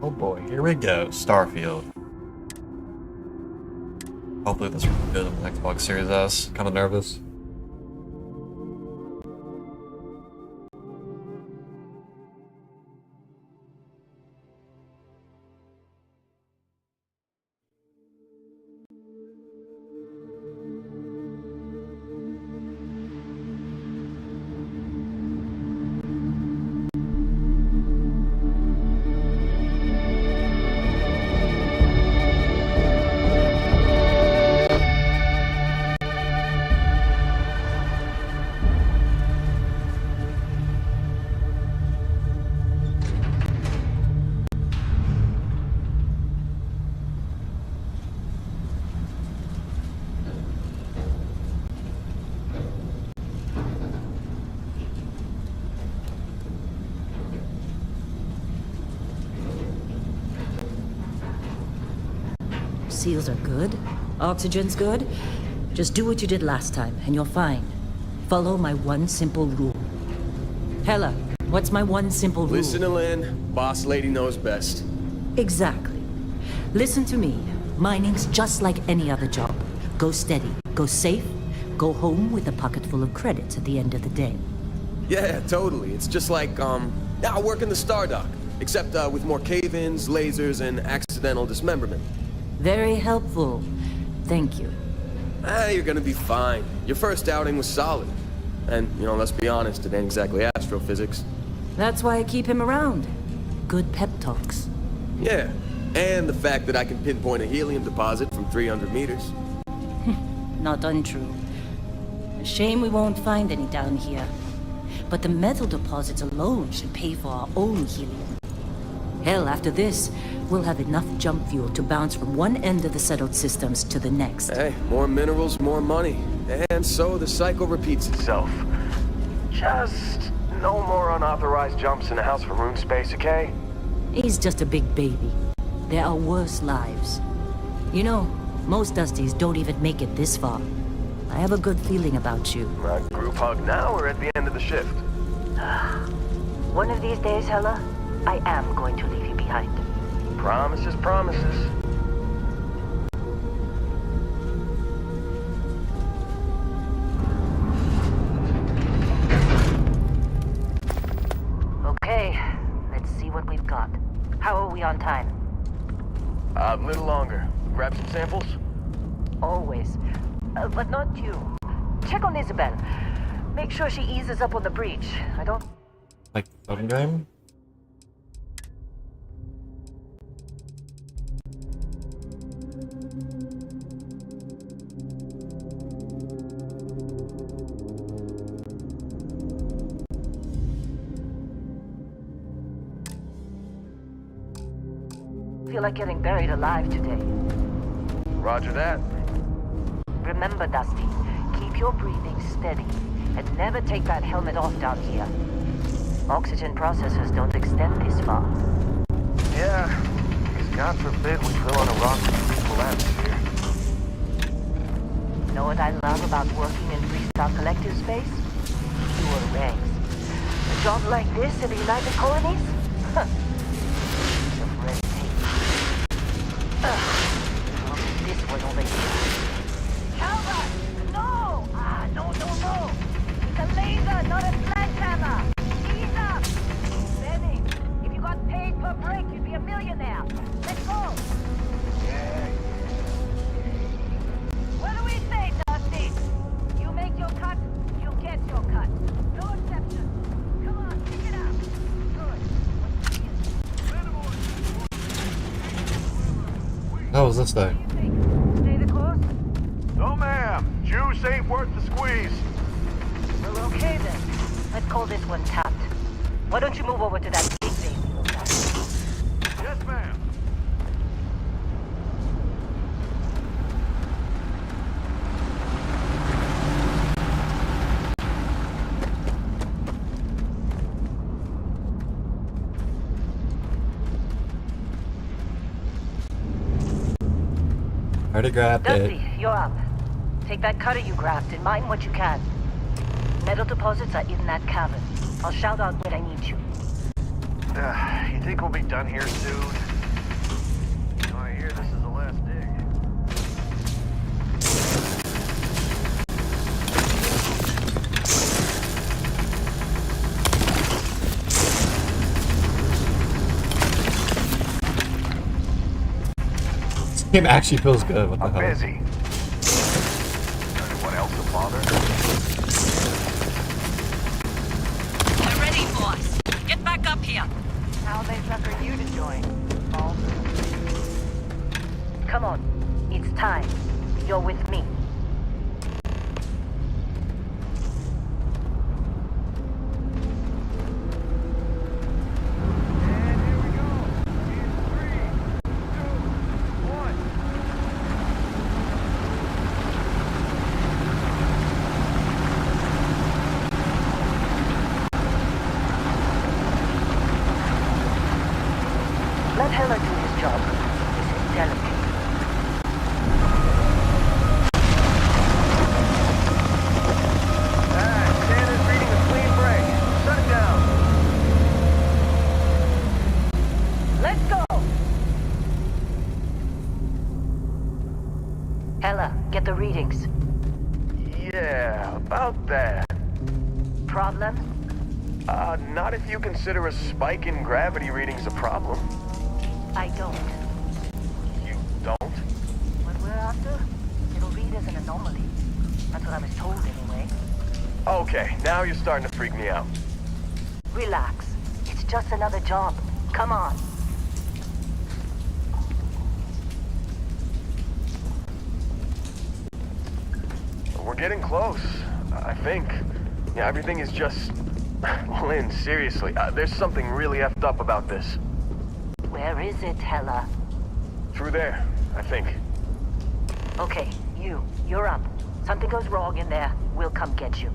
Oh boy, here we go. Starfield. Hopefully this will be good on the Xbox Series S. Kinda nervous. Seals are good. Oxygen's good. Just do what you did last time, and you're fine. Follow my one simple rule. Hella, what's my one simple rule? Listen to Lynn. Boss lady knows best. Exactly. Listen to me. Mining's just like any other job. Go steady, go safe, go home with a pocket full of credits at the end of the day. Yeah, totally. It's just like, I work in the Stardock. Except, with more cave-ins, lasers, and accidental dismemberment. Very helpful. Thank you. You're gonna be fine. Your first outing was solid. And, let's be honest, it ain't exactly astrophysics. That's why I keep him around. Good pep talks. Yeah, and the fact that I can pinpoint a helium deposit from 300 meters. Not untrue. A shame we won't find any down here. But the metal deposits alone should pay for our own helium. Hell, after this, we'll have enough jump fuel to bounce from one end of the settled systems to the next. Hey, more minerals, more money. And so the cycle repeats itself. Just no more unauthorized jumps in the house for room space, okay? He's just a big baby. There are worse lives. You know, most Dusties don't even make it this far. I have a good feeling about you. Group hug now or at the end of the shift? One of these days, Hella, I am going to leave you behind. Promises, promises. Okay, let's see what we've got. How are we on time? A little longer. Grab some samples? Always. But not you. Check on Isabel. Make sure she eases up on the breach. I don't... Like the phone game? feel like getting buried alive today. Roger that. Remember, Dusty, keep your breathing steady and never take that helmet off down here. Oxygen processors don't extend this far. Yeah, because God forbid we fell on a rock and collapse here. Know what I love about working in Freestyle Collective space? Fewer ranks. A job like this in the United Colonies? Huh. Piece of red tape. This one over here. Calvert! No! No! It's a laser, not a sledgehammer! Ease up! Benny, if you got paid per break, you'd be a millionaire. Let's go! Yeah. What do we say, Dusty? You make your cut, you get your cut. No exception. Come on, pick it up. Good. How was this day? Stay the course? No, ma'am. Juice ain't worth the squeeze. Well, okay then. Let's call this one tapped. Why don't you move over to that big thing? Yes, ma'am. Already grabbed Dusty, it. you're up. Take that cutter you grabbed and mine what you can. Metal deposits are in that cavern. I'll shout out when I need you. You think we'll be done here soon? I hear this is the last dig. This game actually feels good. What the I'm hell? busy. Anyone else a bother? We're ready, boss. Get back up here. How they sucker you to join? Balls. Come on. It's time. You're with me. And here we go. In 3, 2, 1. Let Heller do his job. This is delicate. Standard reading a clean break. Shut it down. Let's go! Heller, get the readings. Yeah, about that. Problem? Not if you consider a spike in gravity readings a problem. I don't. You don't? What we're after? It'll read as an anomaly. That's what I was told anyway. Okay, now you're starting to freak me out. Relax. It's just another job. Come on. We're getting close, I think. Yeah, everything is just... Lynn, seriously, there's something really effed up about this. Where is it, Heller? Through there, I think. Okay, you're up. Something goes wrong in there, we'll come get you.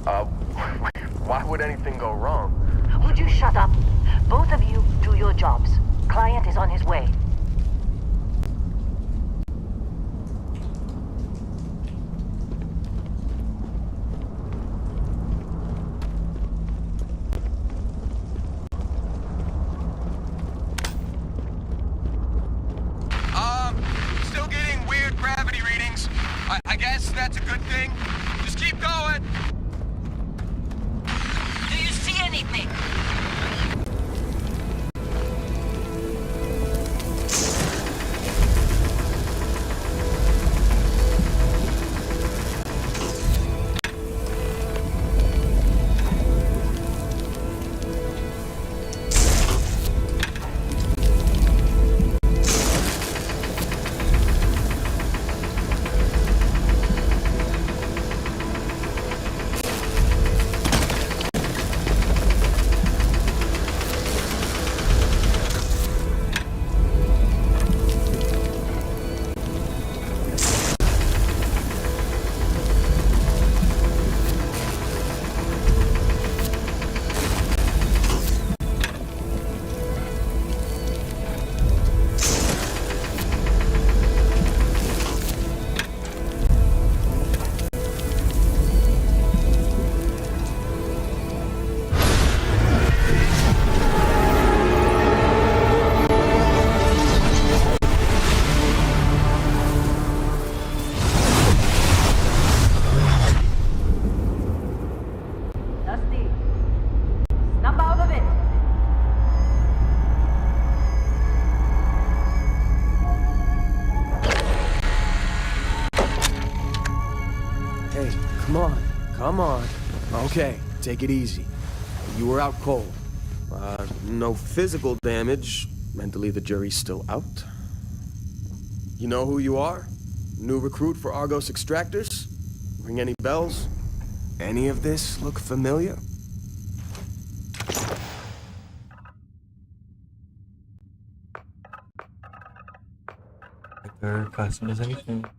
Why would anything go wrong? Would you shut up? Both of you do your jobs. Client is on his way. Still getting weird gravity readings. I guess that's a good thing. Just keep going. Do you see anything? Come on. Okay, take it easy. You were out cold. No physical damage. Mentally, the jury's still out. You know who you are? New recruit for Argos Extractors? Ring any bells? Any of this look familiar? Their customization.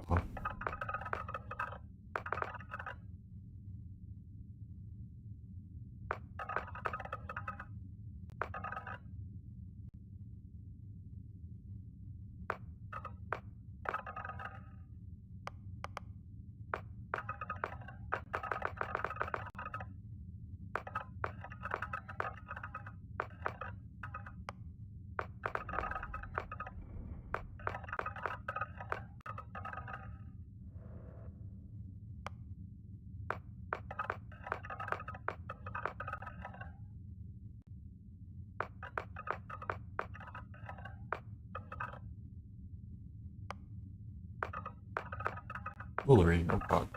God. Foolery, oh god.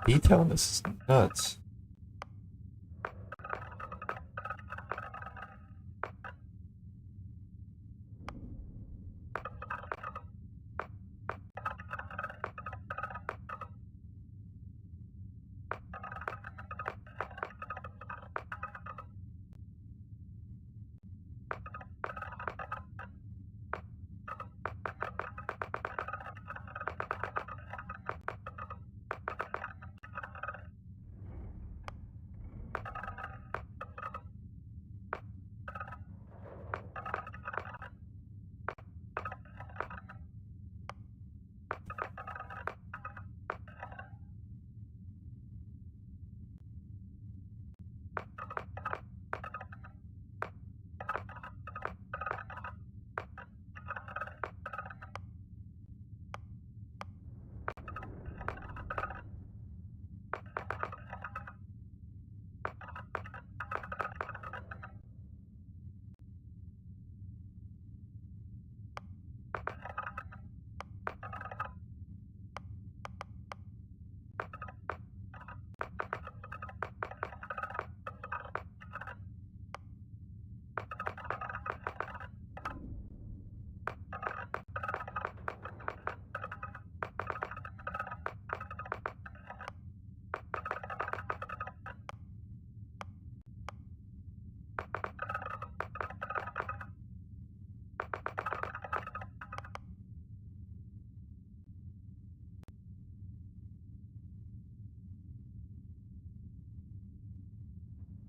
Detail in this is nuts.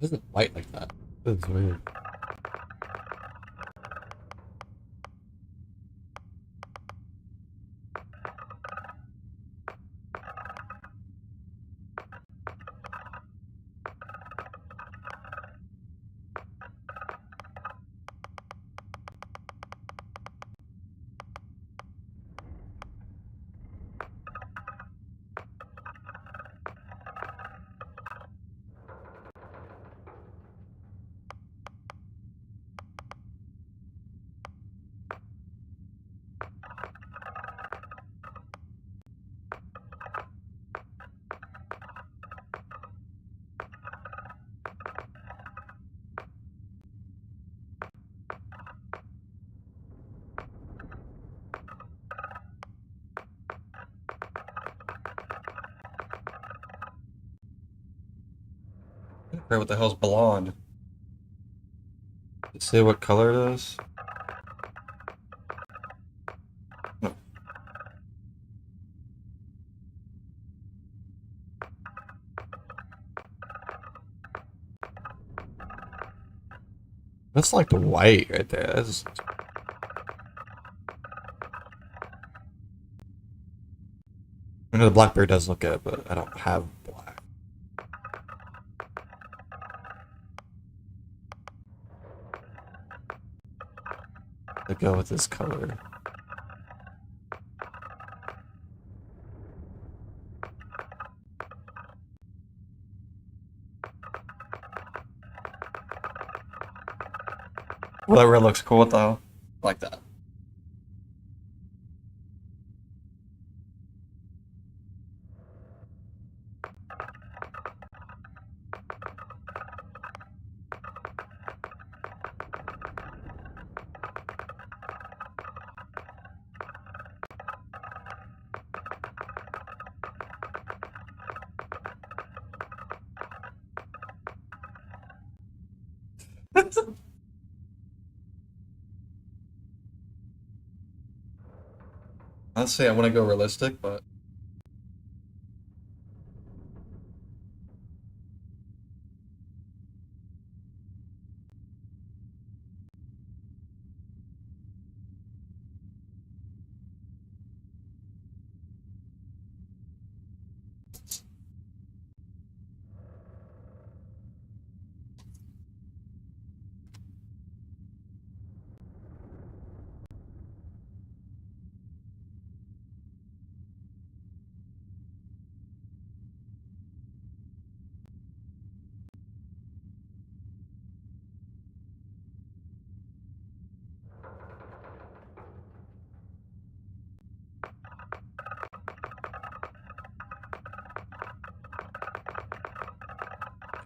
Why is it white like that? That's weird. Right, what the hell's blonde? Does it say what color it is? No. That's like the white right there. That's... I know the Blackberry does look good, but I don't have black. To go with this color. Well, that red looks cool though. I like that. Honestly, I want to go realistic, but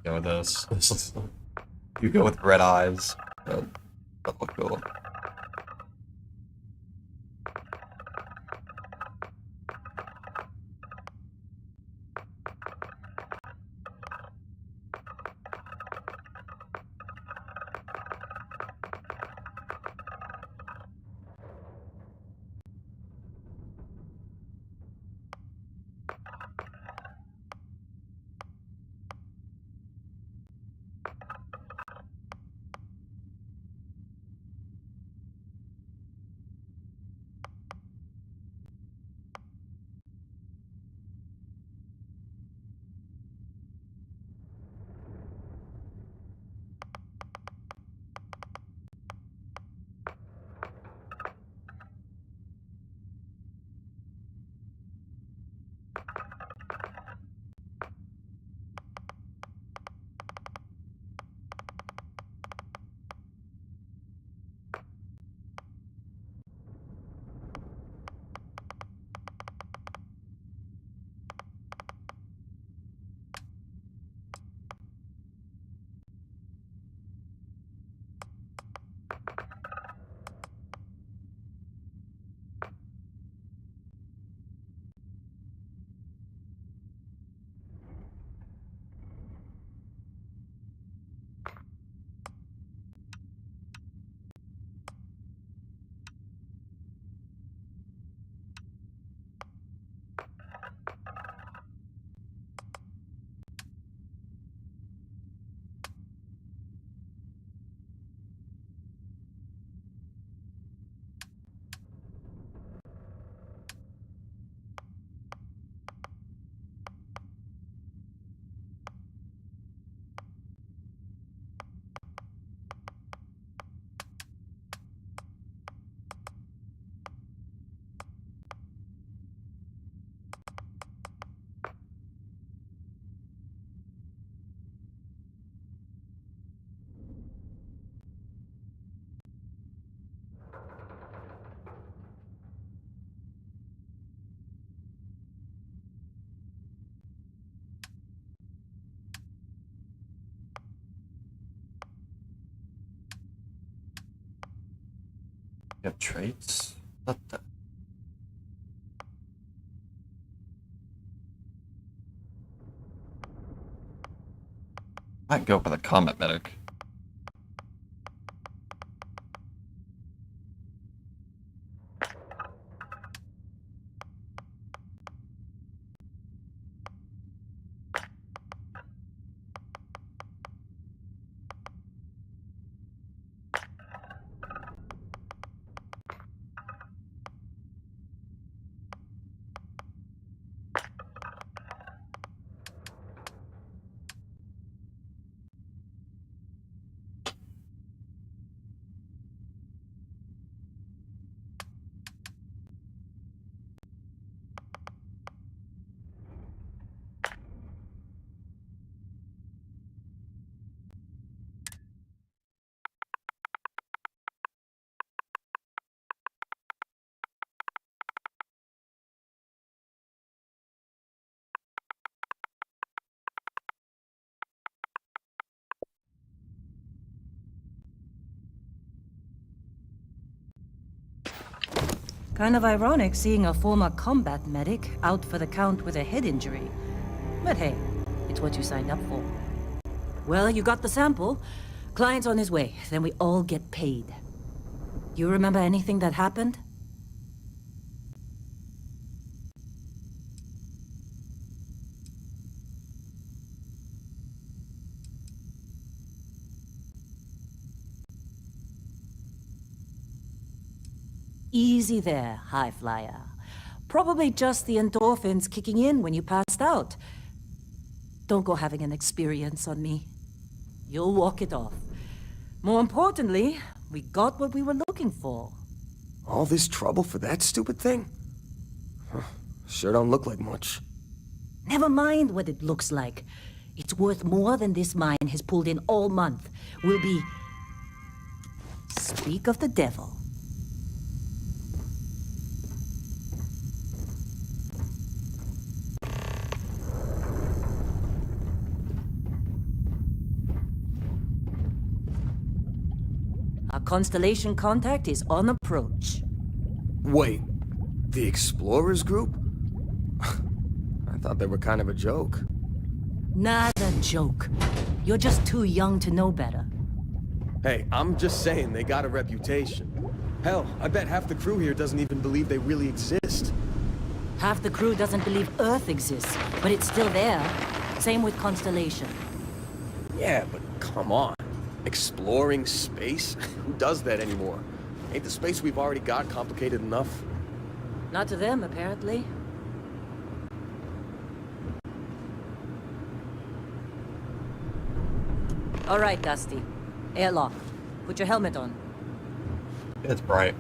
go with this. You go with red eyes. That look cool. Get traits. What the? Might go for the combat medic. Kind of ironic seeing a former combat medic out for the count with a head injury. But hey, it's what you signed up for. Well, you got the sample. Client's on his way, then we all get paid. You remember anything that happened? Easy there, high flyer. Probably just the endorphins kicking in when you passed out. Don't go having an experience on me. You'll walk it off. More importantly, we got what we were looking for. All this trouble for that stupid thing? Huh, sure don't look like much. Never mind what it looks like. It's worth more than this mine has pulled in all month. We'll be... Speak of the devil. Our Constellation contact is on approach. Wait, the Explorers group? I thought they were kind of a joke. Not a joke. You're just too young to know better. Hey, I'm just saying they got a reputation. Hell, I bet half the crew here doesn't even believe they really exist. Half the crew doesn't believe Earth exists, but it's still there. Same with Constellation. Yeah, but come on. Exploring space? Who does that anymore? Ain't the space we've already got complicated enough? Not to them, apparently. All right, Dusty. Airlock. Put your helmet on. It's bright.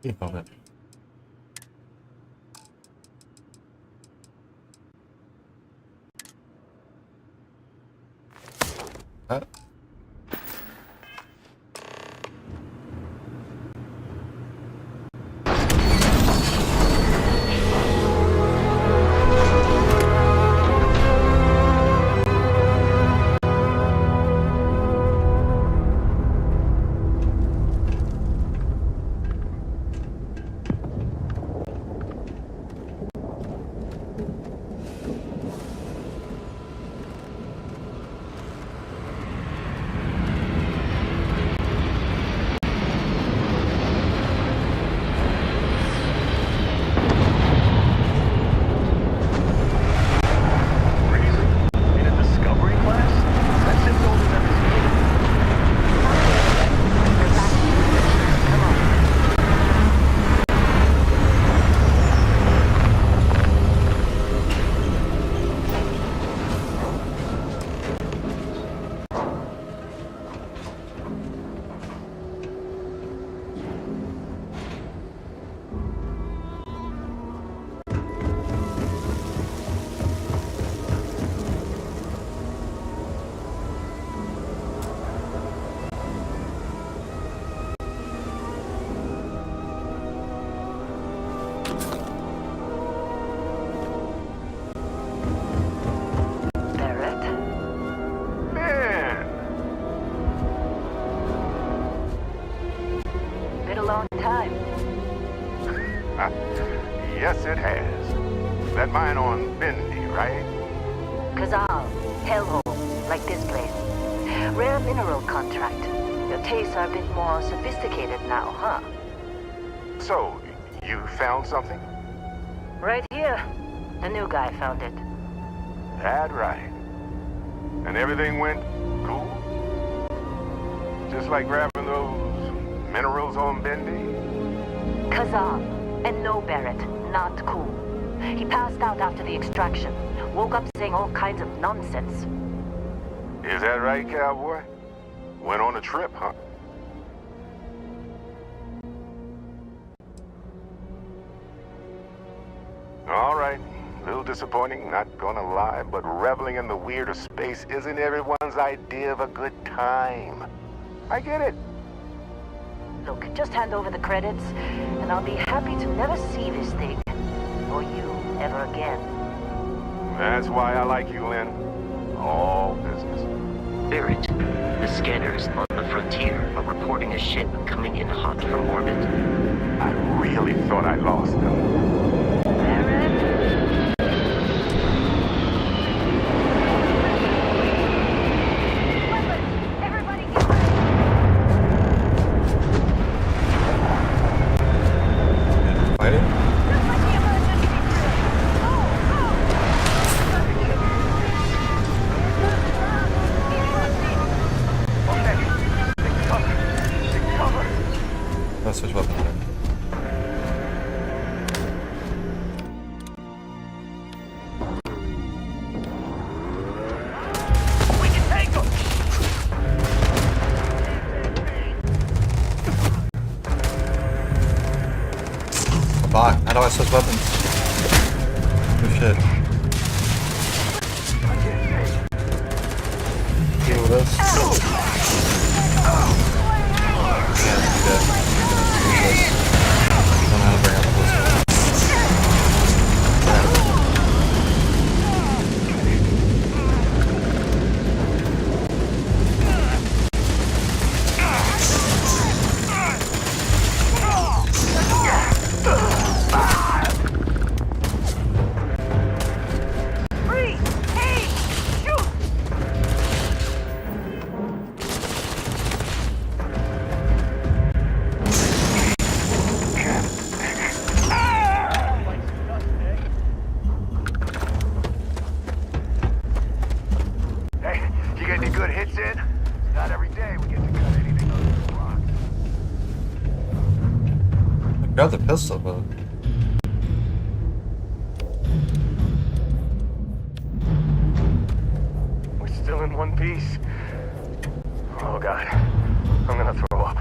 Keep of it. it has. That mine on Bendy, right? Kazal, hellhole, like this place. Rare mineral contract. Your tastes are a bit more sophisticated now, huh? So, you found something? Right here. The new guy found it. That right. And everything went cool? Just like grabbing those minerals on Bendy? Kazal, and no Barrett, not cool. He passed out after the extraction. Woke up saying all kinds of nonsense. Is that right, cowboy? Went on a trip, huh? All right. A little disappointing, not gonna lie, but reveling in the weird of space isn't everyone's idea of a good time. I get it. Look, just hand over the credits, and I'll be happy to never see this thing, or you, ever again. That's why I like you, Lynn. All business. Barrett, the scanners on the frontier are reporting a ship coming in hot from orbit. I really thought I lost them. Barrett? Weapons! Everybody get ready! Fighting? Just like the emergency drill! Go! Okay. Take cover. Take cover. Let's switch weapons there. We can take them! Bot, how do I switch weapons? Oh shit. Deal with this. Can't do that. Use this. Don't know how to bring up this one. Freeze! Hey! Shoot! Hey, you get any good hits in? Not every day we get to cut anything other than rocks. I grabbed the pistol, but We're still in one piece. Oh, God. I'm gonna throw up.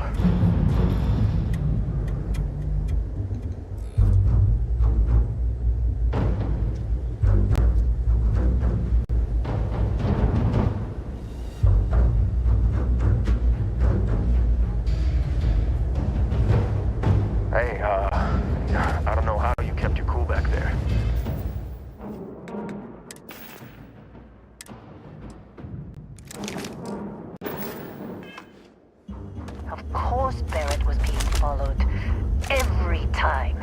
Hey, I don't know how you kept your cool back there. Of course Barrett was being followed. Every time.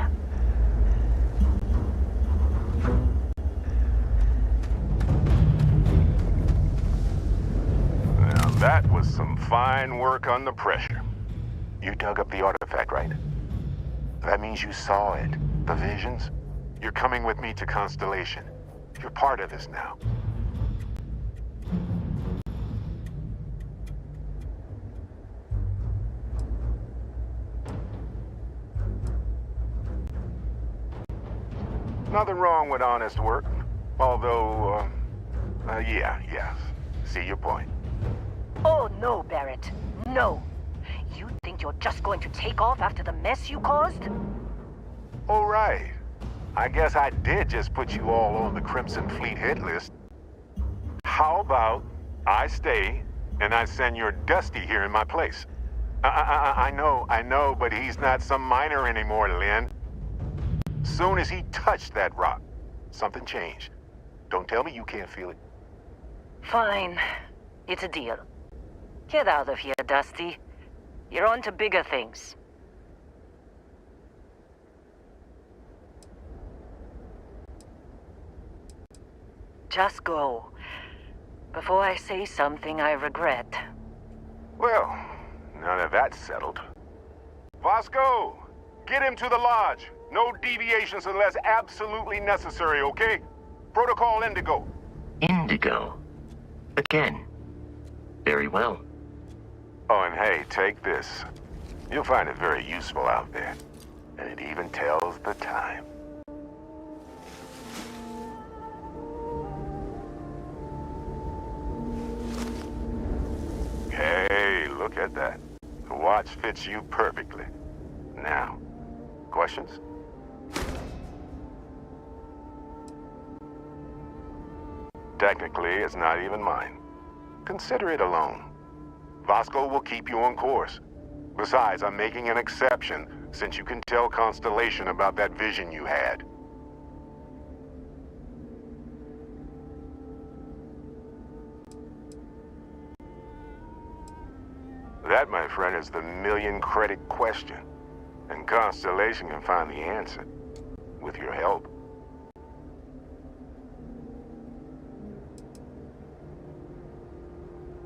Now that was some fine work under pressure. You dug up the artifact, right? That means you saw it. The visions? You're coming with me to Constellation. You're part of this now. Nothing wrong with honest work. Although, yeah. See your point. Oh, no, Barrett. No. You think you're just going to take off after the mess you caused? All right. I guess I did just put you all on the Crimson Fleet hit list. How about I stay and I send your Dusty here in my place? I know, but he's not some miner anymore, Lynn. Soon as he touched that rock, something changed. Don't tell me you can't feel it. Fine. It's a deal. Get out of here, Dusty. You're on to bigger things. just go. Before I say something I regret. Well, now that that's settled. Vasco, get him to the lodge. No deviations unless absolutely necessary, okay? Protocol Indigo. Indigo. Again. Very well. Oh, and hey, take this. You'll find it very useful out there. And it even tells the time. Hey, look at that. The watch fits you perfectly. Now, questions? Technically, it's not even mine. Consider it a loan. Vasco will keep you on course. Besides, I'm making an exception since you can tell Constellation about that vision you had. That, my friend, is the million-credit question. And Constellation can find the answer. With your help.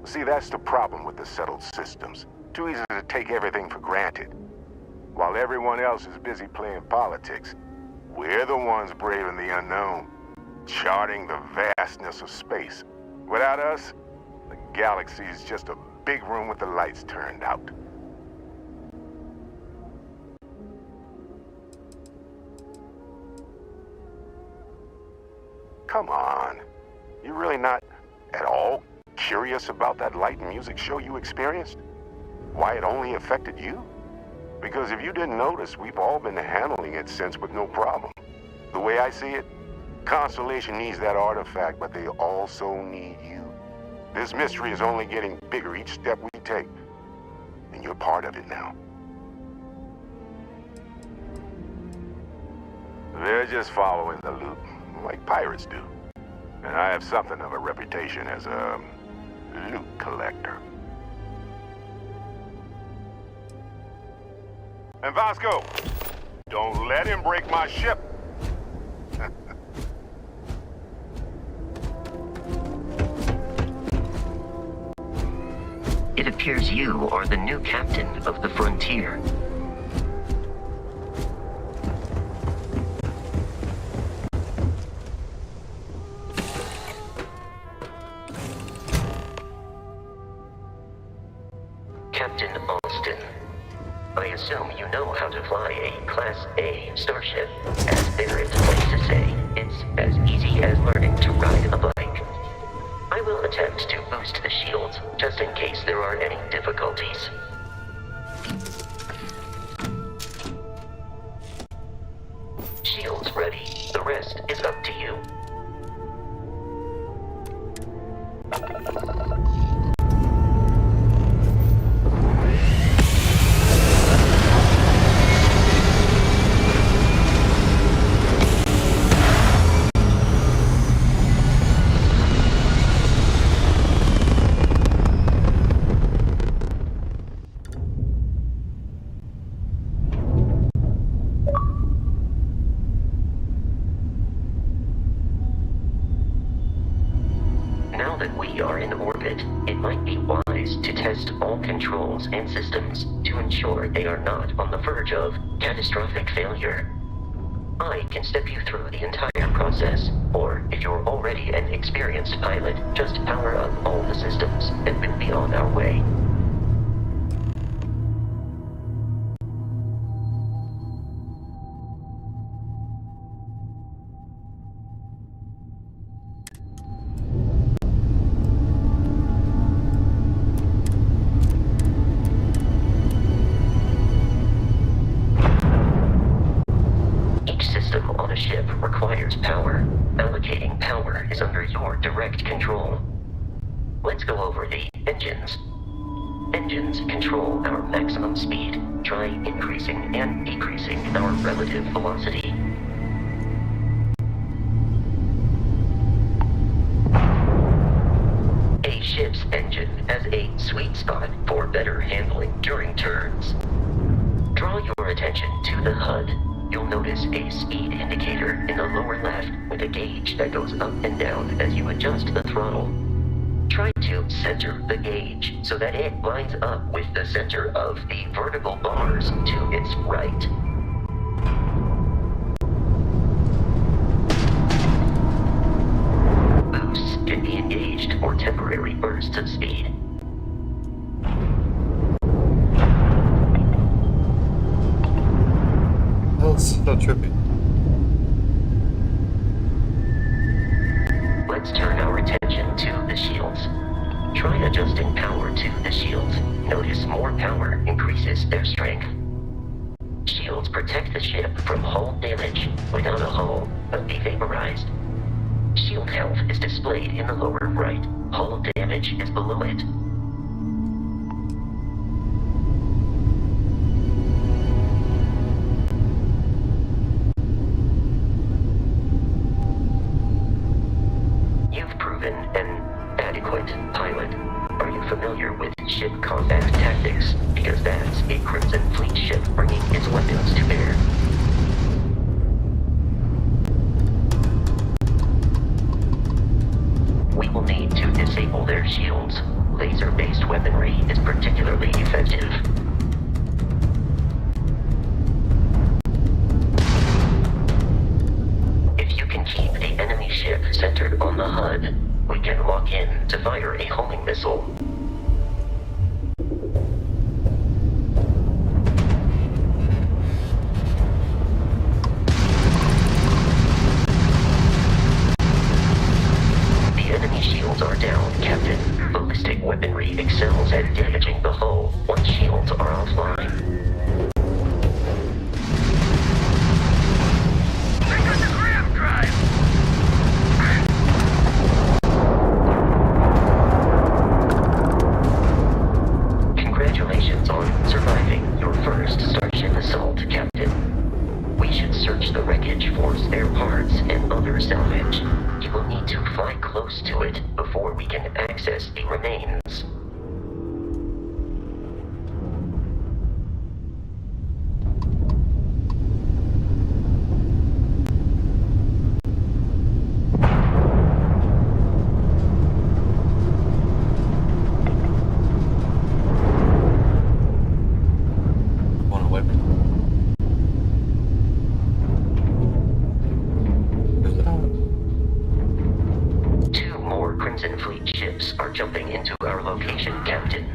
See, that's the problem with the settled systems. Too easy to take everything for granted. While everyone else is busy playing politics, we're the ones braving the unknown, charting the vastness of space. Without us, the galaxy is just a big room with the lights turned out. Come on. You really not at all curious about that light and music show you experienced? Why it only affected you? Because if you didn't notice, we've all been handling it since with no problem. The way I see it, Constellation needs that artifact, but they also need you. This mystery is only getting bigger each step we take. And you're part of it now. They're just following the loot, like pirates do. And I have something of a reputation as a loot collector. And Vasco, don't let him break my ship. It appears you are the new captain of the Frontier. Captain Alston, I assume you know how to fly a Class A starship. As Barrett likes to say, it's as easy as learning to ride a bike. I will attempt to boost the shields, just in case there are any difficulties. Shields ready. The rest is up to you. Now that we are in orbit, it might be wise to test all controls and systems to ensure they are not on the verge of catastrophic failure. I can step you through the entire process, or if you're already an experienced pilot, just power up all the systems and we'll be on our way. System on a ship requires power. Allocating power is under your direct control. Let's go over the engines. Engines control our maximum speed. Try increasing and decreasing our relative velocity. A ship's engine has a sweet spot for better handling during turns. Draw your attention to the HUD. You'll notice a speed indicator in the lower left with and a gauge that goes up and down as you adjust the throttle. Try to center the gauge so that it lines up with the center of the vertical bars to its right. Boosts can be engaged for temporary bursts of speed. That's so trippy. Let's turn our attention to the shields. Try adjusting power to the shields. Notice more power increases their strength. Shields protect the ship from hull damage without a hull, but be vaporized. Shield health is displayed in the lower right. Hull damage is below it. You've proven an adequate pilot. Are you familiar with ship combat tactics? Because that's a Crimson Fleet ship bringing its weapons to bear. We will need to disable their shields. Laser-based weaponry is particularly effective. If you can keep the enemy ship centered on the HUD, we can lock in to fire a homing missile. The enemy shields are down, Captain. Ballistic weaponry excels at damaging the hull once shields are offline. Congratulations on surviving your first Starship assault, Captain. We should search the wreckage for spare parts and other salvage. You will need to fly close to it before we can access the remains. Want a weapon? Where's it at? Two more Crimson Fleet ships are jumping into our location, Captain.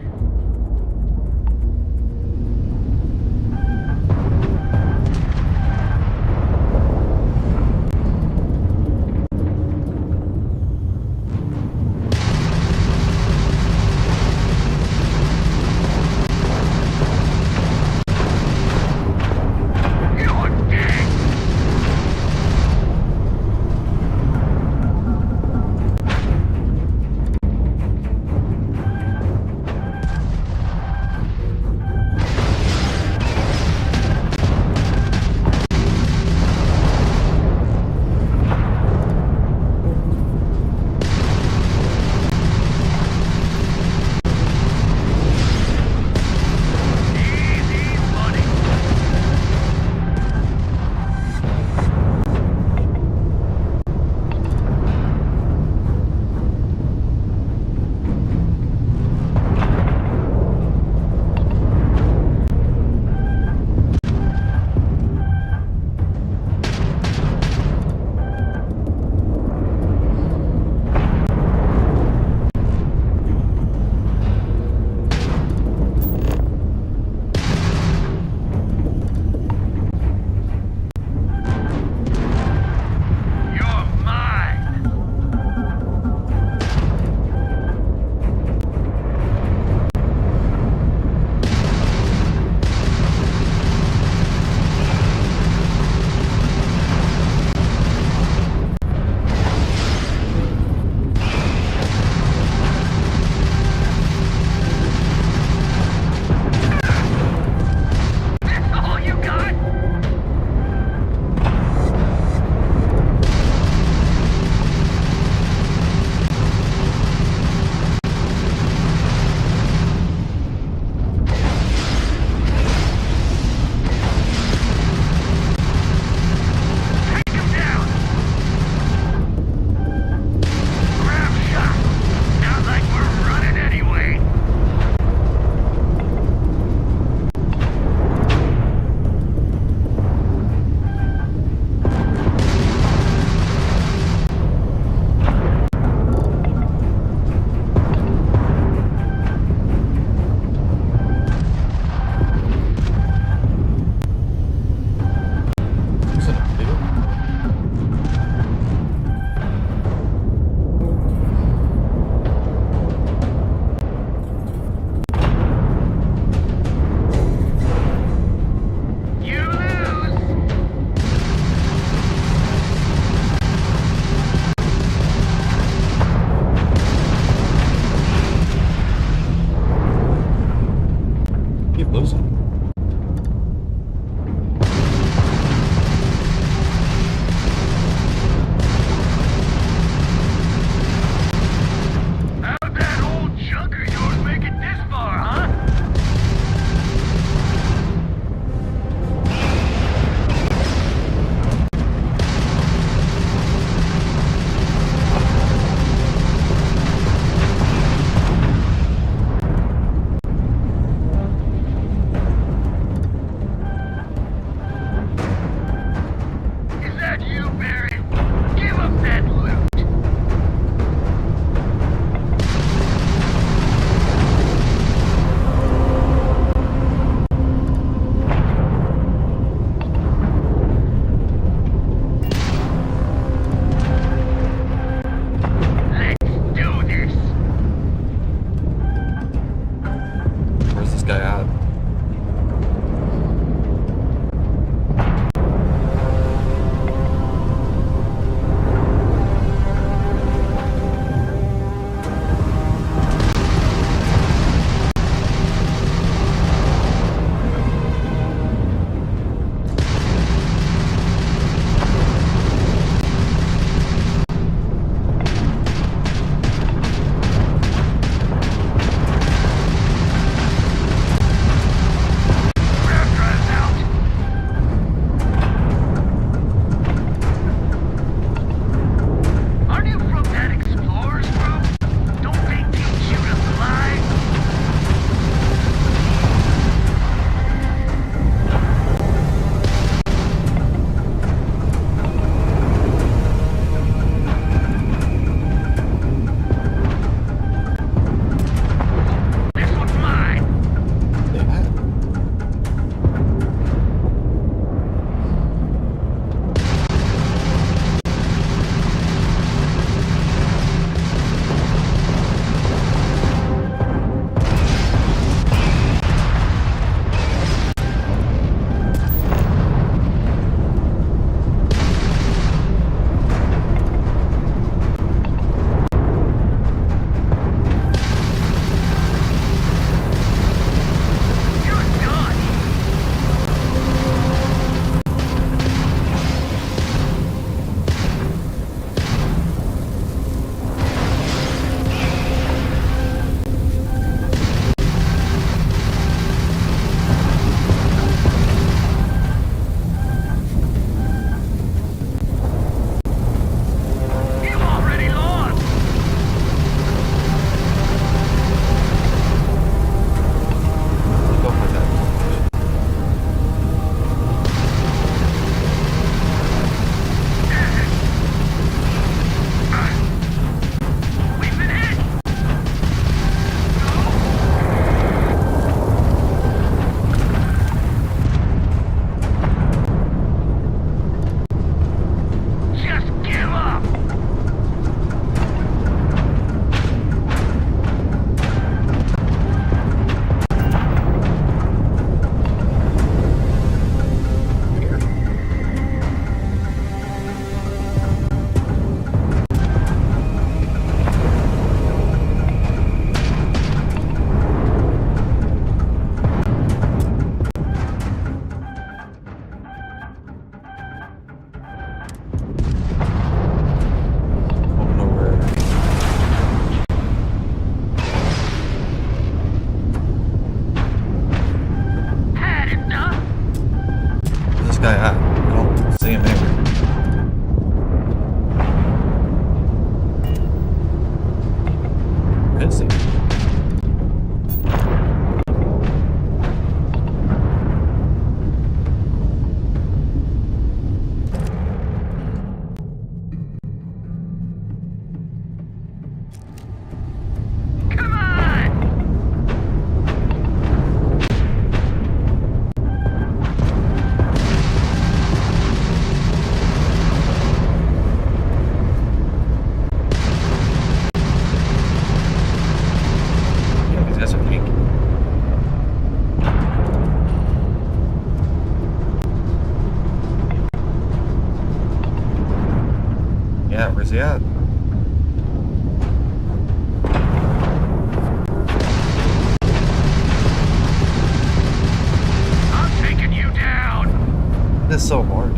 Yeah, where's he at? I'm taking you down! This is so hard.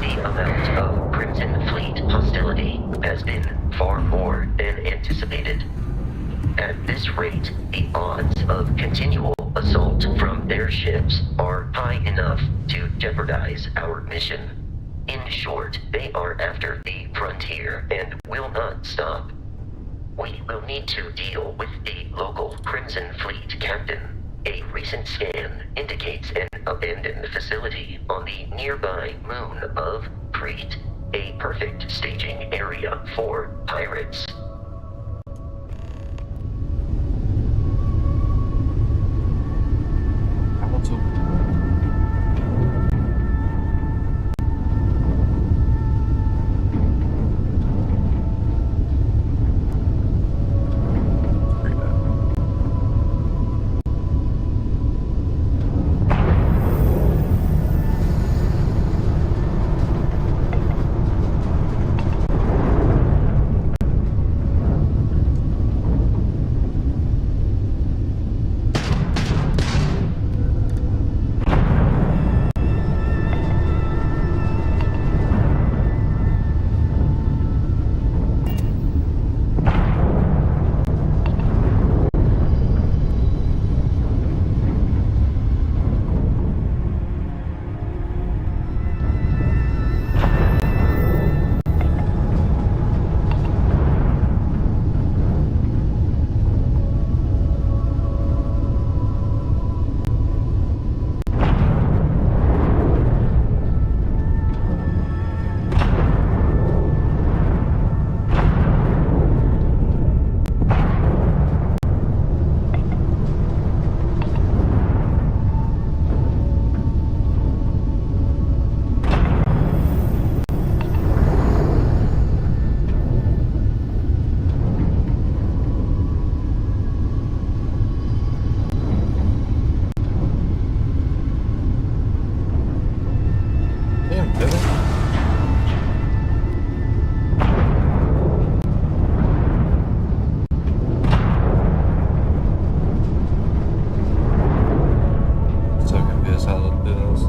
The amount of Crimson Fleet hostility has been far more than anticipated. At this rate, the odds of continual assault from their ships are high enough to jeopardize our mission. In short, they are after the frontier and will not stop. We will need to deal with the local Crimson Fleet captain. A recent scan indicates an abandoned facility on the nearby moon of Crete, a perfect staging area for pirates. I want to. Read that. Damn, did it? So confused how to do this.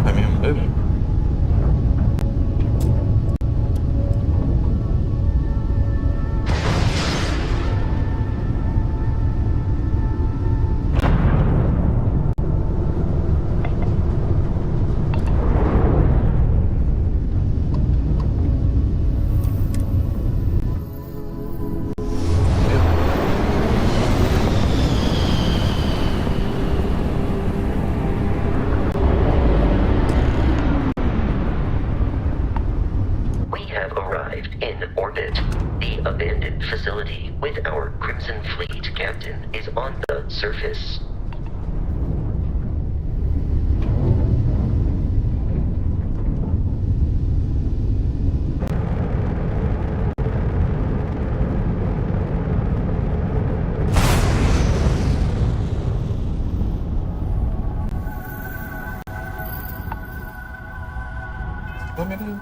I mean, I'm moving. We have arrived in orbit. The abandoned facility with our Crimson Fleet captain is on the surface. What am I doing?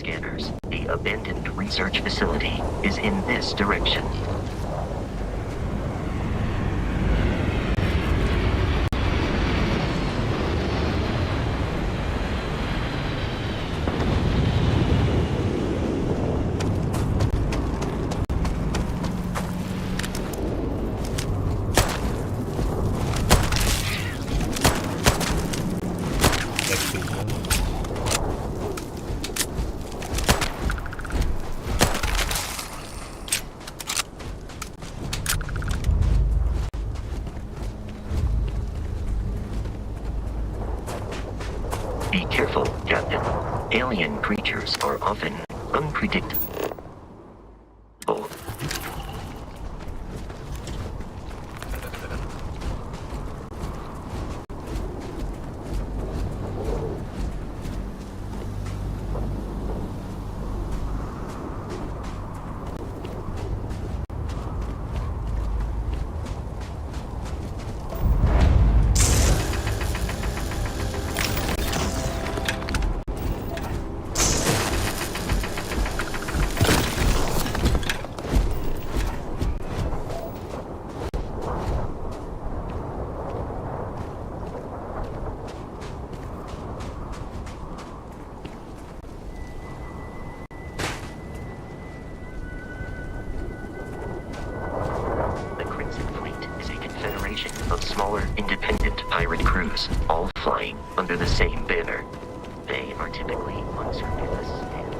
scanners. The abandoned research facility is in this direction. Be careful, Captain. Alien creatures are often unpredictable. Of smaller, independent pirate crews, all flying under the same banner. They are typically unscrupulous and...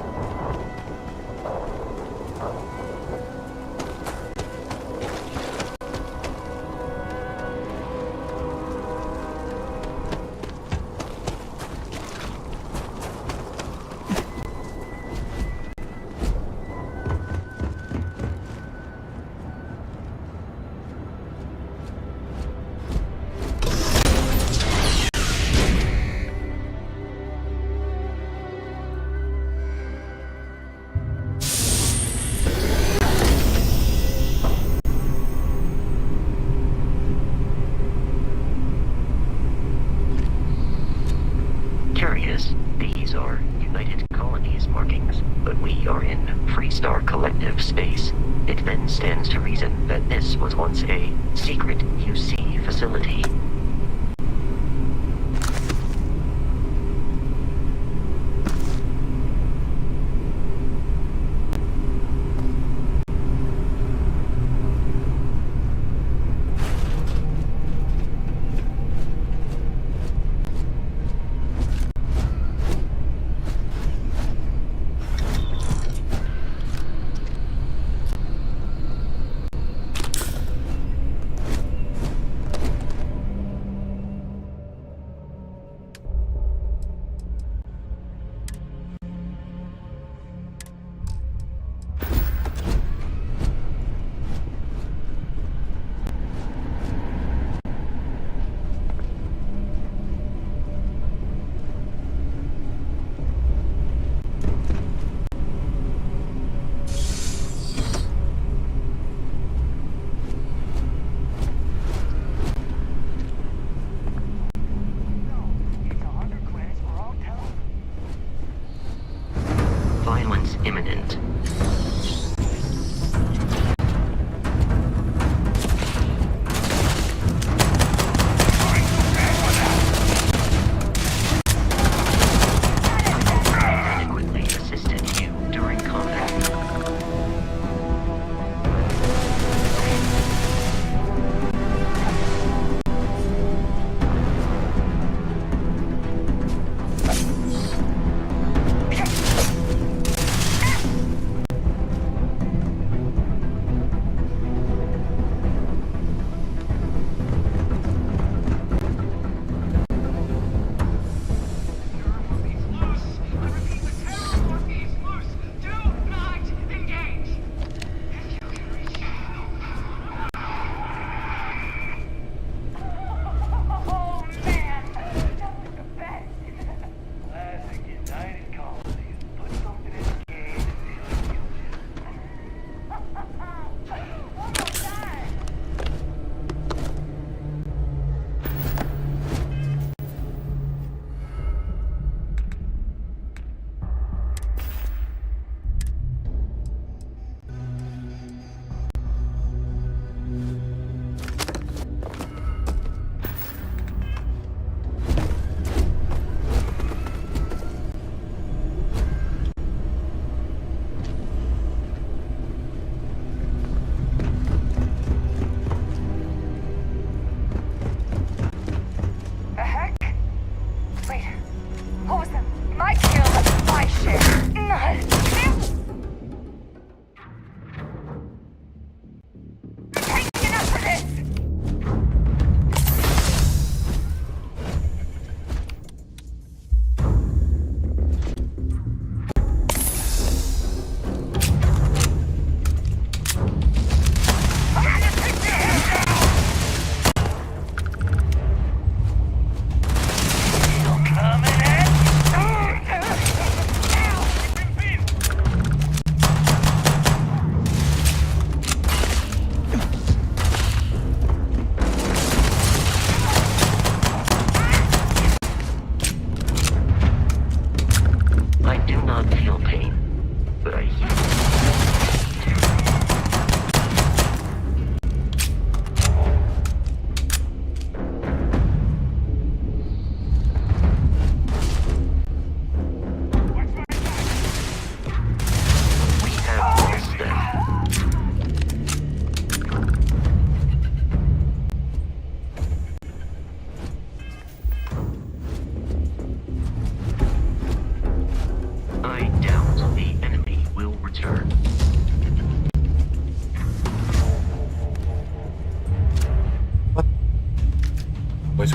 These are United Colonies markings, but we are in Freestar Collective space. It then stands to reason that this was once a secret UC facility. Violence imminent. Adequately assisted you during combat. not feel pain, but I hear we have lost them. I doubt the enemy will return. Wait.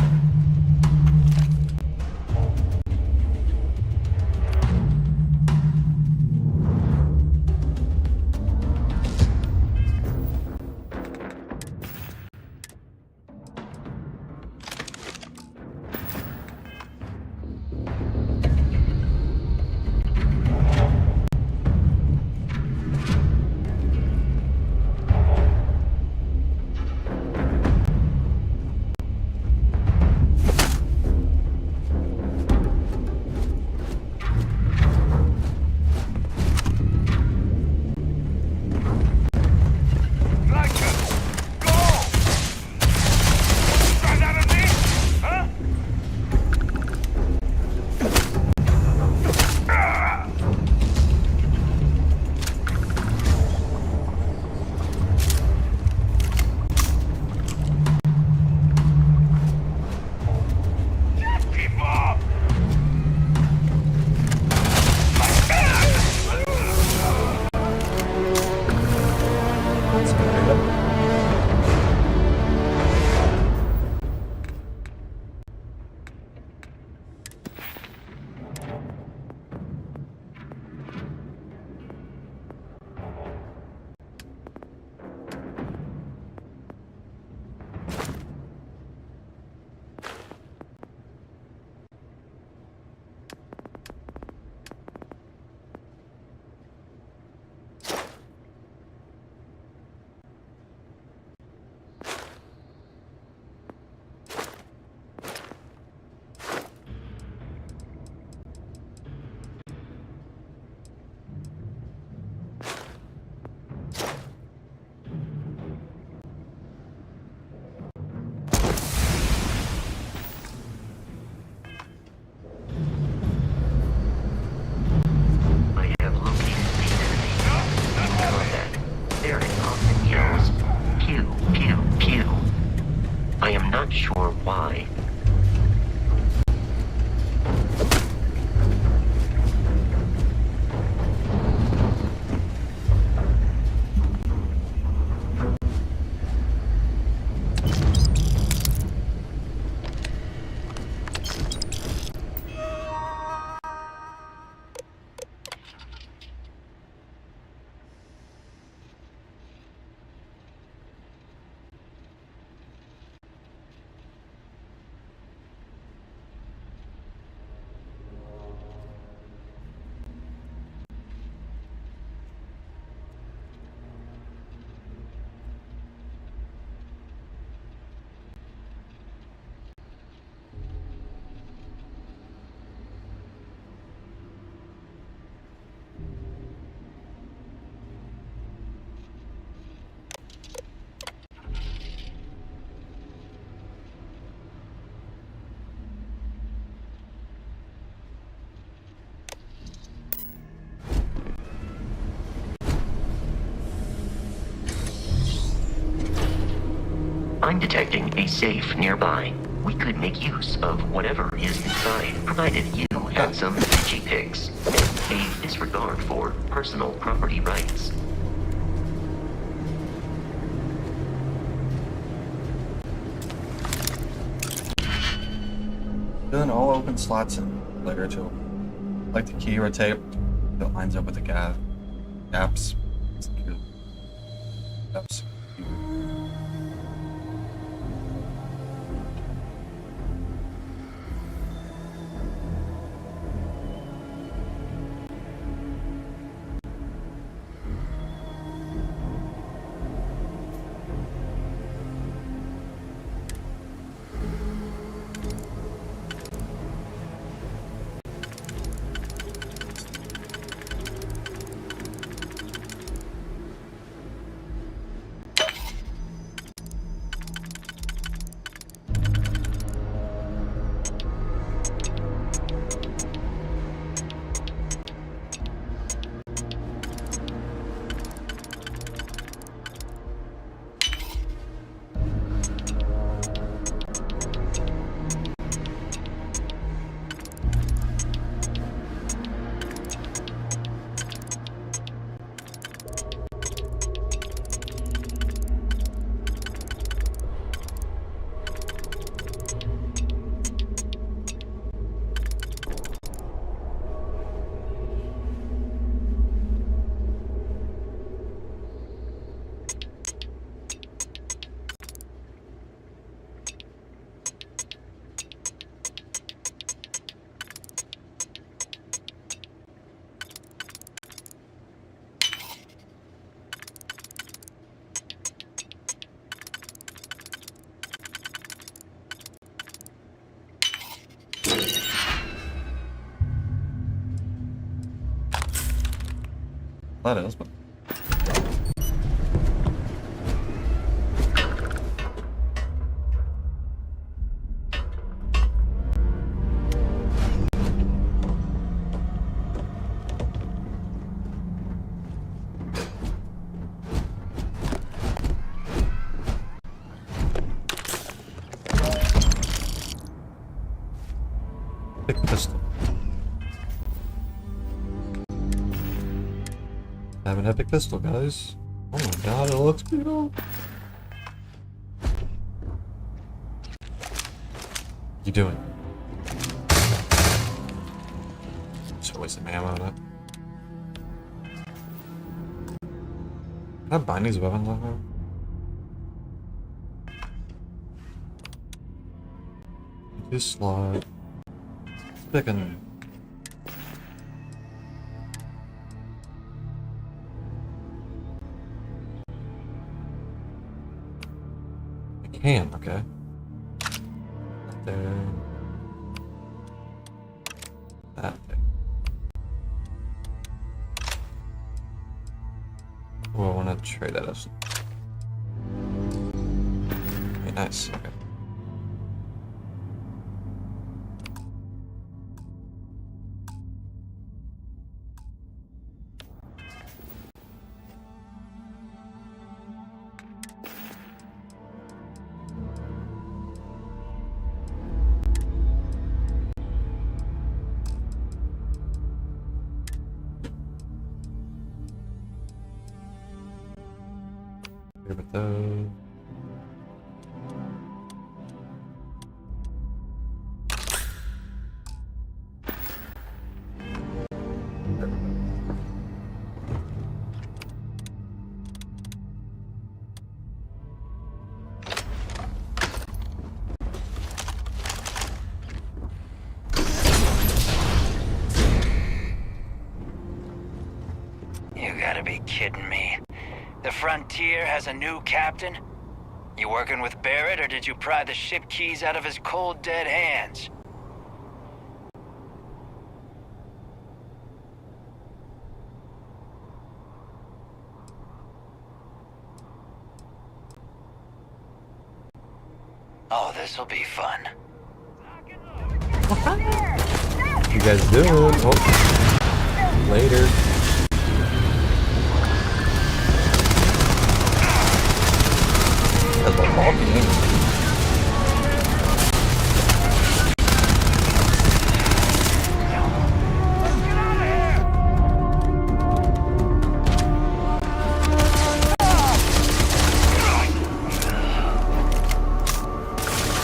I have located the enemy in combat. Their often yells, pew, pew, pew. I am not sure why. I'm detecting a safe nearby. We could make use of whatever is inside, provided you had some itchy pics and a disregard for personal property rights. Filling all open slots in layer 2. Like the key rotate that lines up with the gaps. Gaps. That is, but. Big pistol. I have an epic pistol, guys. Oh my god, it looks beautiful. What you doing? Just wasting ammo on it. Can I bind these weapons on her? This slot. Picking. I can, okay. Right there. That thing. Oh, I want to trade that as. Okay, nice. Okay. Here with those. You gotta be kidding me. The Frontier has a new captain? You working with Barrett, or did you pry the ship keys out of his cold, dead hands? Oh, this'll be fun. You guys doing? Oh. Later. That's a ball game.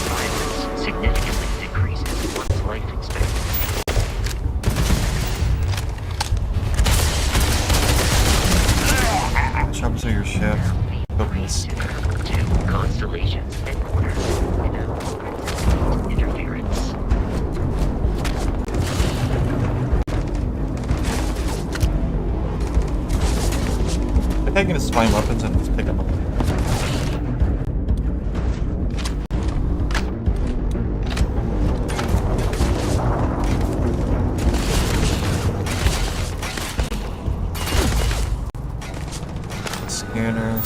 Violence significantly decreases one's life expectancy. Jumps on your ship. Opens. To Constellation's headquarters without interference. I think I can just find weapons and just pick them up. Scanner.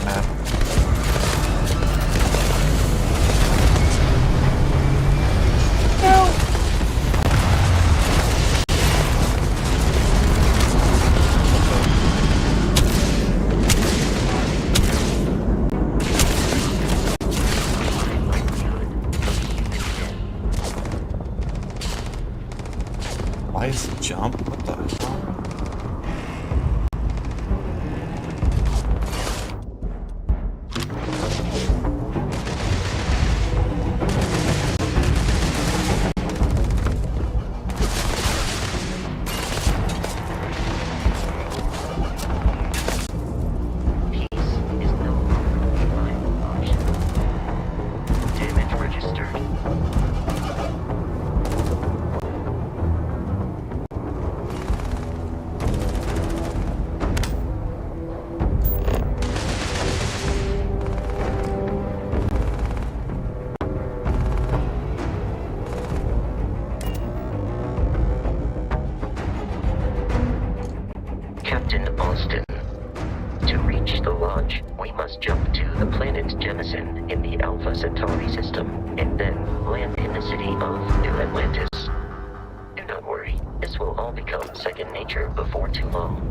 Map. Austin. To reach the launch, we must jump to the planet Jemison in the Alpha Centauri system, and then land in the city of New Atlantis. Do not worry, this will all become second nature before too long.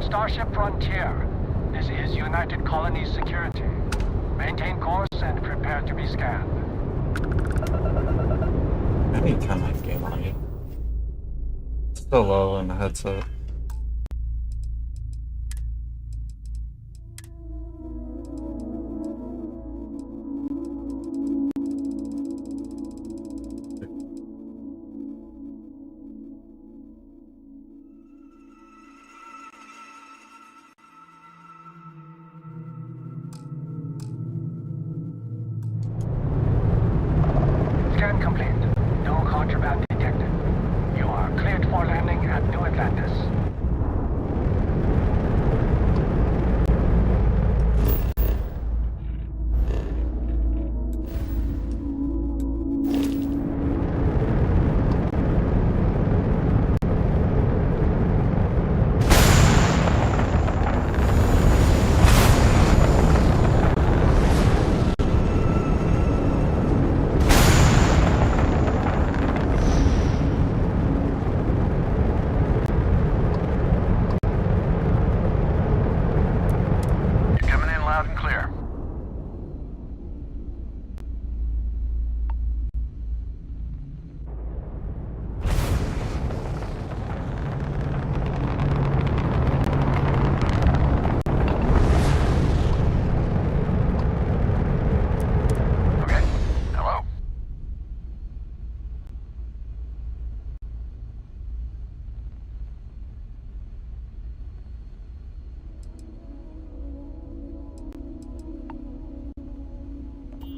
Starship Frontier. This is United Colonies Security. Maintain course and prepare to be scanned. I need to turn my game on you. It's still low in the headset. Scan complete. No contraband detected. You are cleared for landing at New Atlantis.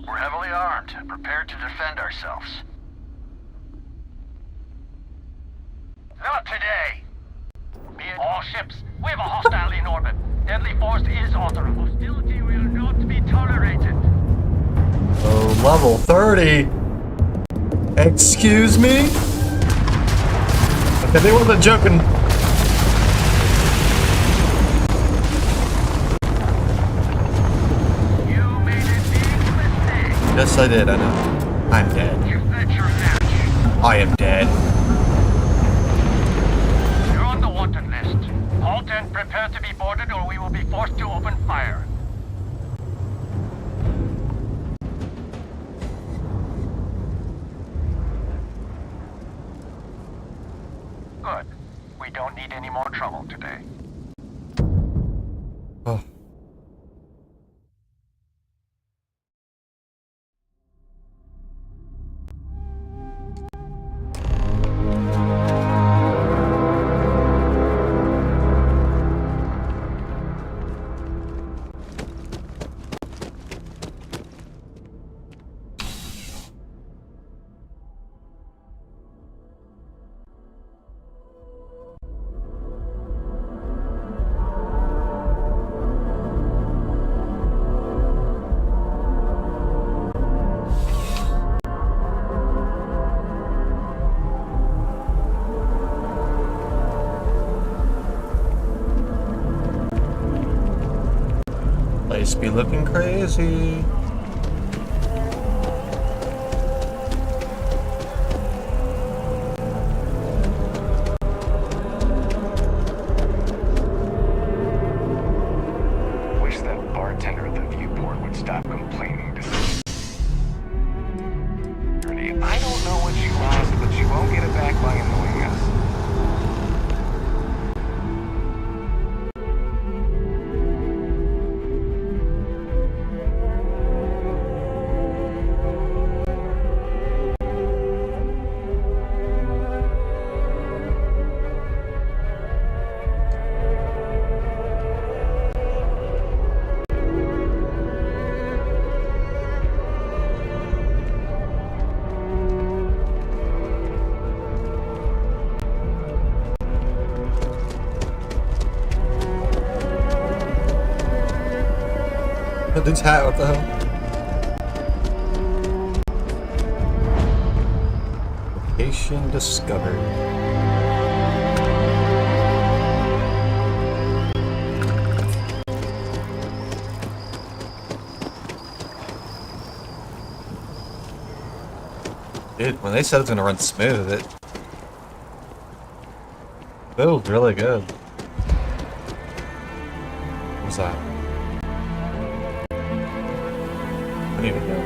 We're heavily armed and prepared to defend ourselves. Not today! Be it all ships, we have a hostile in orbit. Deadly force is authorized. Hostility will not be tolerated. Oh, level 30. Excuse me? Okay, they wasn't joking. You made a big mistake. Yes, I did, I know. I'm dead. You've met your match. I am dead. You're on the wanted list. Halt and prepare to be boarded or we will be forced to open fire. Good. We don't need any more trouble today. Oh. Place be looking crazy. dude's hat, what the hell? Location discovered. Dude, when they said it's gonna run smooth, it feels really good. What's that? I don't even know.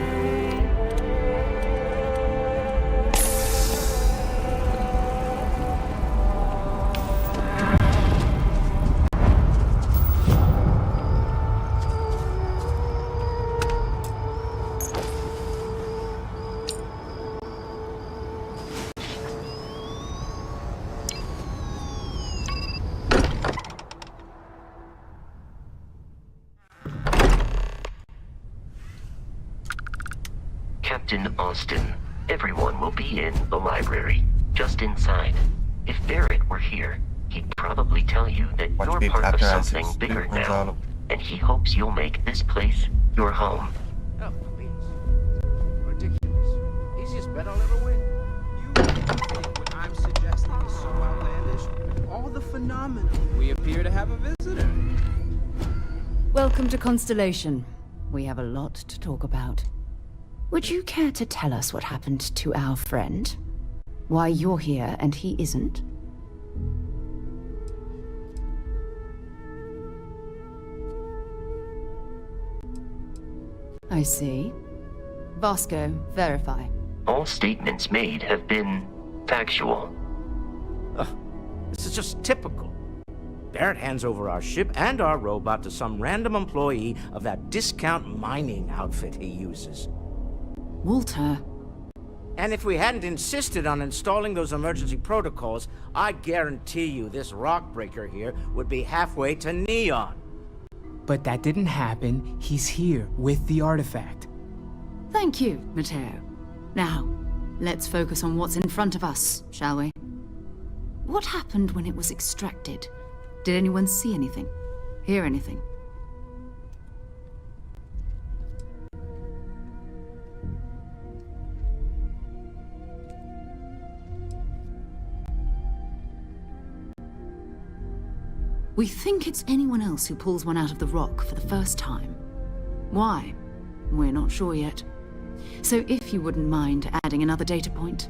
Captain Austin, everyone will be in the library, just inside. If Barrett were here, he'd probably tell you that Watch you're me part of patronize something his bigger dude, now, and he hopes you'll make this place your home. Oh, please. Ridiculous. Easiest bet I'll ever win. You think what I'm suggesting is so outlandish? All the phenomena. We appear to have a visitor. Welcome to Constellation. We have a lot to talk about. Would you care to tell us what happened to our friend? Why you're here and he isn't? I see. Vasco, verify. All statements made have been factual. This is just typical. Barrett hands over our ship and our robot to some random employee of that discount mining outfit he uses. Walter. And if we hadn't insisted on installing those emergency protocols, I guarantee you this rock breaker here would be halfway to Neon. But that didn't happen. He's here with the artifact. Thank you, Matteo. Now, let's focus on what's in front of us, shall we? What happened when it was extracted? Did anyone see anything? Hear anything? We think it's anyone else who pulls one out of the rock for the first time. Why? We're not sure yet. So if you wouldn't mind adding another data point.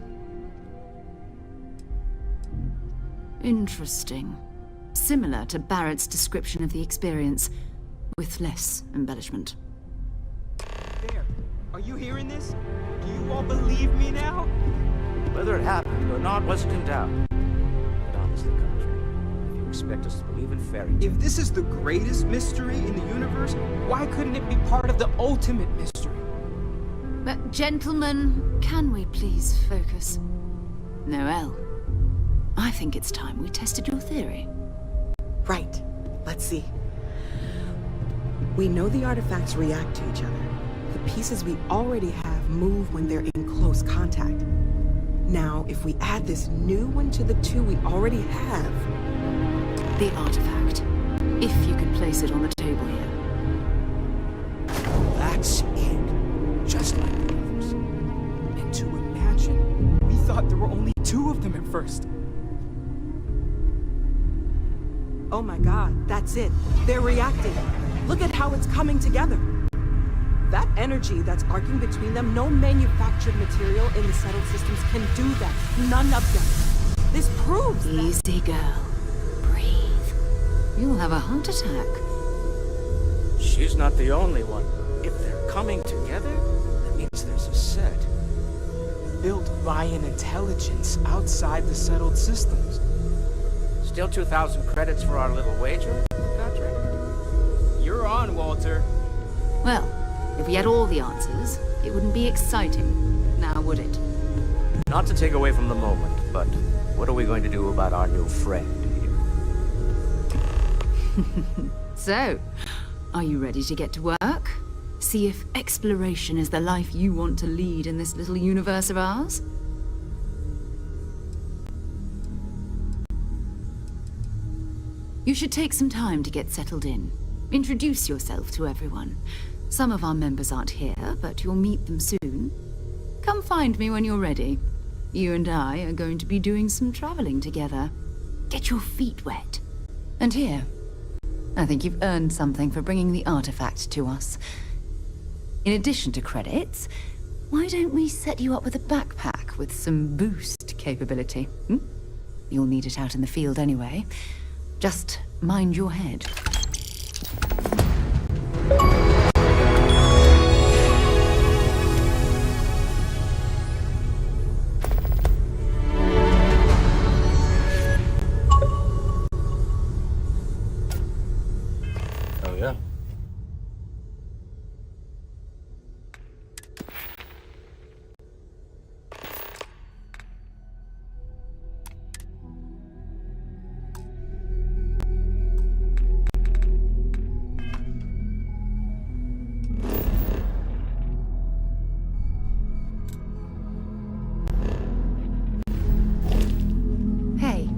Interesting. Similar to Barrett's description of the experience, with less embellishment. There. Are you hearing this? Do you all believe me now? Whether it happened or not wasn't in doubt. But honestly, Country, if you expect us to believe in fairy tales... If this is the greatest mystery in the universe, why couldn't it be part of the ultimate mystery? But gentlemen, can we please focus? Noel, I think it's time we tested your theory. Right. Let's see. We know the artifacts react to each other. The pieces we already have move when they're in close contact. Now, if we add this new one to the two we already have... The artifact. If you could place it on the table here. That's it. Just like the others. And to imagine, we thought there were only 2 of them at first. Oh my god, that's it. They're reacting. Look at how it's coming together. That energy that's arcing between them, no manufactured material in the settled systems can do that. None of them. This proves that... Easy, girl. Breathe. You'll have a heart attack. She's not the only one. If they're coming together, that means there's a set. Built by an intelligence outside the settled systems. Still 2,000 credits for our little wager, Patrick? You're on, Walter. Well, if we had all the answers, it wouldn't be exciting, now would it? Not to take away from the moment, but what are we going to do about our new friend here? So, are you ready to get to work? See if exploration is the life you want to lead in this little universe of ours? You should take some time to get settled in. Introduce yourself to everyone. Some of our members aren't here, but you'll meet them soon. Come find me when you're ready. You and I are going to be doing some traveling together. Get your feet wet. And here, I think you've earned something for bringing the artifact to us. In addition to credits, why don't we set you up with a backpack with some boost capability? Hmm? You'll need it out in the field anyway. Just mind your head. Oh yeah. Hey,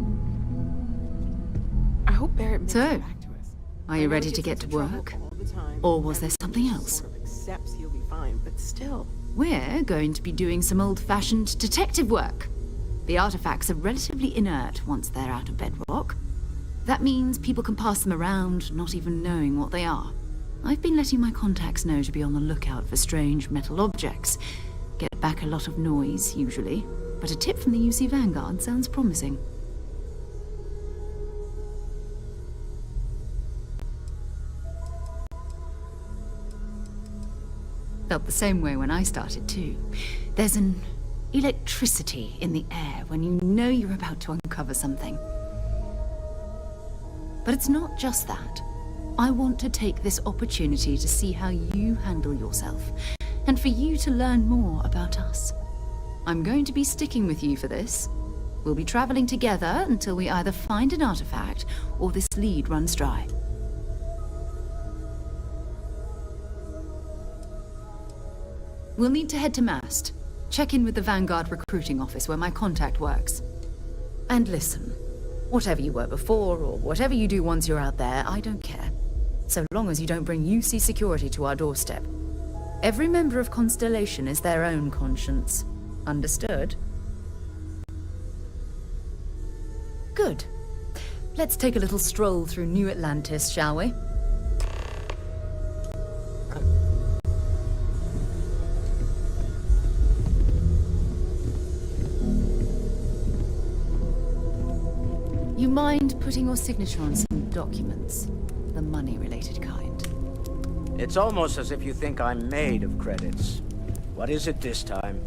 I hope Barrett makes So, it back to us. are I you know ready he to gets get to into trouble work? all the time, Or was there and something he else? sort of accepts he'll be fine, but still. We're going to be doing some old-fashioned detective work. The artifacts are relatively inert once they're out of bedrock. That means people can pass them around, not even knowing what they are. I've been letting my contacts know to be on the lookout for strange metal objects. Get back a lot of noise, usually, but a tip from the UC Vanguard sounds promising. Felt the same way when I started too. There's an electricity in the air when you know you're about to uncover something. But it's not just that. I want to take this opportunity to see how you handle yourself, and for you to learn more about us. I'm going to be sticking with you for this. We'll be traveling together until we either find an artifact or this lead runs dry. We'll need to head to Mast. Check in with the Vanguard recruiting office where my contact works. And listen, whatever you were before or whatever you do once you're out there, I don't care. So long as you don't bring UC security to our doorstep. Every member of Constellation is their own conscience. Understood? Good. Let's take a little stroll through New Atlantis, shall we? You mind putting your signature on some documents? The money-related kind. It's almost as if you think I'm made of credits. What is it this time?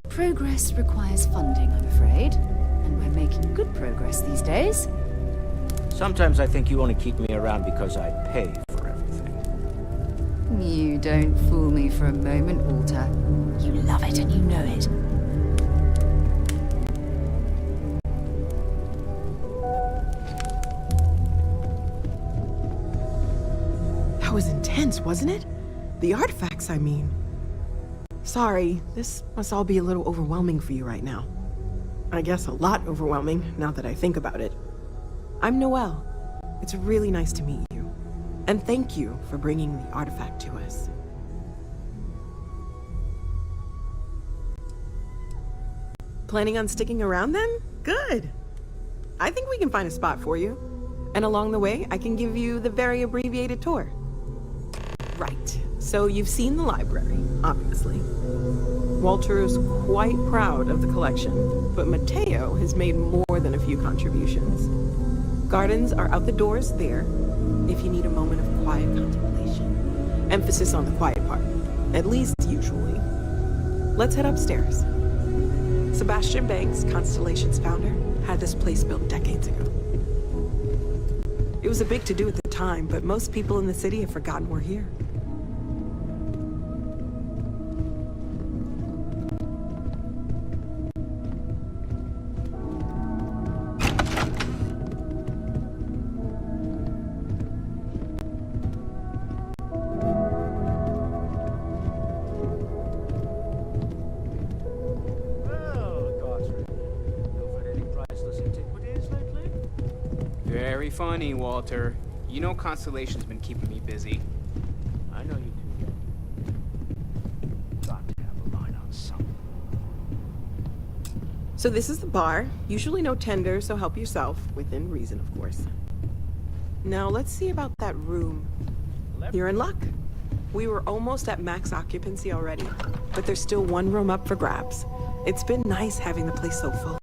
Progress requires funding, I'm afraid. And we're making good progress these days. Sometimes I think you want to keep me around because I pay for everything. You don't fool me for a moment, Walter. You love it and you know it. That was intense, wasn't it? The artifacts, I mean. Sorry, this must all be a little overwhelming for you right now. I guess a lot overwhelming, now that I think about it. I'm Noelle. It's really nice to meet you. And thank you for bringing the artifact to us. Planning on sticking around then? Good. I think we can find a spot for you. And along the way, I can give you the very abbreviated tour. Right. So you've seen the library, obviously. Walter is quite proud of the collection, but Mateo has made more than a few contributions. Gardens are out the doors there, if you need a moment of quiet contemplation. Emphasis on the quiet part, at least usually. Let's head upstairs. Sebastian Banks, Constellation's founder, had this place built decades ago. It was a big to-do at the time, but most people in the city have forgotten we're here. Very funny, Walter. You know Constellation's been keeping me busy. I know you do. So this is the bar. Usually no tender, so help yourself. Within reason, of course. Now let's see about that room. You're in luck. We were almost at max occupancy already, but there's still one room up for grabs. It's been nice having the place so full.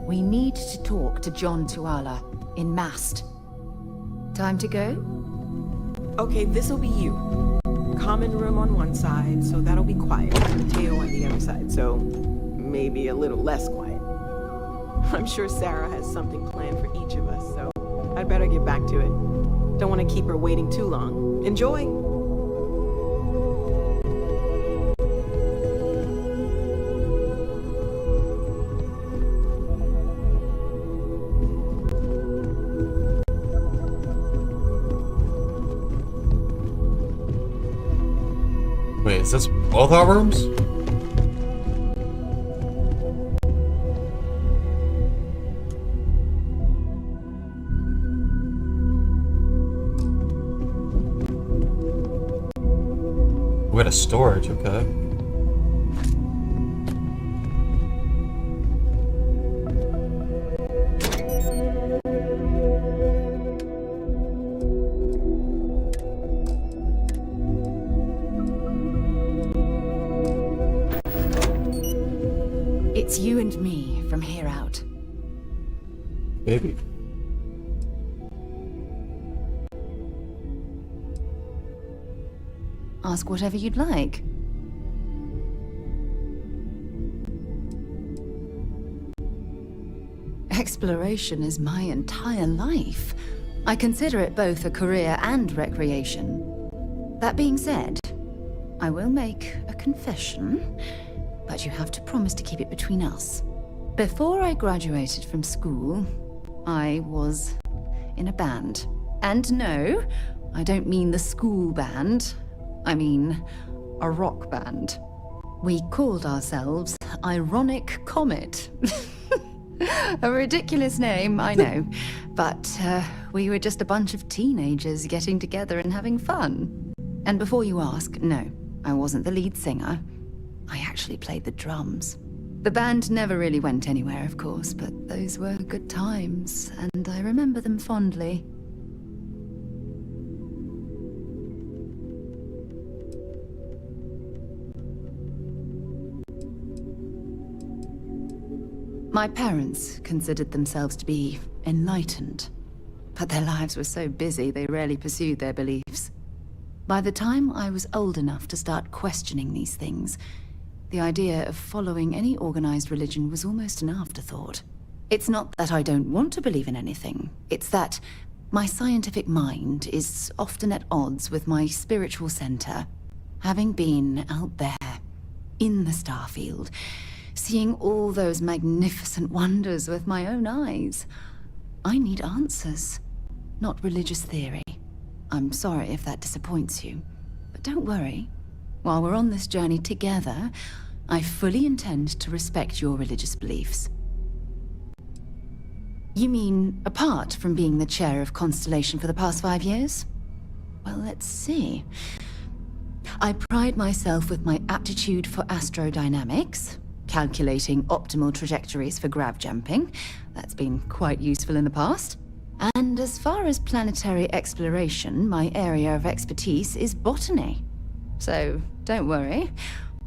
We need to talk to John Tuala in Mast. Time to go? Okay, this'll be you. Common room on one side, so that'll be quiet. Mateo on the other side, so maybe a little less quiet. I'm sure Sarah has something planned for each of us, so I'd better get back to it. Don't want to keep her waiting too long. Enjoy! Wait, is this both our rooms? We had a storage, okay. It's you and me from here out. Maybe. Ask whatever you'd like. Exploration is my entire life. I consider it both a career and recreation. That being said, I will make a confession, but you have to promise to keep it between us. Before I graduated from school, I was in a band. And no, I don't mean the school band. I mean a rock band. We called ourselves Ironic Comet. A ridiculous name, I know. But we were just a bunch of teenagers getting together and having fun. And before you ask, no, I wasn't the lead singer. I actually played the drums. The band never really went anywhere, of course, but those were good times, and I remember them fondly. My parents considered themselves to be enlightened, but their lives were so busy they rarely pursued their beliefs. By the time I was old enough to start questioning these things, the idea of following any organized religion was almost an afterthought. It's not that I don't want to believe in anything, it's that my scientific mind is often at odds with my spiritual center. Having been out there, in the Starfield, seeing all those magnificent wonders with my own eyes, I need answers, not religious theory. I'm sorry if that disappoints you, but don't worry. While we're on this journey together, I fully intend to respect your religious beliefs. You mean, apart from being the chair of Constellation for the past 5 years? Well, let's see. I pride myself with my aptitude for astrodynamics, calculating optimal trajectories for grav jumping. That's been quite useful in the past. And as far as planetary exploration, my area of expertise is botany. So, don't worry.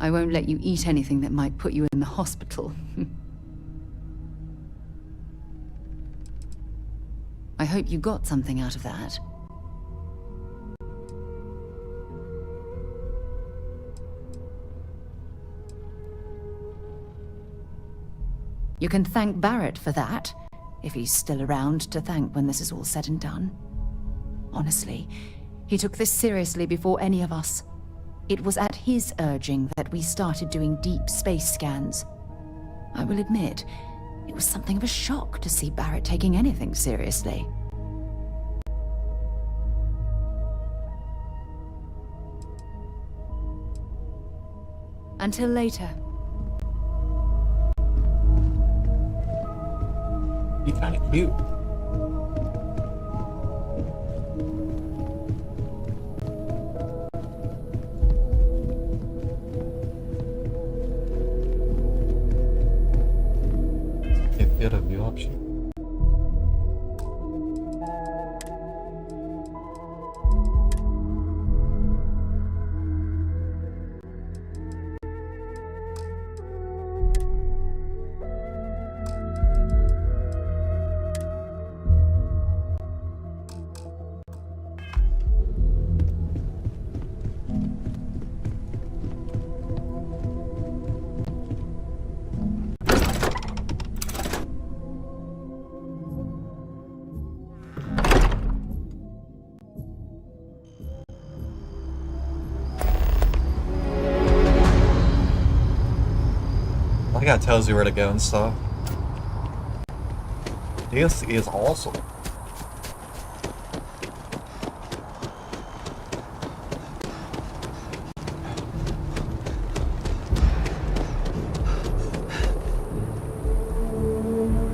I won't let you eat anything that might put you in the hospital. I hope you got something out of that. You can thank Barrett for that, if he's still around to thank when this is all said and done. Honestly, he took this seriously before any of us. It was at his urging that we started doing deep space scans. I will admit, it was something of a shock to see Barrett taking anything seriously. Until later. He's kind of cute. If you had a view option. I think that tells you where to go and stuff. This is awesome.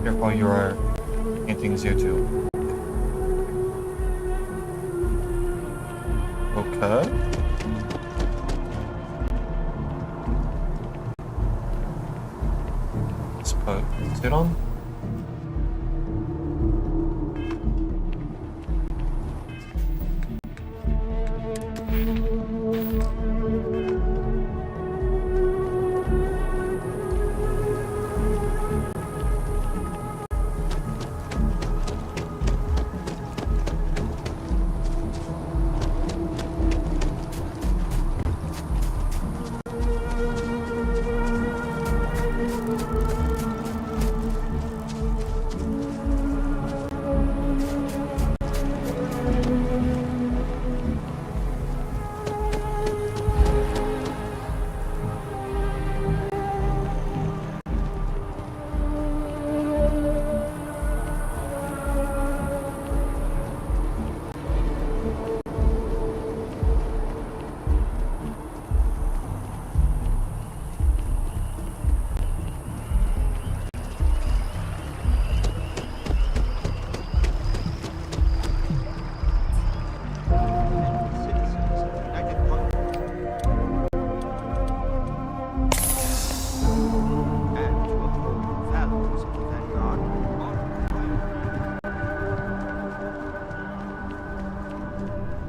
Careful, you are painting here too. Okay. Let's put it on.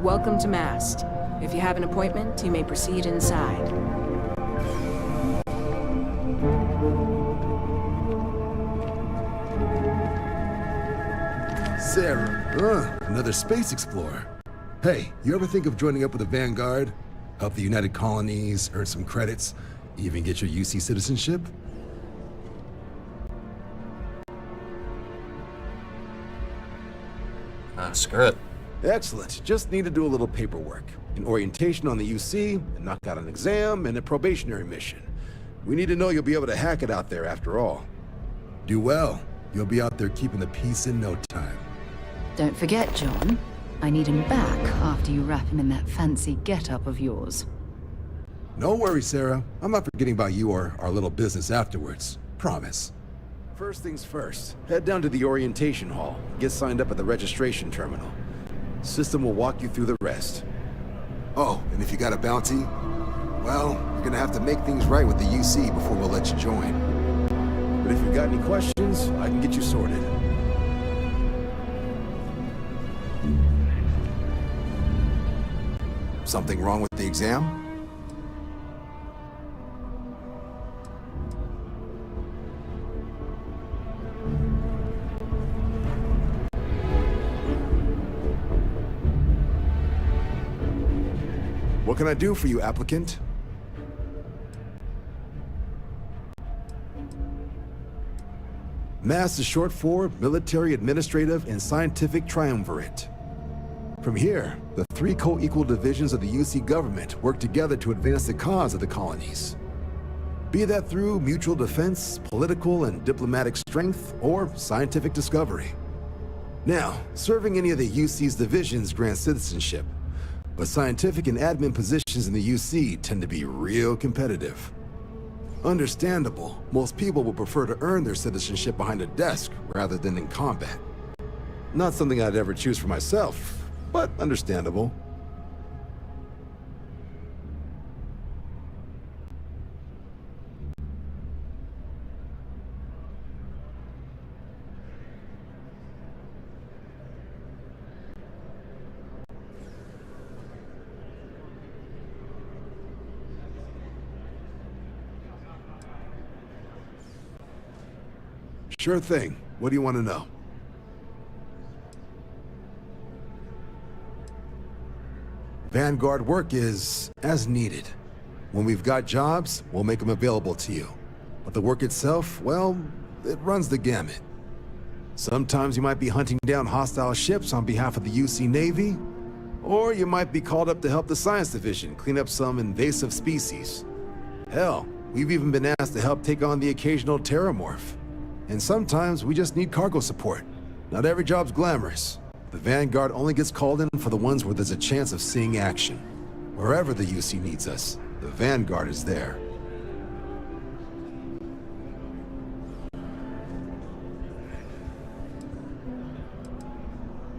Welcome to Mast. If you have an appointment, you may proceed inside. Sarah, another space explorer. Hey, you ever think of joining up with the Vanguard? Help the United Colonies, earn some credits, even get your UC citizenship? Screw it. Excellent. Just need to do a little paperwork. An orientation on the UC, and knock out an exam, and a probationary mission. We need to know you'll be able to hack it out there after all. Do well. You'll be out there keeping the peace in no time. Don't forget, John. I need him back after you wrap him in that fancy get-up of yours. No worries, Sarah. I'm not forgetting about you or our little business afterwards. Promise. First things first, head down to the orientation hall. Get signed up at the registration terminal. System will walk you through the rest. Oh, and if you got a bounty, well, you're gonna have to make things right with the UC before we'll let you join. But if you've got any questions, I can get you sorted. Something wrong with the exam? What can I do for you, applicant? MAST is short for Military, Administrative, and Scientific Triumvirate. From here, the three co-equal divisions of the UC government work together to advance the cause of the colonies. Be that through mutual defense, political and diplomatic strength, or scientific discovery. Now, serving any of the UC's divisions grants citizenship, but scientific and admin positions in the UC tend to be real competitive. Understandable. Most people would prefer to earn their citizenship behind a desk rather than in combat. Not something I'd ever choose for myself, but understandable. Sure thing. What do you want to know? Vanguard work is as needed. When we've got jobs, we'll make them available to you. But the work itself, well, it runs the gamut. Sometimes you might be hunting down hostile ships on behalf of the UC Navy, or you might be called up to help the Science Division clean up some invasive species. Hell, we've even been asked to help take on the occasional terramorph. And sometimes we just need cargo support. Not every job's glamorous. The Vanguard only gets called in for the ones where there's a chance of seeing action. Wherever the UC needs us, the Vanguard is there.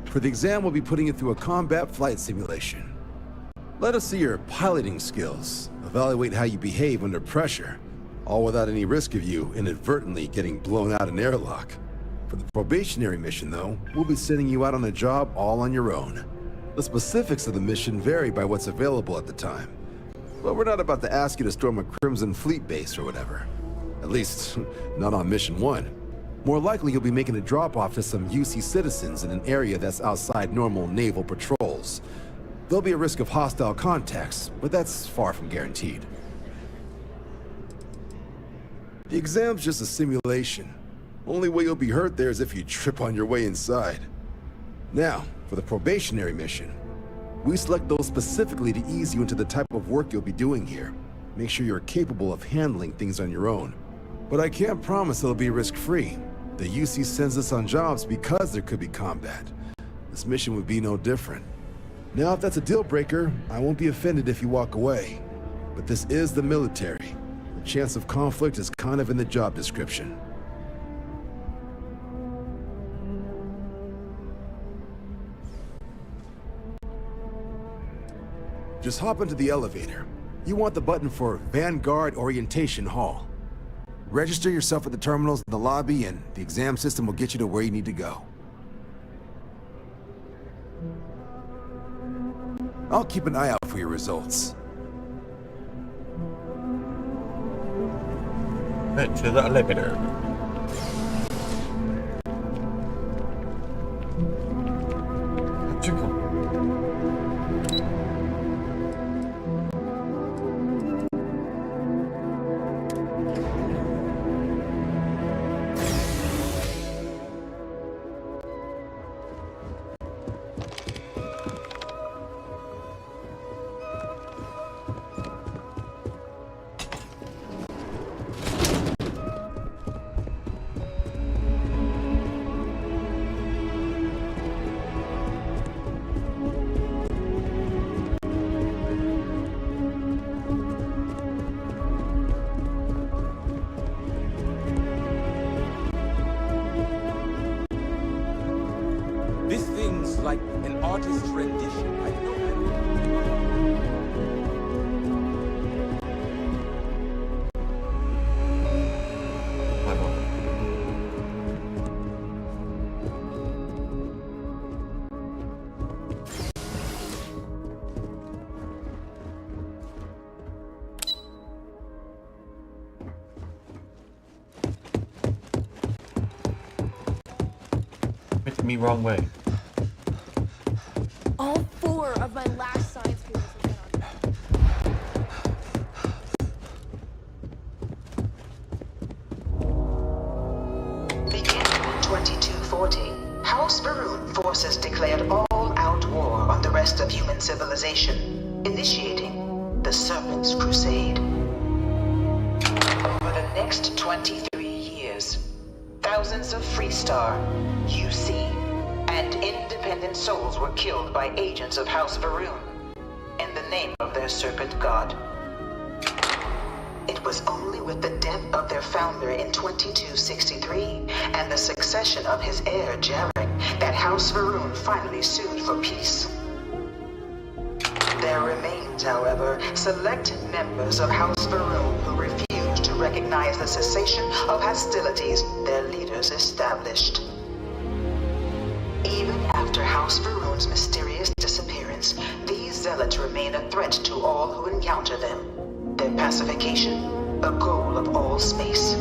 For the exam, we'll be putting you through a combat flight simulation. Let us see your piloting skills, evaluate how you behave under pressure, all without any risk of you inadvertently getting blown out an airlock. For the probationary mission, though, we'll be sending you out on a job all on your own. The specifics of the mission vary by what's available at the time. But we're not about to ask you to storm a Crimson Fleet base or whatever. At least, not on Mission 1. More likely, you'll be making a drop-off to some UC citizens in an area that's outside normal naval patrols. There'll be a risk of hostile contacts, but that's far from guaranteed. The exam's just a simulation. Only way you'll be hurt there is if you trip on your way inside. Now, for the probationary mission. We select those specifically to ease you into the type of work you'll be doing here. Make sure you're capable of handling things on your own. But I can't promise it'll be risk-free. The UC sends us on jobs because there could be combat. This mission would be no different. Now, if that's a deal-breaker, I won't be offended if you walk away. But this is the military. The chance of conflict is kind of in the job description. Just hop into the elevator. You want the button for Vanguard Orientation Hall. Register yourself at the terminals in the lobby, and the exam system will get you to where you need to go. I'll keep an eye out for your results. Head to the elevator. This thing's like an artist's rendition. I know that. Making me wrong way. All 4 of my last science papers have been on. Beginning in 2240, House Varun forces declared all-out war on the rest of human civilization, initiating the Serpent's Crusade. Over the next 23 years, thousands of Freestar, UC, and independent souls were killed by agents of House Varun in the name of their serpent god. It was only with the death of their founder in 2263 and the succession of his heir, Jarek, that House Varun finally sued for peace. There remains, however, select members of House Varun who refuse to recognize the cessation of hostilities their leaders established. Even after House Varun's mysterious disappearance, these zealots remain a threat to all who encounter them. Their pacification, a goal of all space.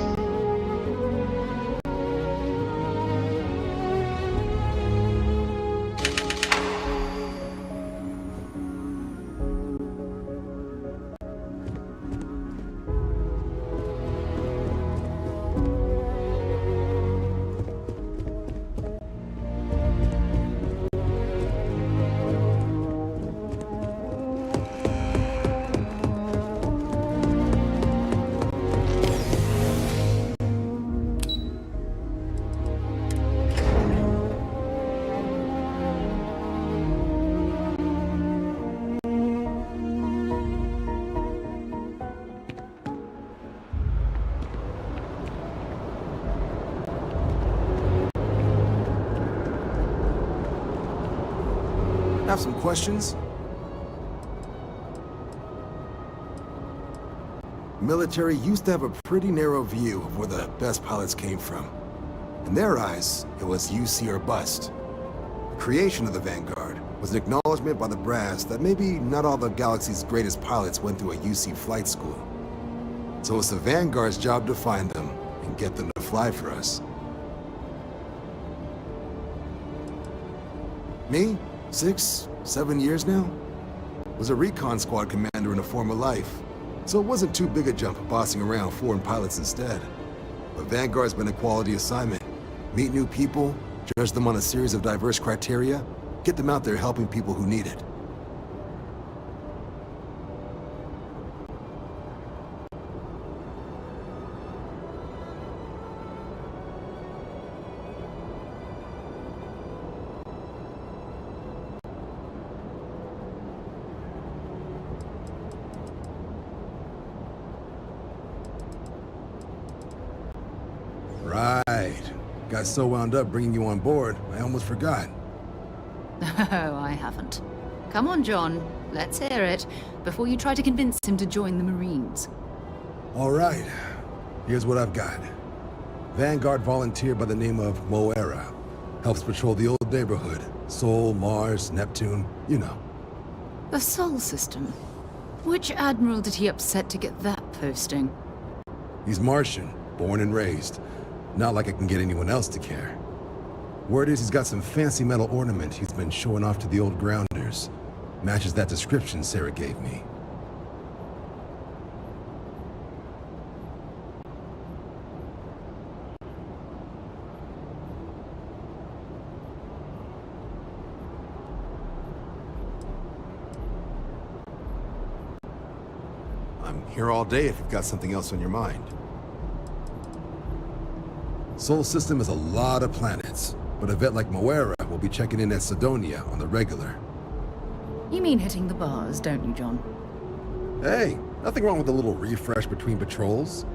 Have some questions? Military used to have a pretty narrow view of where the best pilots came from. In their eyes, it was UC or bust. The creation of the Vanguard was an acknowledgement by the brass that maybe not all the galaxy's greatest pilots went through a UC flight school. So it's the Vanguard's job to find them and get them to fly for us. Me? 6, 7 years now? Was a recon squad commander in a former life, so it wasn't too big a jump bossing around foreign pilots instead. But Vanguard's been a quality assignment. Meet new people, judge them on a series of diverse criteria, get them out there helping people who need it. Right. Got so wound up bringing you on board, I almost forgot. Oh, I haven't. Come on, John. Let's hear it, before you try to convince him to join the Marines. All right. Here's what I've got. Vanguard volunteer by the name of Moera. Helps patrol the old neighborhood. Sol, Mars, Neptune, you know. The Sol system? Which admiral did he upset to get that posting? He's Martian, born and raised. Not like I can get anyone else to care. Word is he's got some fancy metal ornament he's been showing off to the old grounders. Matches that description Sarah gave me. I'm here all day if you've got something else on your mind. Sol system is a lot of planets, but a vet like Moera will be checking in at Sidonia on the regular. You mean hitting the bars, don't you, John? Hey, nothing wrong with a little refresh between patrols.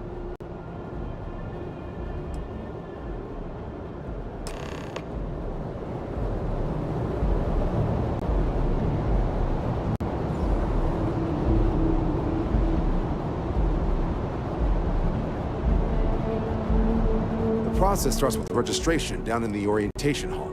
The process starts with registration down in the orientation hall.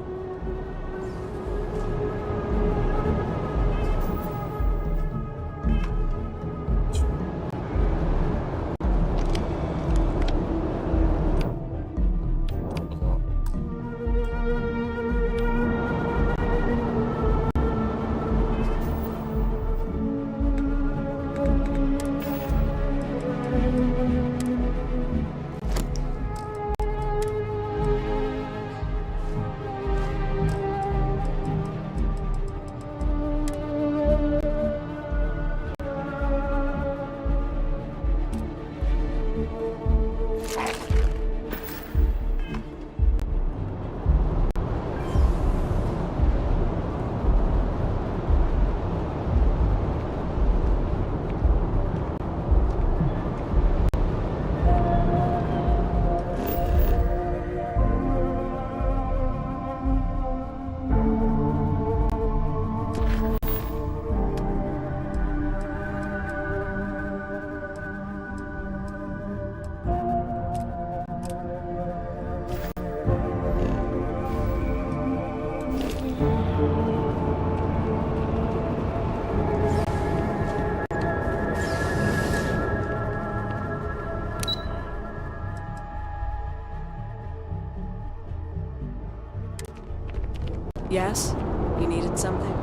Yes? You needed something?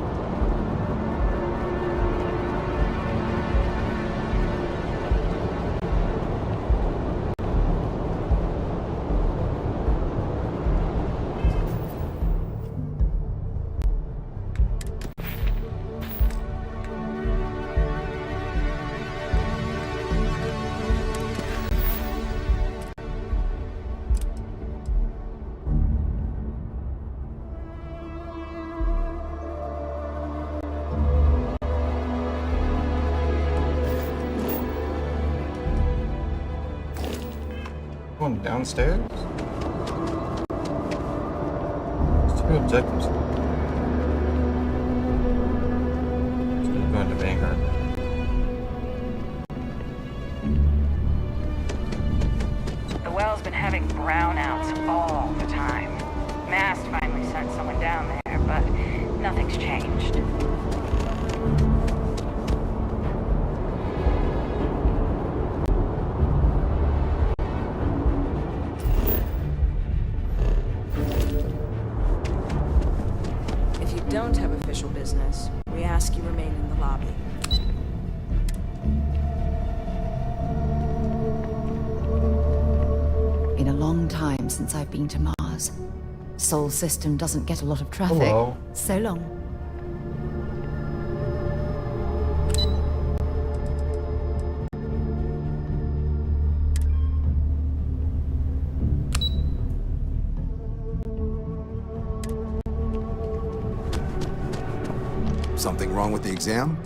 Going downstairs? There's 2 objectives. Still going to Vanguard. The well's been having brownouts all the time. Mast finally sent someone down there, but nothing's changed. If you don't have official business, we ask you remain in the lobby. Been a long time since I've been to Mars. Sol system doesn't get a lot of traffic. Hello. So long. Something wrong with the exam?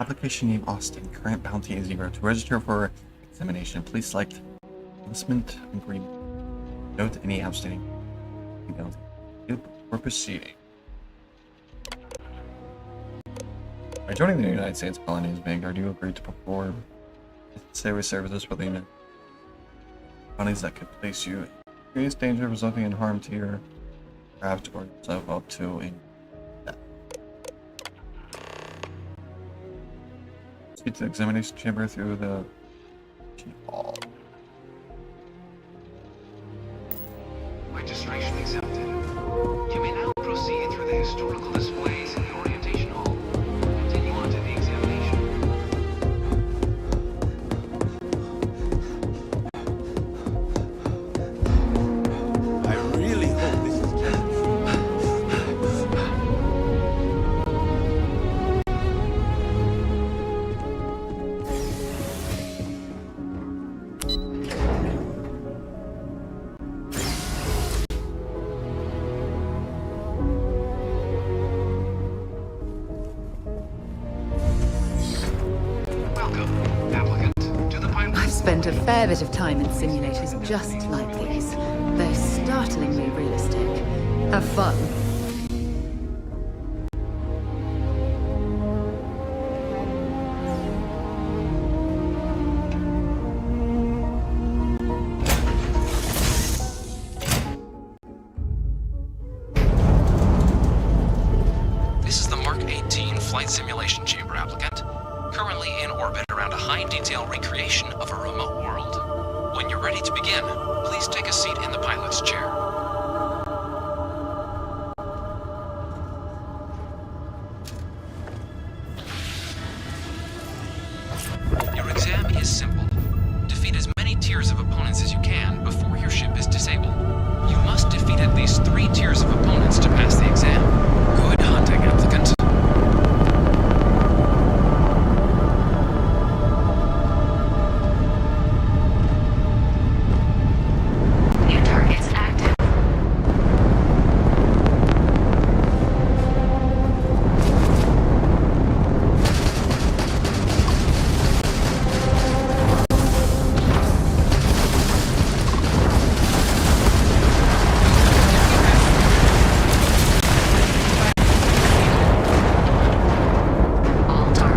Application name Austin. Current bounty is 0. To register for examination, please select enlistment agreement. Note any outstanding bounty. Before proceeding. By joining the United States colonies Vanguard, you agree to perform necessary services for the United States that could place you in serious danger resulting in harm to your craft or yourself up to in death. Proceed to the examination chamber through the chief hall. Registration accepted. You may now proceed through the historical displays in the orientation hall. Continue on to the examination. I really hope this is I've spent a fair bit of time in simulators just like these. They're startlingly realistic. Have fun. This is the Mark 18 flight simulation chamber applicant. Currently in orbit around a high-detail recreation of a remote world. When you're ready to begin, please take a seat in the pilot's chair. Your exam is simple. Defeat as many tiers of opponents as you can before your ship is disabled. You must defeat at least 3 tiers of opponents to pass the exam. Good hunting, applicant. New targets active.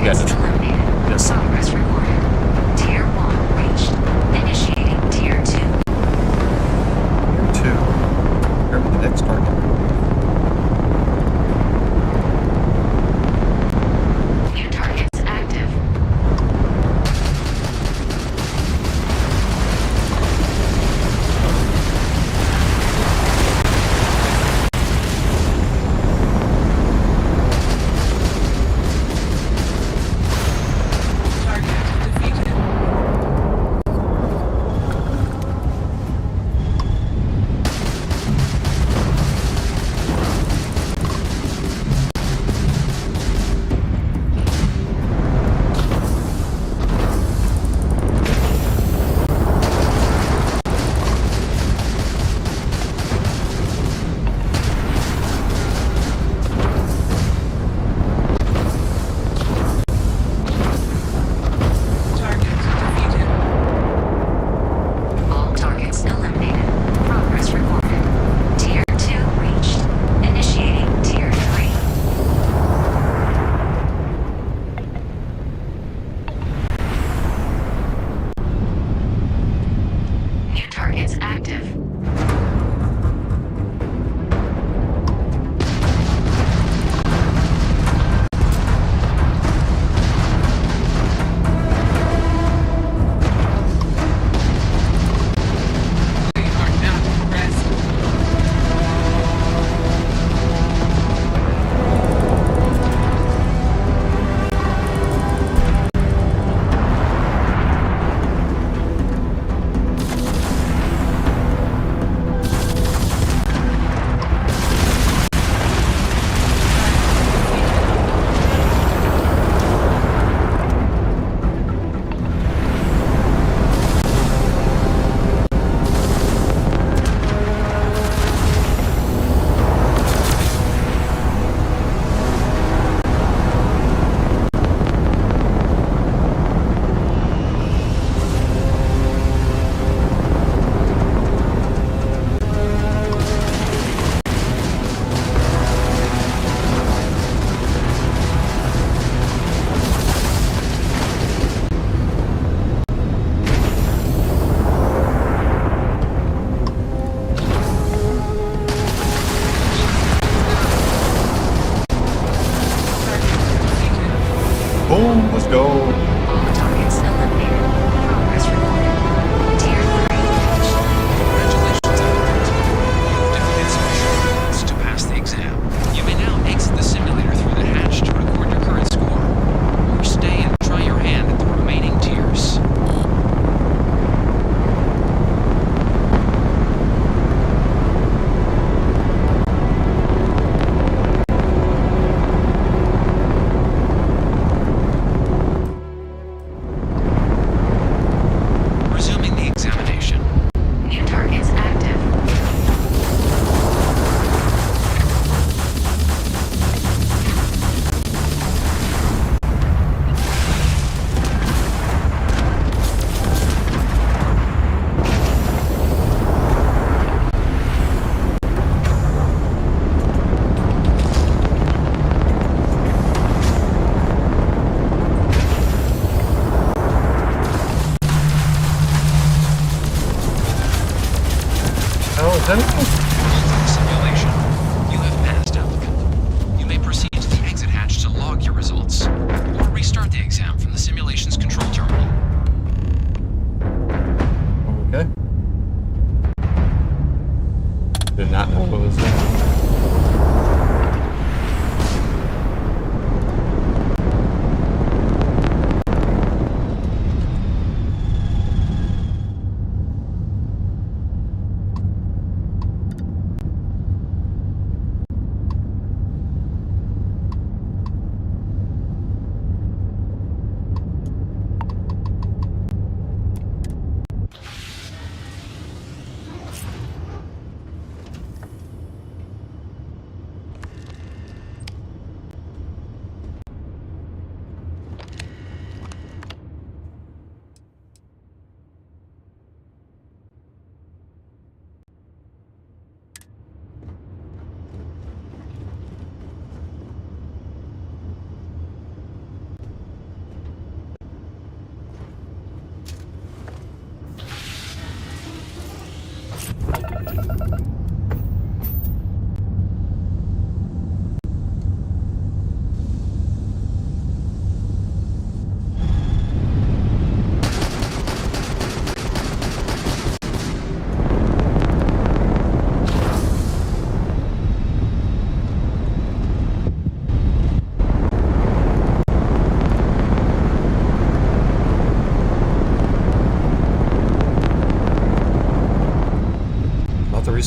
Targets eliminated. Yes. Progress recorded. Tier 1 reached. Initiating Tier 2. Tier 2. Determine the next target. New targets active. All targets eliminated. Progress recorded. Tier 2 reached. Initiating Tier 3. New targets active. Boom, let's go. All targets eliminated. Progress recorded. Tier 3 reached. Congratulations, Albert. You've defeated sufficient opponents to pass the exam. You may now exit the simulator through the hatch to record your current score, or stay and try your hand at the remaining tiers. Resuming the examination. New targets active. Oh, is that it? Simulation. You have passed, applicant. You may proceed to the exit hatch to log your results, or restart the exam from the simulation's control terminal. Okay. Did not know what was there.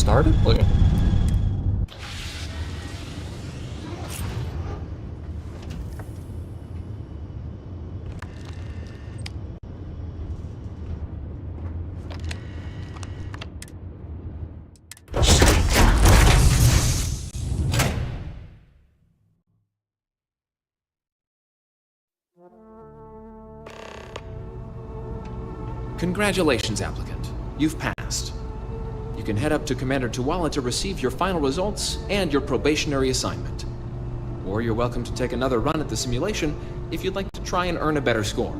started? Look. Congratulations, applicant. You've passed. You can head up to Commander Tuwala to receive your final results and your probationary assignment. Or you're welcome to take another run at the simulation if you'd like to try and earn a better score.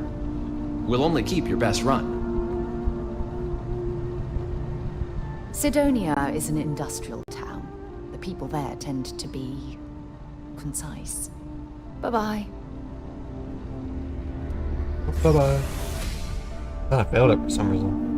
We'll only keep your best run. Sidonia is an industrial town. The people there tend to be concise. Bye-bye. Bye-bye. I failed it for some reason.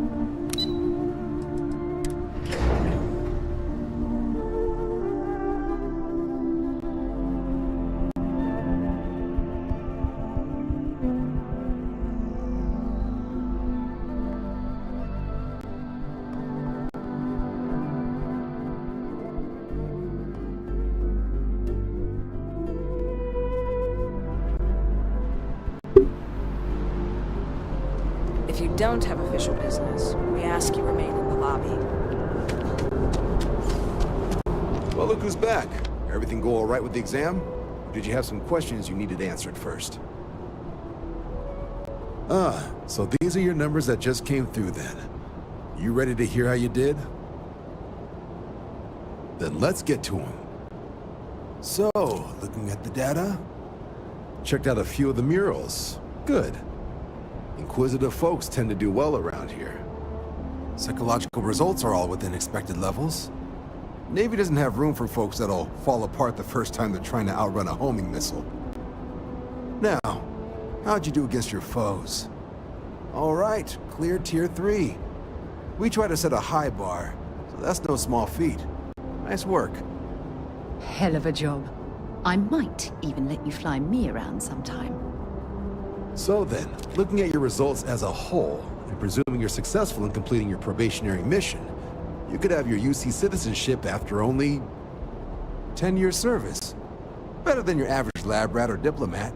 If you don't have official business, we ask you remain in the lobby. Well, look who's back. Everything go all right with the exam? Or did you have some questions you needed answered first? So these are your numbers that just came through then. You ready to hear how you did? Then let's get to them. So, looking at the data, checked out a few of the murals. Good. Inquisitive folks tend to do well around here. Psychological results are all within expected levels. Navy doesn't have room for folks that'll fall apart the first time they're trying to outrun a homing missile. Now, how'd you do against your foes? All right, clear tier 3. We try to set a high bar, so that's no small feat. Nice work. Hell of a job. I might even let you fly me around sometime. So then, looking at your results as a whole, and presuming you're successful in completing your probationary mission, you could have your UC citizenship after only 10 years service. Better than your average lab rat or diplomat,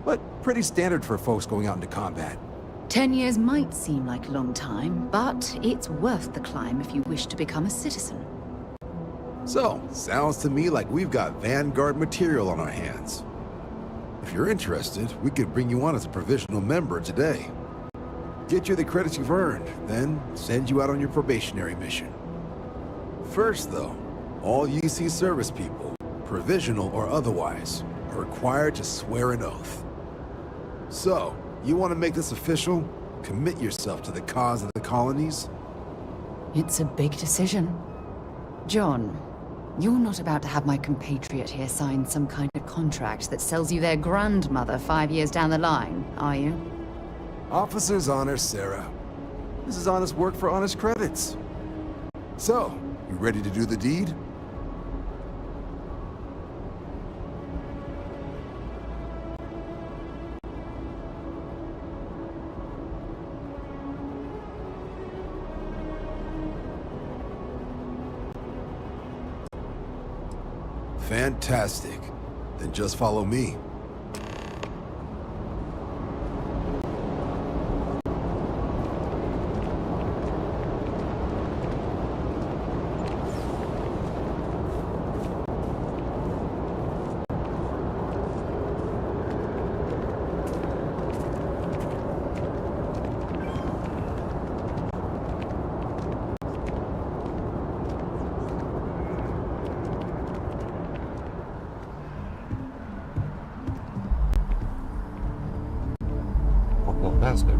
but pretty standard for folks going out into combat. 10 years might seem like a long time, but it's worth the climb if you wish to become a citizen. So, sounds to me like we've got Vanguard material on our hands. If you're interested, we could bring you on as a provisional member today. Get you the credits you've earned, then send you out on your probationary mission. First, though, all UC service people, provisional or otherwise, are required to swear an oath. So, you want to make this official? Commit yourself to the cause of the colonies? It's a big decision. John, you're not about to have my compatriot here sign some kind of contract that sells you their grandmother 5 years down the line, are you? Officer's honor, Sarah. This is honest work for honest credits. So, you ready to do the deed? Fantastic. Then just follow me. That's good.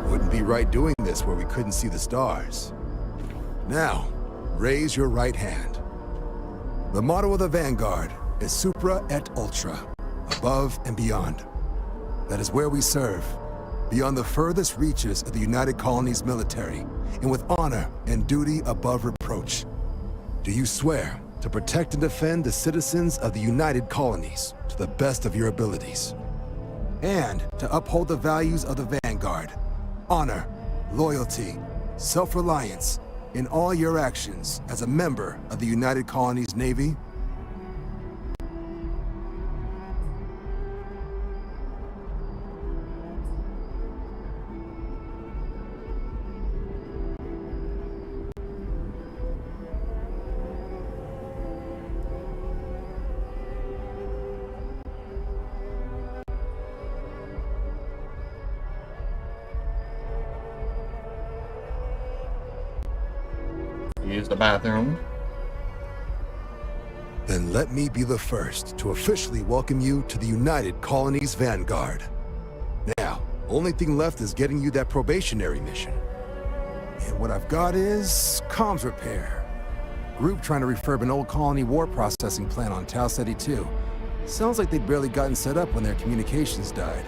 Wouldn't be right doing this where we couldn't see the stars. Now, raise your right hand. The motto of the Vanguard is Supra et Ultra, above and beyond. That is where we serve, beyond the furthest reaches of the United Colonies military, and with honor and duty above reproach. Do you swear to protect and defend the citizens of the United Colonies to the best of your abilities? And to uphold the values of the Vanguard, honor, loyalty, self-reliance in all your actions as a member of the United Colonies Navy? Use the bathroom. Then let me be the first to officially welcome you to the United Colonies Vanguard. Now, only thing left is getting you that probationary mission. And what I've got is comms repair. Group trying to refurb an old colony war processing plant on Tau Ceti 2. Sounds like they'd barely gotten set up when their communications died.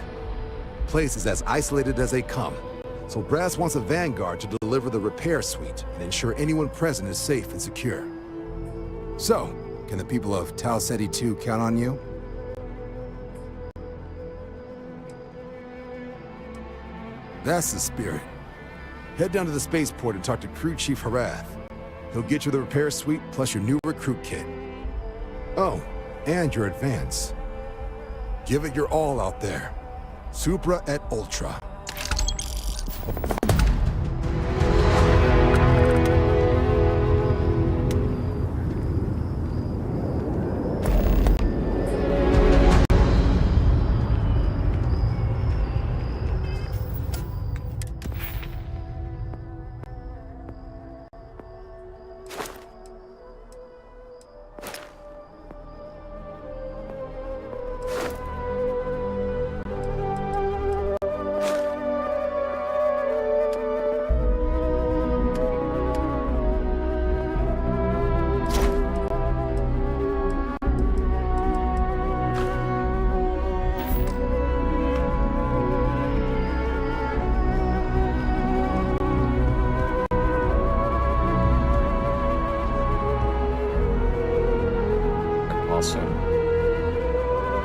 Place is as isolated as they come. So Brass wants a Vanguard to deliver the repair suite and ensure anyone present is safe and secure. So, can the people of Tau Ceti 2 count on you? That's the spirit. Head down to the spaceport and talk to Crew Chief Harath. He'll get you the repair suite plus your new recruit kit. Oh, and your advance. Give it your all out there. Supra et Ultra.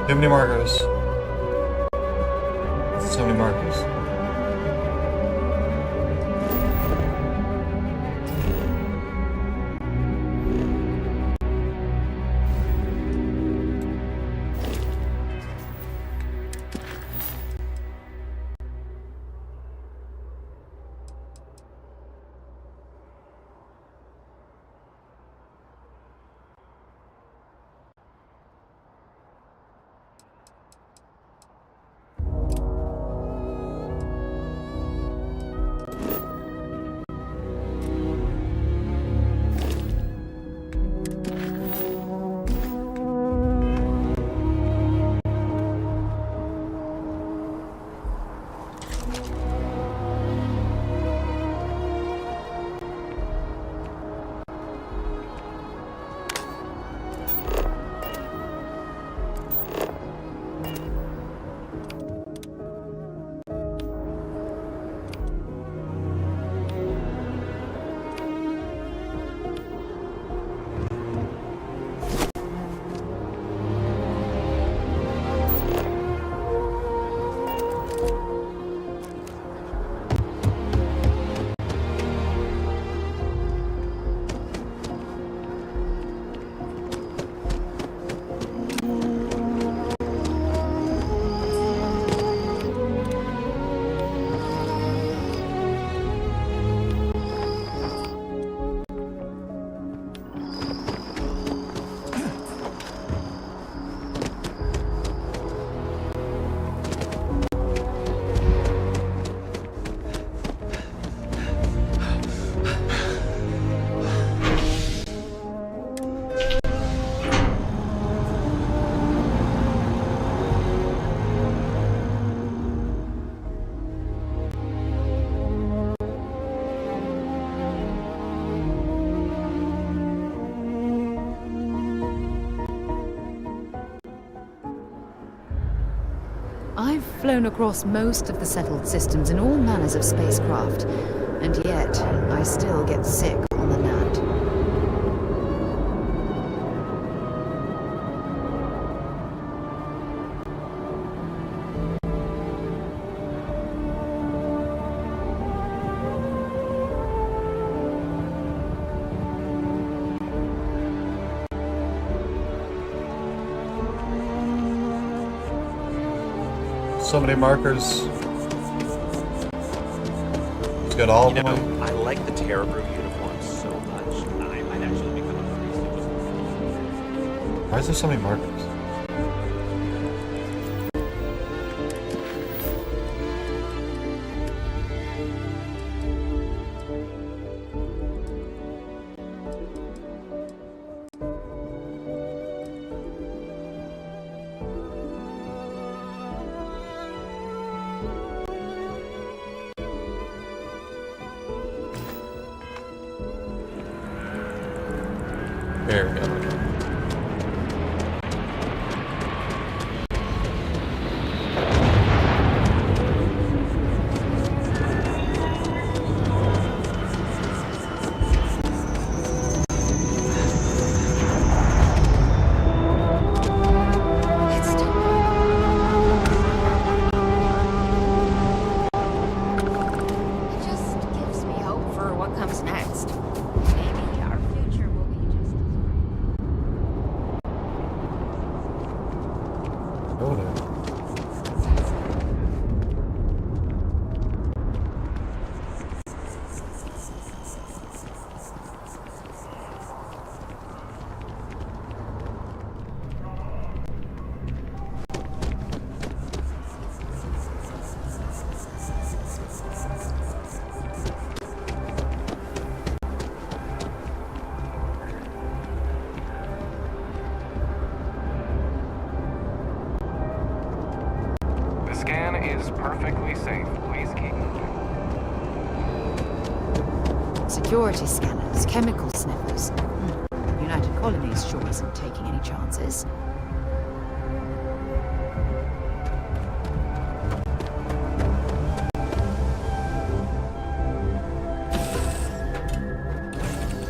Too many markers. So many markers. I've flown across most of the settled systems in all manners of spacecraft, and yet I still get sick on the nut. so many markers. He's got all of them. I like the Terra Brew uniform so much. I might actually become a priest. Why is there so many markers? There we go. It just gives me hope for what comes next. Maybe our future will be just Oh, there. The scan is perfectly safe. Please keep moving. Security scanners, chemical sniffers. United Colonies sure isn't taking any chances.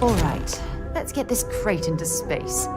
All right, let's get this crate into space.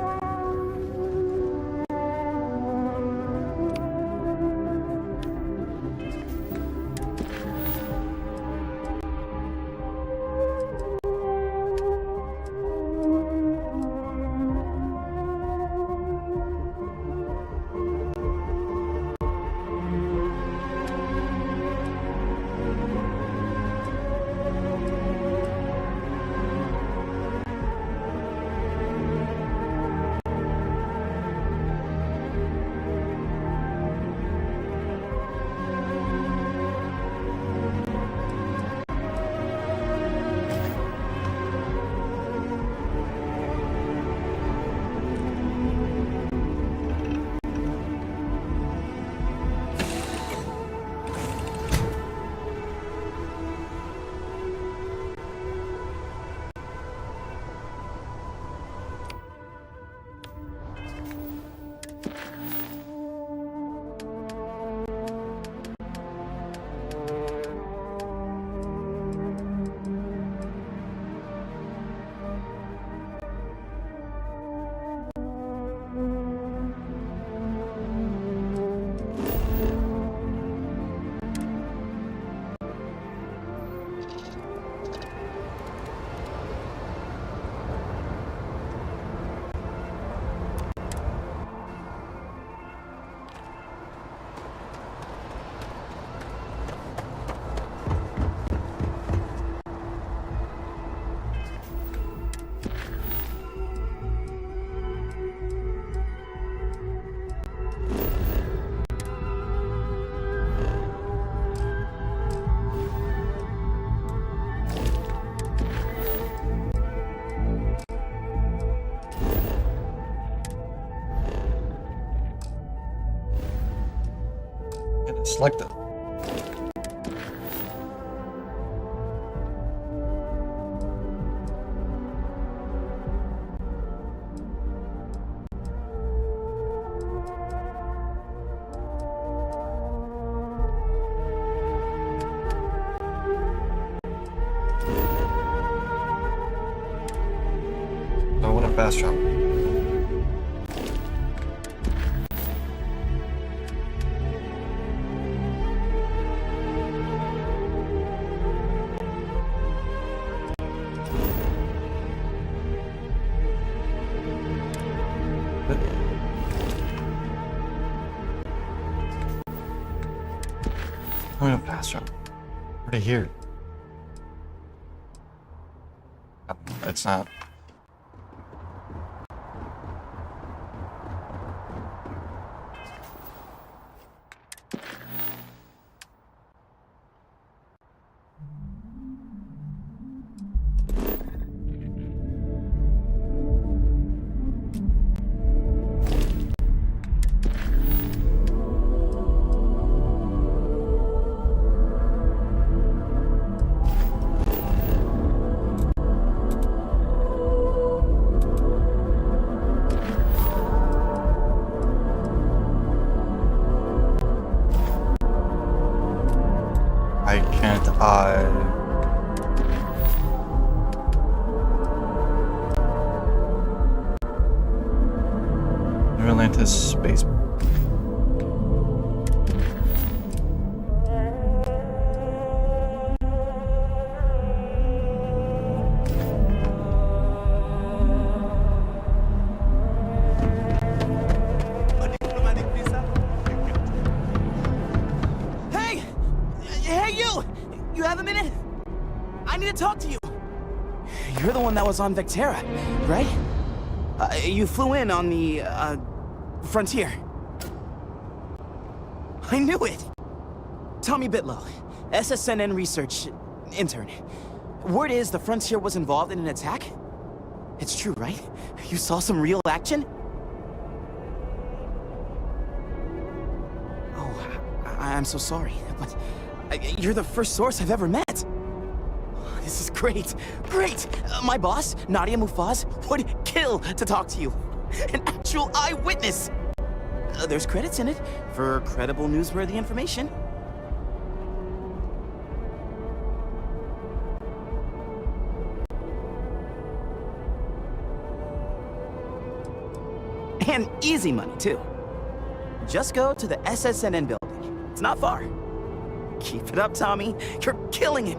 Select it. I want a fast travel. I'm gonna pass jump. Already here. It's not. Why can't I? New Atlantis space. Hey! Hey, you! You have a minute? I need to talk to you. You're the one that was on Vectera, right? You flew in on the, Frontier. I knew it! Tommy Bitlow, SSNN research intern. Word is the Frontier was involved in an attack? It's true, right? You saw some real action? Oh, I'm so sorry, but you're the first source I've ever met. This is great, great! My boss, Nadia Mufaz, would kill to talk to you. An actual eyewitness! There's credits in it for credible newsworthy information. And easy money, too. Just go to the SSNN building. It's not far. Keep it up, Tommy. You're killing it.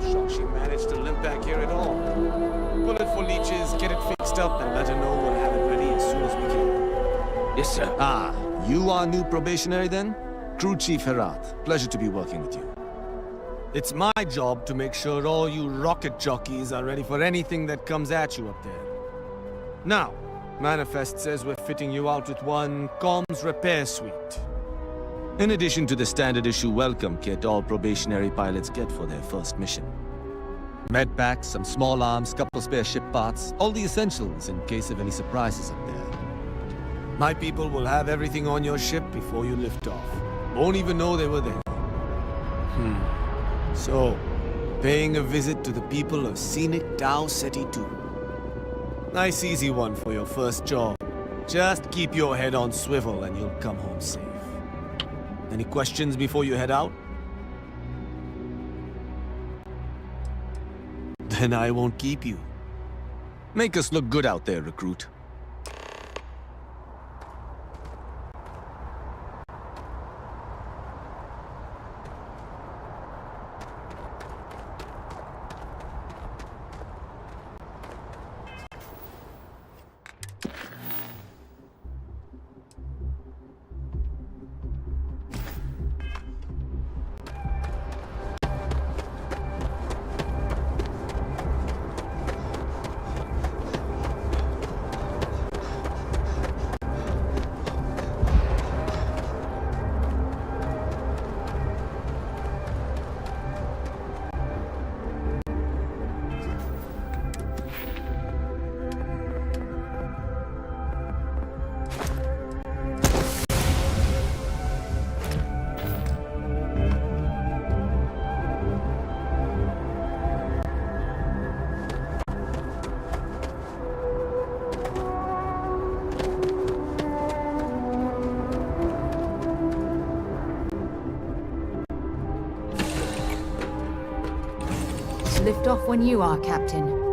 Shocked she managed to limp back here at all. Pull it for leeches, get it fixed up, and let her know we'll have it ready as soon as we can. Yes, sir. Ah, you are new probationary then? Crew Chief Herat. Pleasure to be working with you. It's my job to make sure all you rocket jockeys are ready for anything that comes at you up there. Now, Manifest says we're fitting you out with one comms repair suite. In addition to the standard issue welcome kit all probationary pilots get for their first mission. Med packs, some small arms, couple spare ship parts, all the essentials in case of any surprises up there. My people will have everything on your ship before you lift off. Won't even know they were there. So, paying a visit to the people of scenic Tau Ceti 2. Nice easy one for your first job. Just keep your head on swivel and you'll come home safe. Any questions before you head out? Then I won't keep you. Make us look good out there, recruit. Lift off when you are, Captain.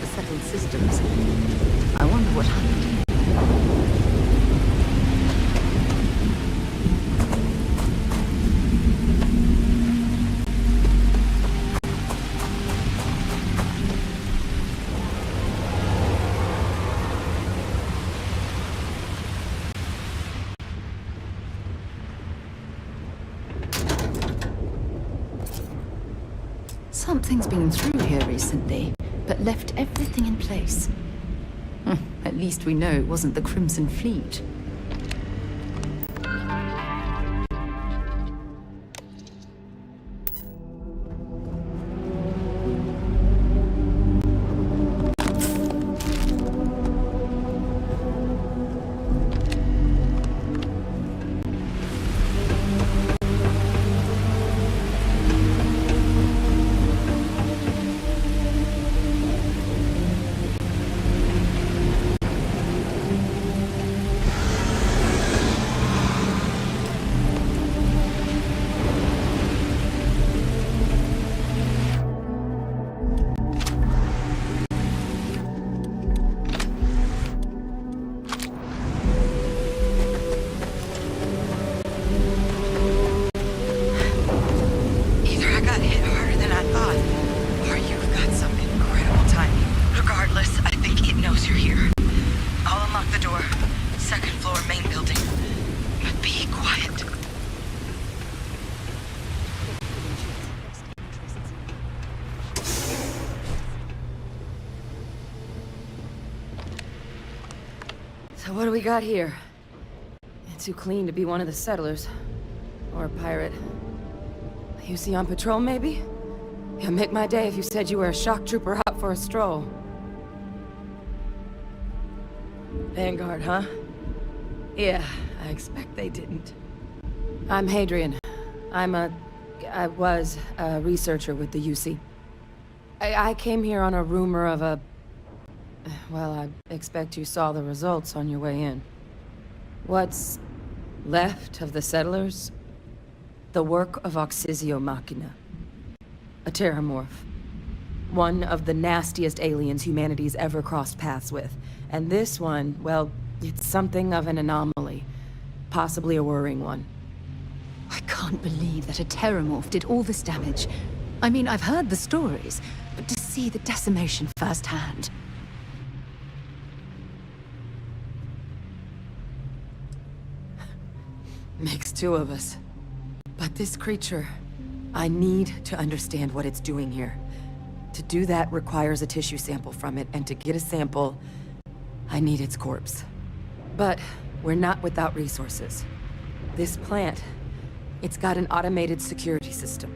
the settled systems. I wonder what happened. Something's been through here recently, but left everything in place. At least we know it wasn't the Crimson Fleet. So what do we got here? Too clean to be one of the settlers. Or a pirate. You see on patrol, maybe? Yeah, make my day if you said you were a shock trooper out for a stroll. Vanguard, huh? Yeah, I expect they didn't. I'm Hadrian. I was a researcher with the UC. I came here on a rumor of a... Well, I expect you saw the results on your way in. What's left of the settlers? The work of Oxysio Machina. A terramorph. One of the nastiest aliens humanity's ever crossed paths with. And this one, well, it's something of an anomaly. Possibly a worrying one. I can't believe that a terramorph did all this damage. I mean, I've heard the stories, but to see the decimation firsthand... Makes two of us. But this creature, I need to understand what it's doing here. To do that requires a tissue sample from it, and to get a sample, I need its corpse. But we're not without resources. This plant, it's got an automated security system.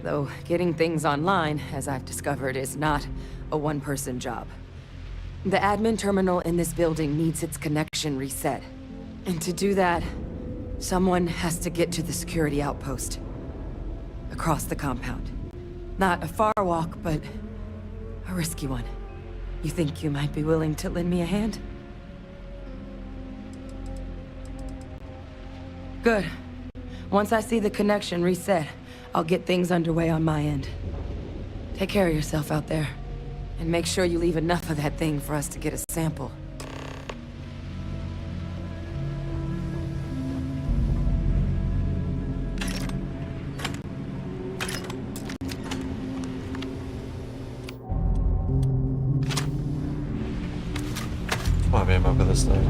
Though getting things online, as I've discovered, is not a one-person job. The admin terminal in this building needs its connection reset. And to do that, someone has to get to the security outpost. Across the compound. Not a far walk, but a risky one. You think you might be willing to lend me a hand? Good. Once I see the connection reset, I'll get things underway on my end. Take care of yourself out there. And make sure you leave enough of that thing for us to get a sample. Might be ammo for this thing.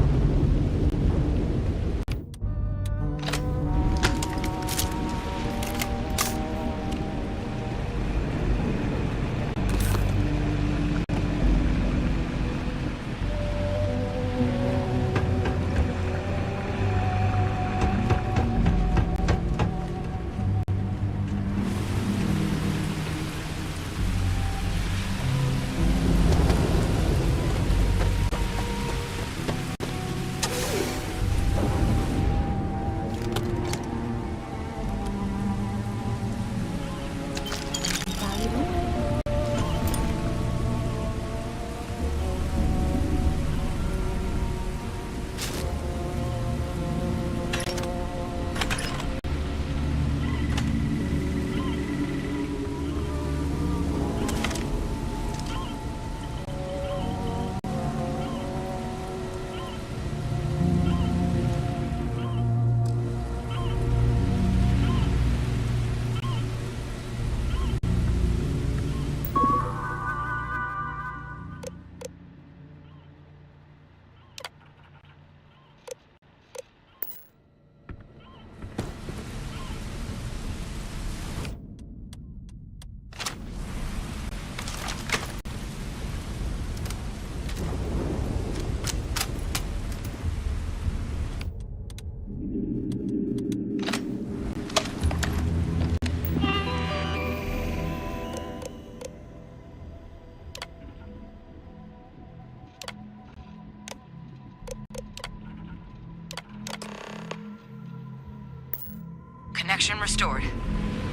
Connection restored.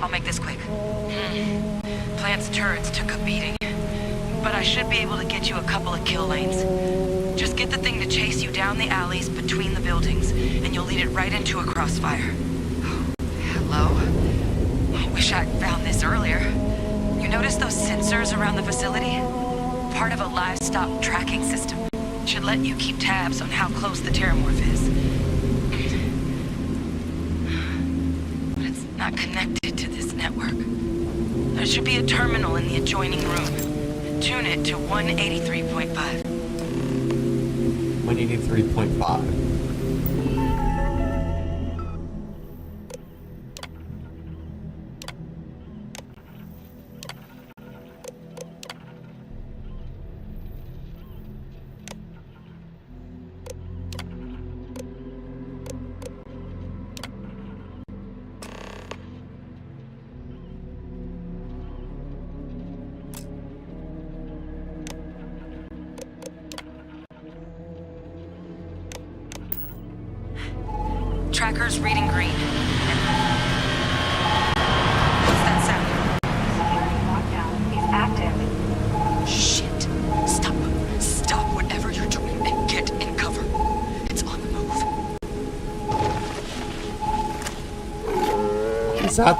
I'll make this quick. Plant's turrets took a beating, but I should be able to get you a couple of kill lanes. Just get the thing to chase you down the alleys between the buildings, and you'll lead it right into a crossfire. Hello? I wish I'd found this earlier. You notice those sensors around the facility? Part of a livestock tracking system. Should let you keep tabs on how close the terramorph is. But it's not connected to this network. There should be a terminal in the adjoining room. Tune it to 183.5. 183.5. Tracker's reading green. What's that sound? Security lockdown is active. Shit. Stop. Stop whatever you're doing and get in cover. It's on the move. Is that...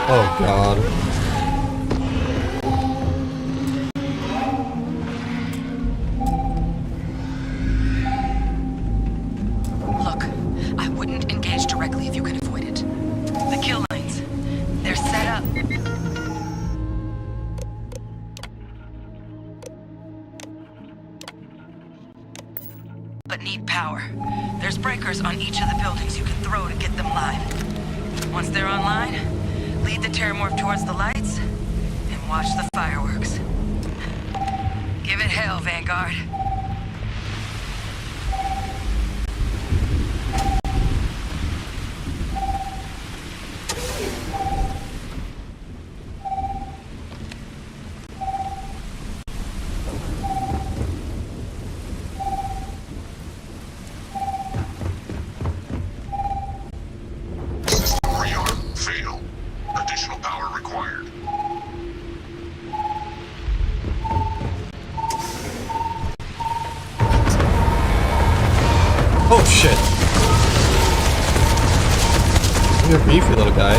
Oh, God. But need power. There's breakers on each of the buildings you can throw to get them live. Once they're online, lead the terramorph towards the lights and watch the fireworks. Give it hell, Vanguard. Oh shit! You're a beefy little guy.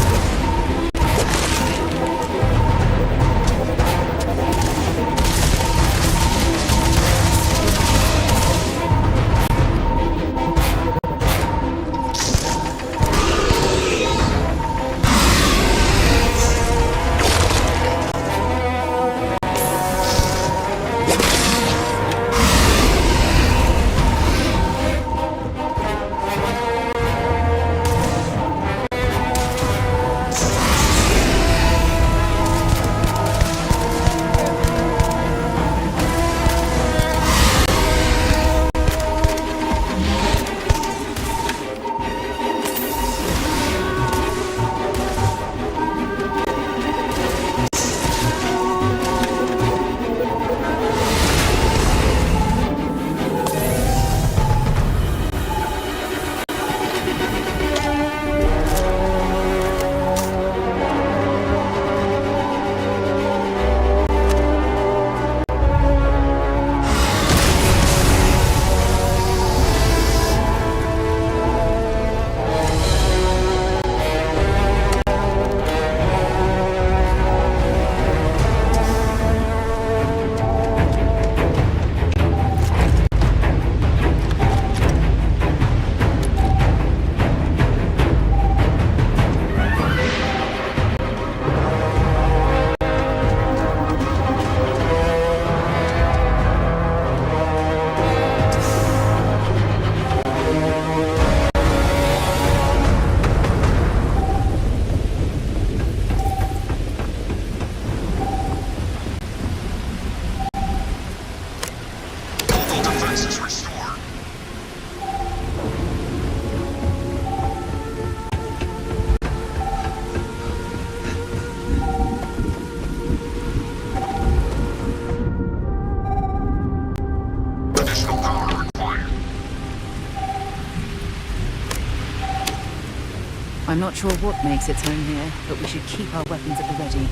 I'm not sure what makes its home here, but we should keep our weapons at the ready.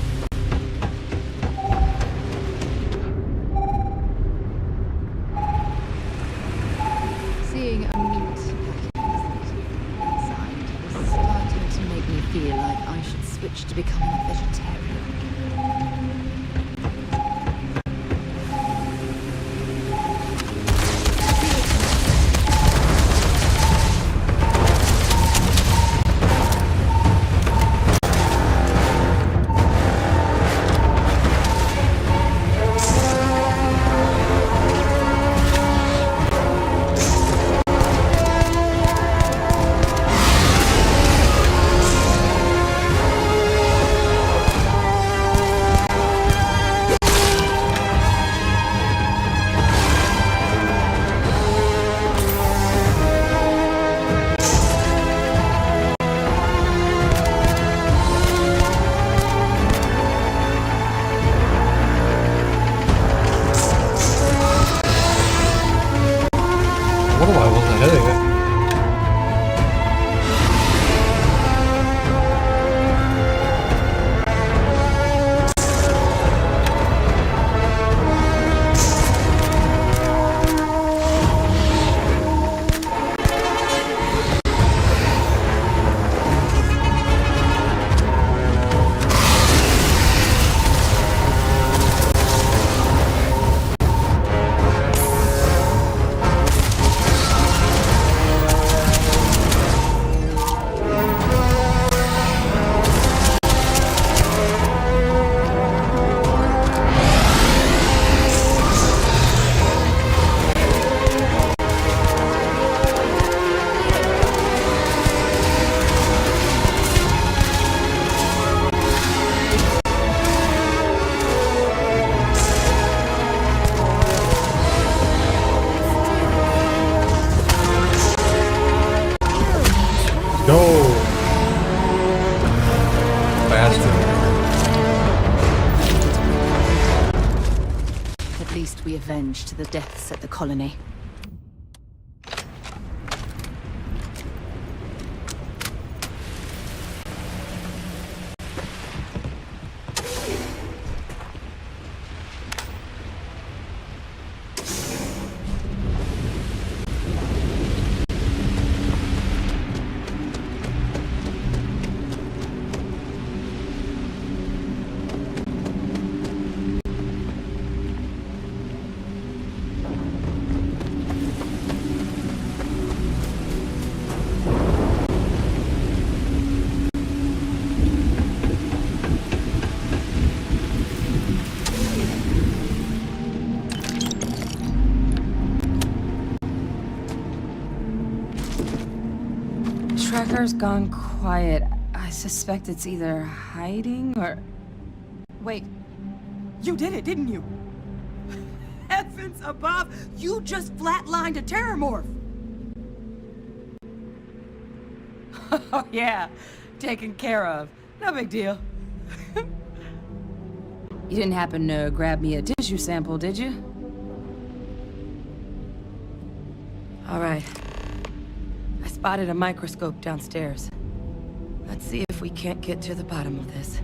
Seeing a meat inside is starting to make me feel like I should switch to becoming a vegetarian. What am I wasn't hitting it? At least we avenged the deaths at the colony. Tracker's gone quiet. I suspect it's either hiding or... Wait. You did it, didn't you? Heavens above! You just flatlined a terrormorph! Oh yeah, taken care of. No big deal. You didn't happen to grab me a tissue sample, did you? All right. I spotted a microscope downstairs. Let's see if we can't get to the bottom of this.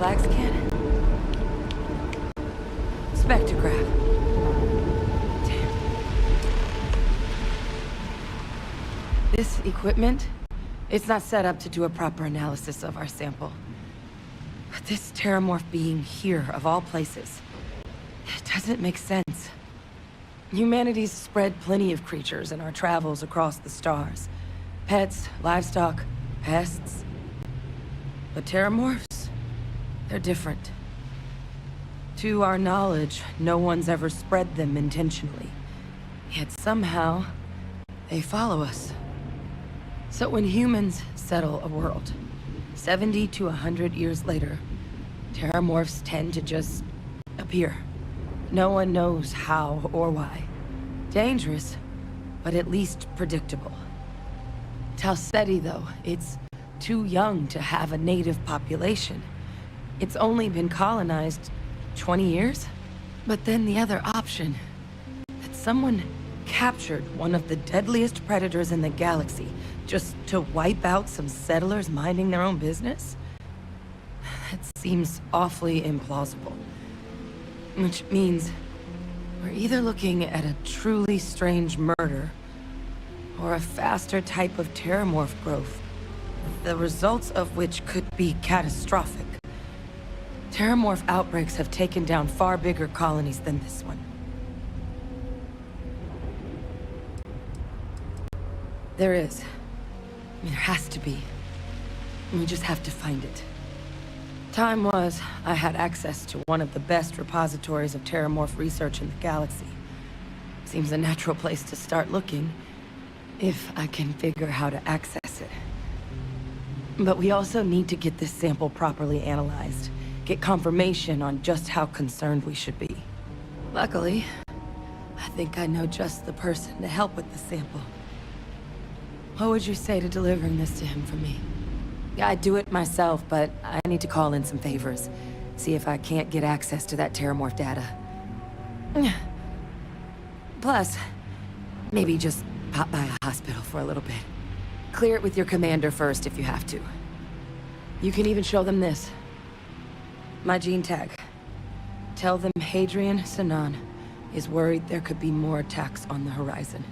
flag scan? Spectrograph. Damn. This equipment, it's not set up to do a proper analysis of our sample. But this terramorph being here, of all places, it doesn't make sense. Humanity's spread plenty of creatures in our travels across the stars. Pets, livestock, pests. But terramorphs, they're different. To our knowledge, no one's ever spread them intentionally. Yet somehow, they follow us. So when humans settle a world, 70 to 100 years later, terramorphs tend to just appear. No one knows how or why. Dangerous, but at least predictable. Talseti, though, it's too young to have a native population. It's only been colonized 20 years? But then the other option, that someone captured one of the deadliest predators in the galaxy just to wipe out some settlers minding their own business? That seems awfully implausible. Which means we're either looking at a truly strange murder or a faster type of terramorph growth, the results of which could be catastrophic. Terramorph outbreaks have taken down far bigger colonies than this one. There is. I mean, there has to be. We just have to find it. Time was, I had access to one of the best repositories of terramorph research in the galaxy. Seems a natural place to start looking, if I can figure how to access it. But we also need to get this sample properly analyzed, get confirmation on just how concerned we should be. Luckily, I think I know just the person to help with the sample. What would you say to delivering this to him for me? Yeah, I'd do it myself, but I need to call in some favors. See if I can't get access to that terramorph data. Plus, maybe just pop by a hospital for a little bit. Clear it with your commander first if you have to. You can even show them this. My gene tag. Tell them Hadrian Sinan is worried there could be more attacks on the horizon.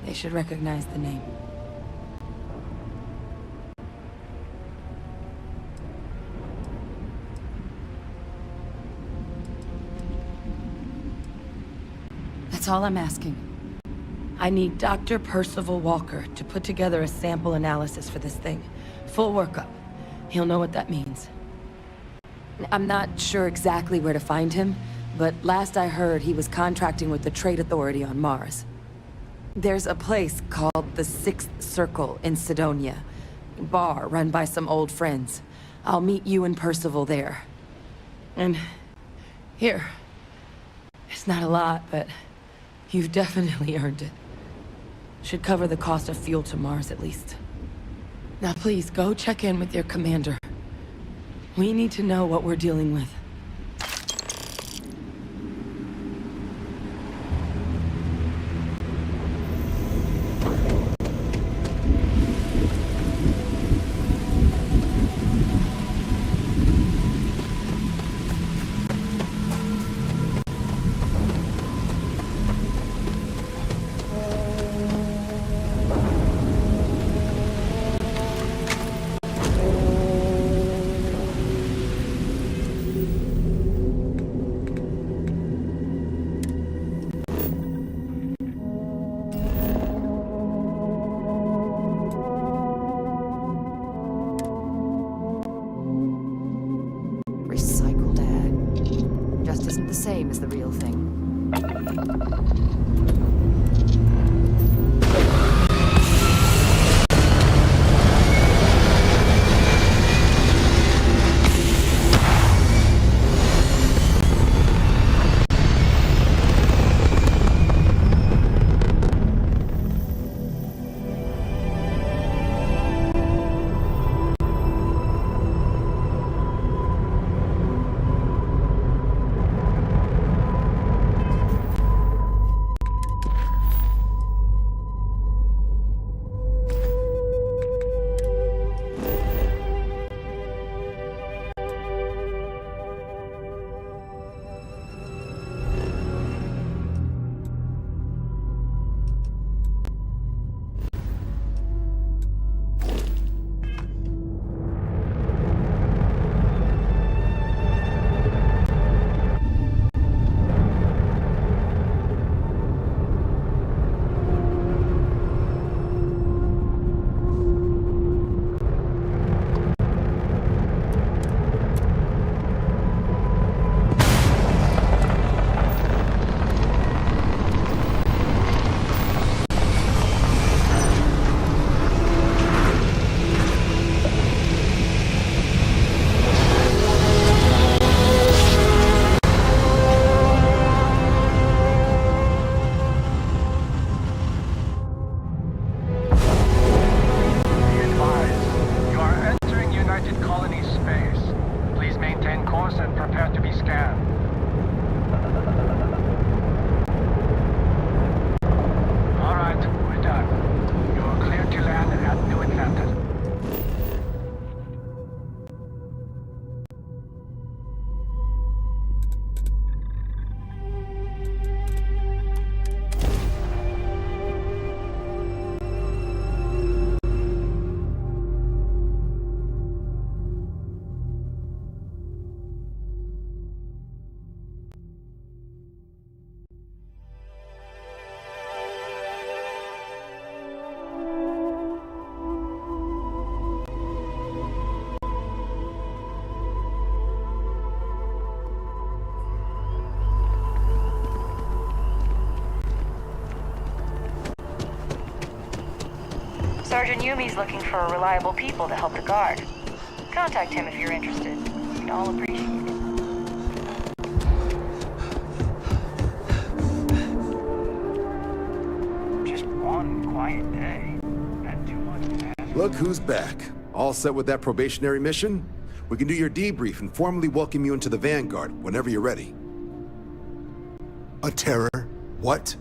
They should recognize the name. That's all I'm asking. I need Dr. Percival Walker to put together a sample analysis for this thing. Full workup. He'll know what that means. I'm not sure exactly where to find him, but last I heard he was contracting with the Trade Authority on Mars. There's a place called the Sixth Circle in Sidonia. Bar run by some old friends. I'll meet you and Percival there. And here. It's not a lot, but you've definitely earned it. Should cover the cost of fuel to Mars at least. Now please, go check in with your commander. We need to know what we're dealing with. Recycled air. Just isn't the same as the real thing. Sergeant Yumi's looking for reliable people to help the guard. Contact him if you're interested. We'd all appreciate it. Just one quiet day. Not too much to ask. Look who's back. All set with that probationary mission? We can do your debrief and formally welcome you into the Vanguard whenever you're ready. A terror? What?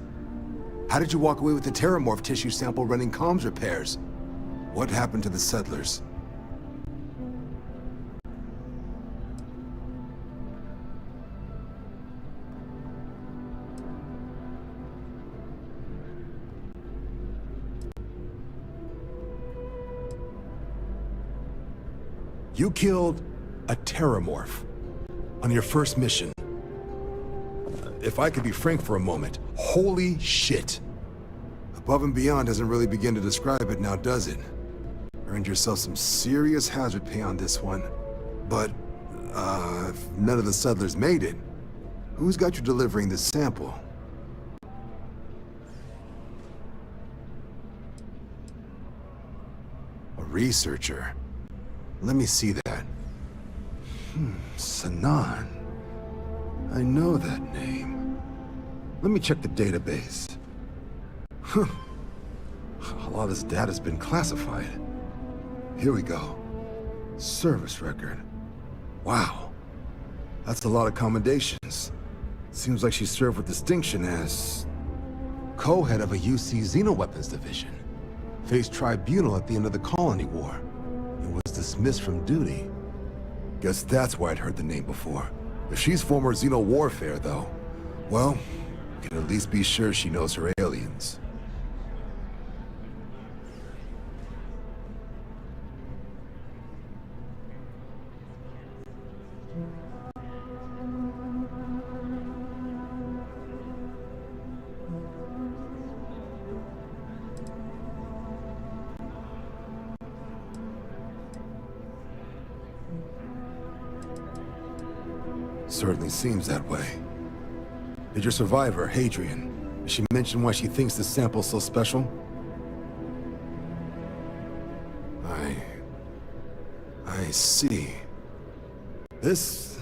How did you walk away with the terramorph tissue sample running comms repairs? What happened to the settlers? You killed a terramorph on your first mission. If I could be frank for a moment, holy shit. Above and beyond doesn't really begin to describe it now, does it? Earned yourself some serious hazard pay on this one. But, if none of the settlers made it, who's got you delivering this sample? A researcher. Let me see that. Sanan. I know that name. Let me check the database. Huh. A lot of this data's been classified. Here we go. Service record. Wow. That's a lot of commendations. Seems like she served with distinction as co-head of a UC Xenoweapons division. Faced tribunal at the end of the Colony War. And was dismissed from duty. Guess that's why I'd heard the name before. If she's former Xeno warfare, though, well, we can at least be sure she knows her aliens. Certainly seems that way. Did your survivor, Hadrian, did she mention why she thinks this sample's so special? I see. This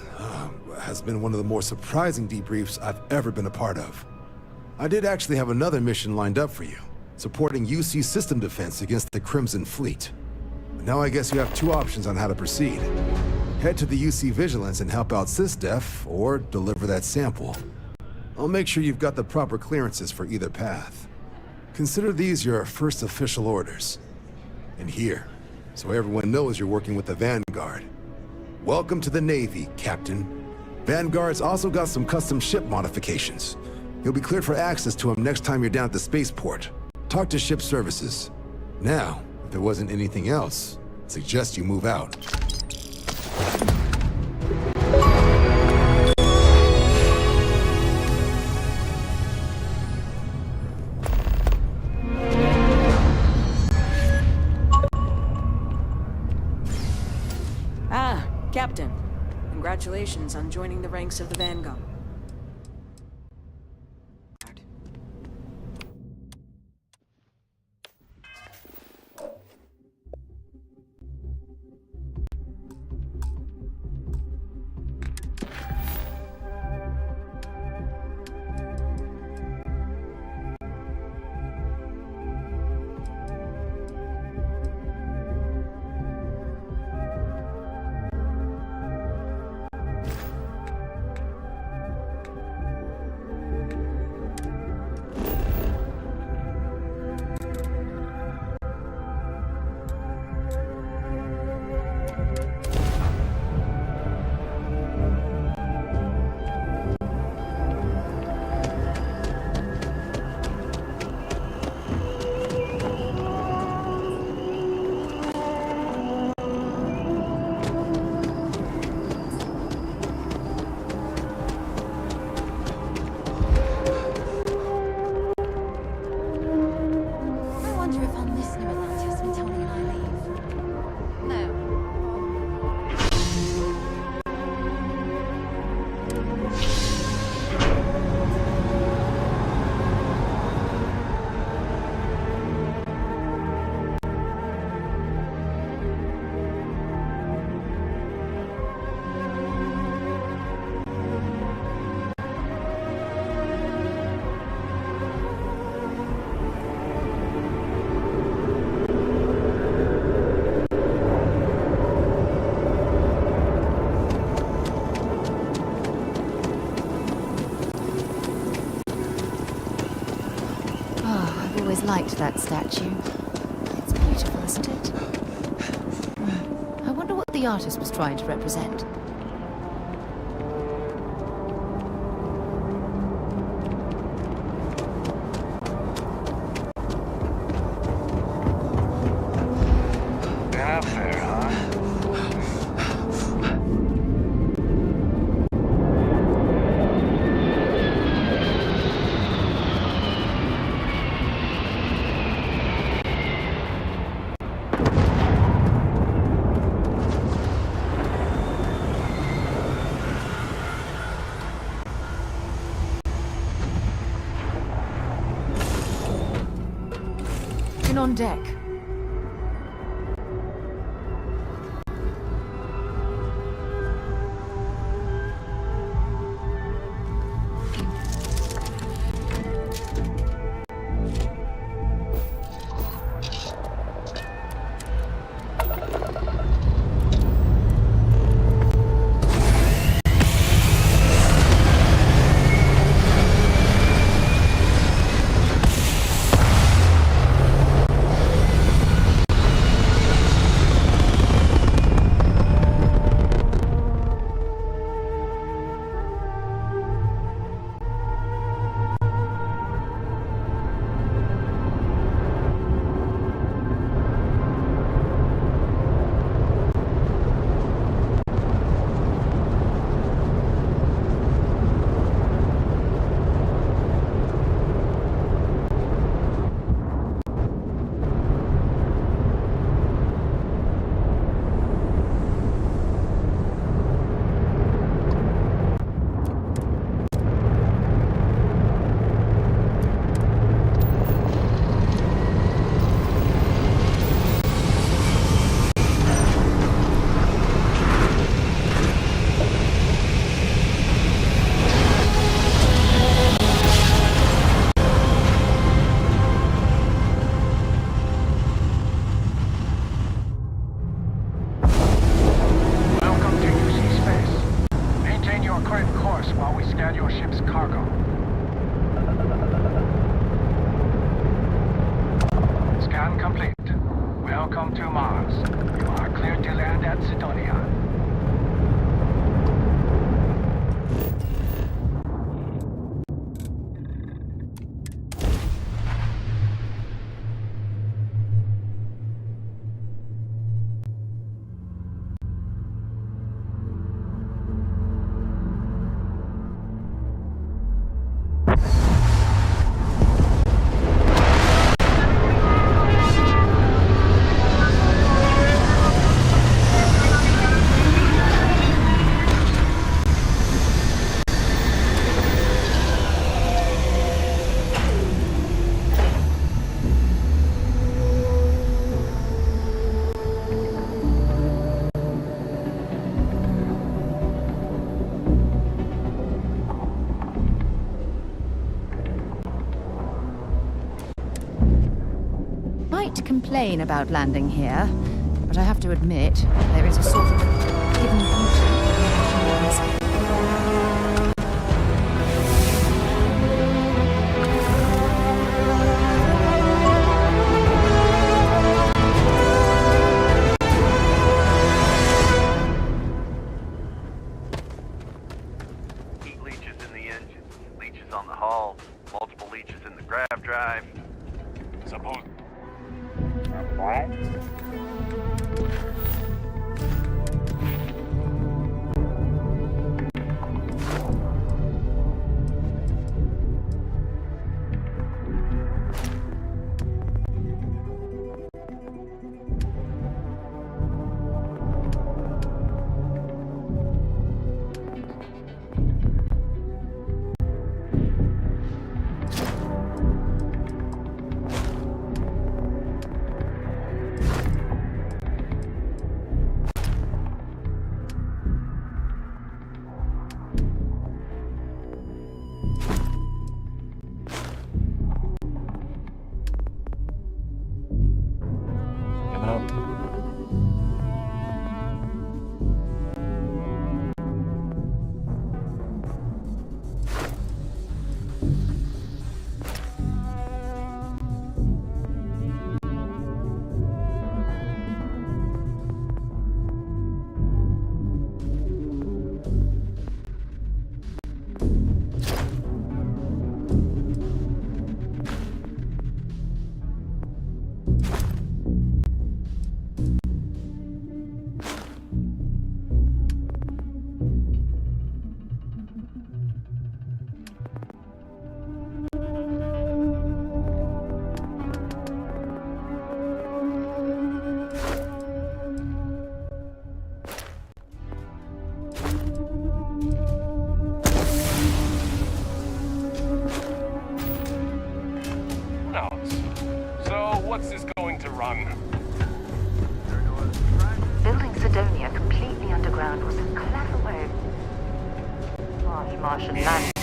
has been one of the more surprising debriefs I've ever been a part of. I did actually have another mission lined up for you, supporting UC system defense against the Crimson Fleet. But now I guess you have two options on how to proceed. Head to the UC Vigilance and help out SysDef, or deliver that sample. I'll make sure you've got the proper clearances for either path. Consider these your first official orders. And here, so everyone knows you're working with the Vanguard. Welcome to the Navy, Captain. Vanguard's also got some custom ship modifications. You'll be cleared for access to them next time you're down at the spaceport. Talk to ship services. Now, if there wasn't anything else, I'd suggest you move out. Captain, congratulations on joining the ranks of the Vanguard. liked that statue. It's beautiful, isn't it? I wonder what the artist was trying to represent. Been up there, huh? In on deck. Welcome to Mars. You are cleared to land at Sidonia. Complain about landing here, but I have to admit, there is a sort of hidden beauty in the ocean. Heat leeches in the engine, leeches on the hull, multiple leeches in the grav drive. Suppose. Martian landscape.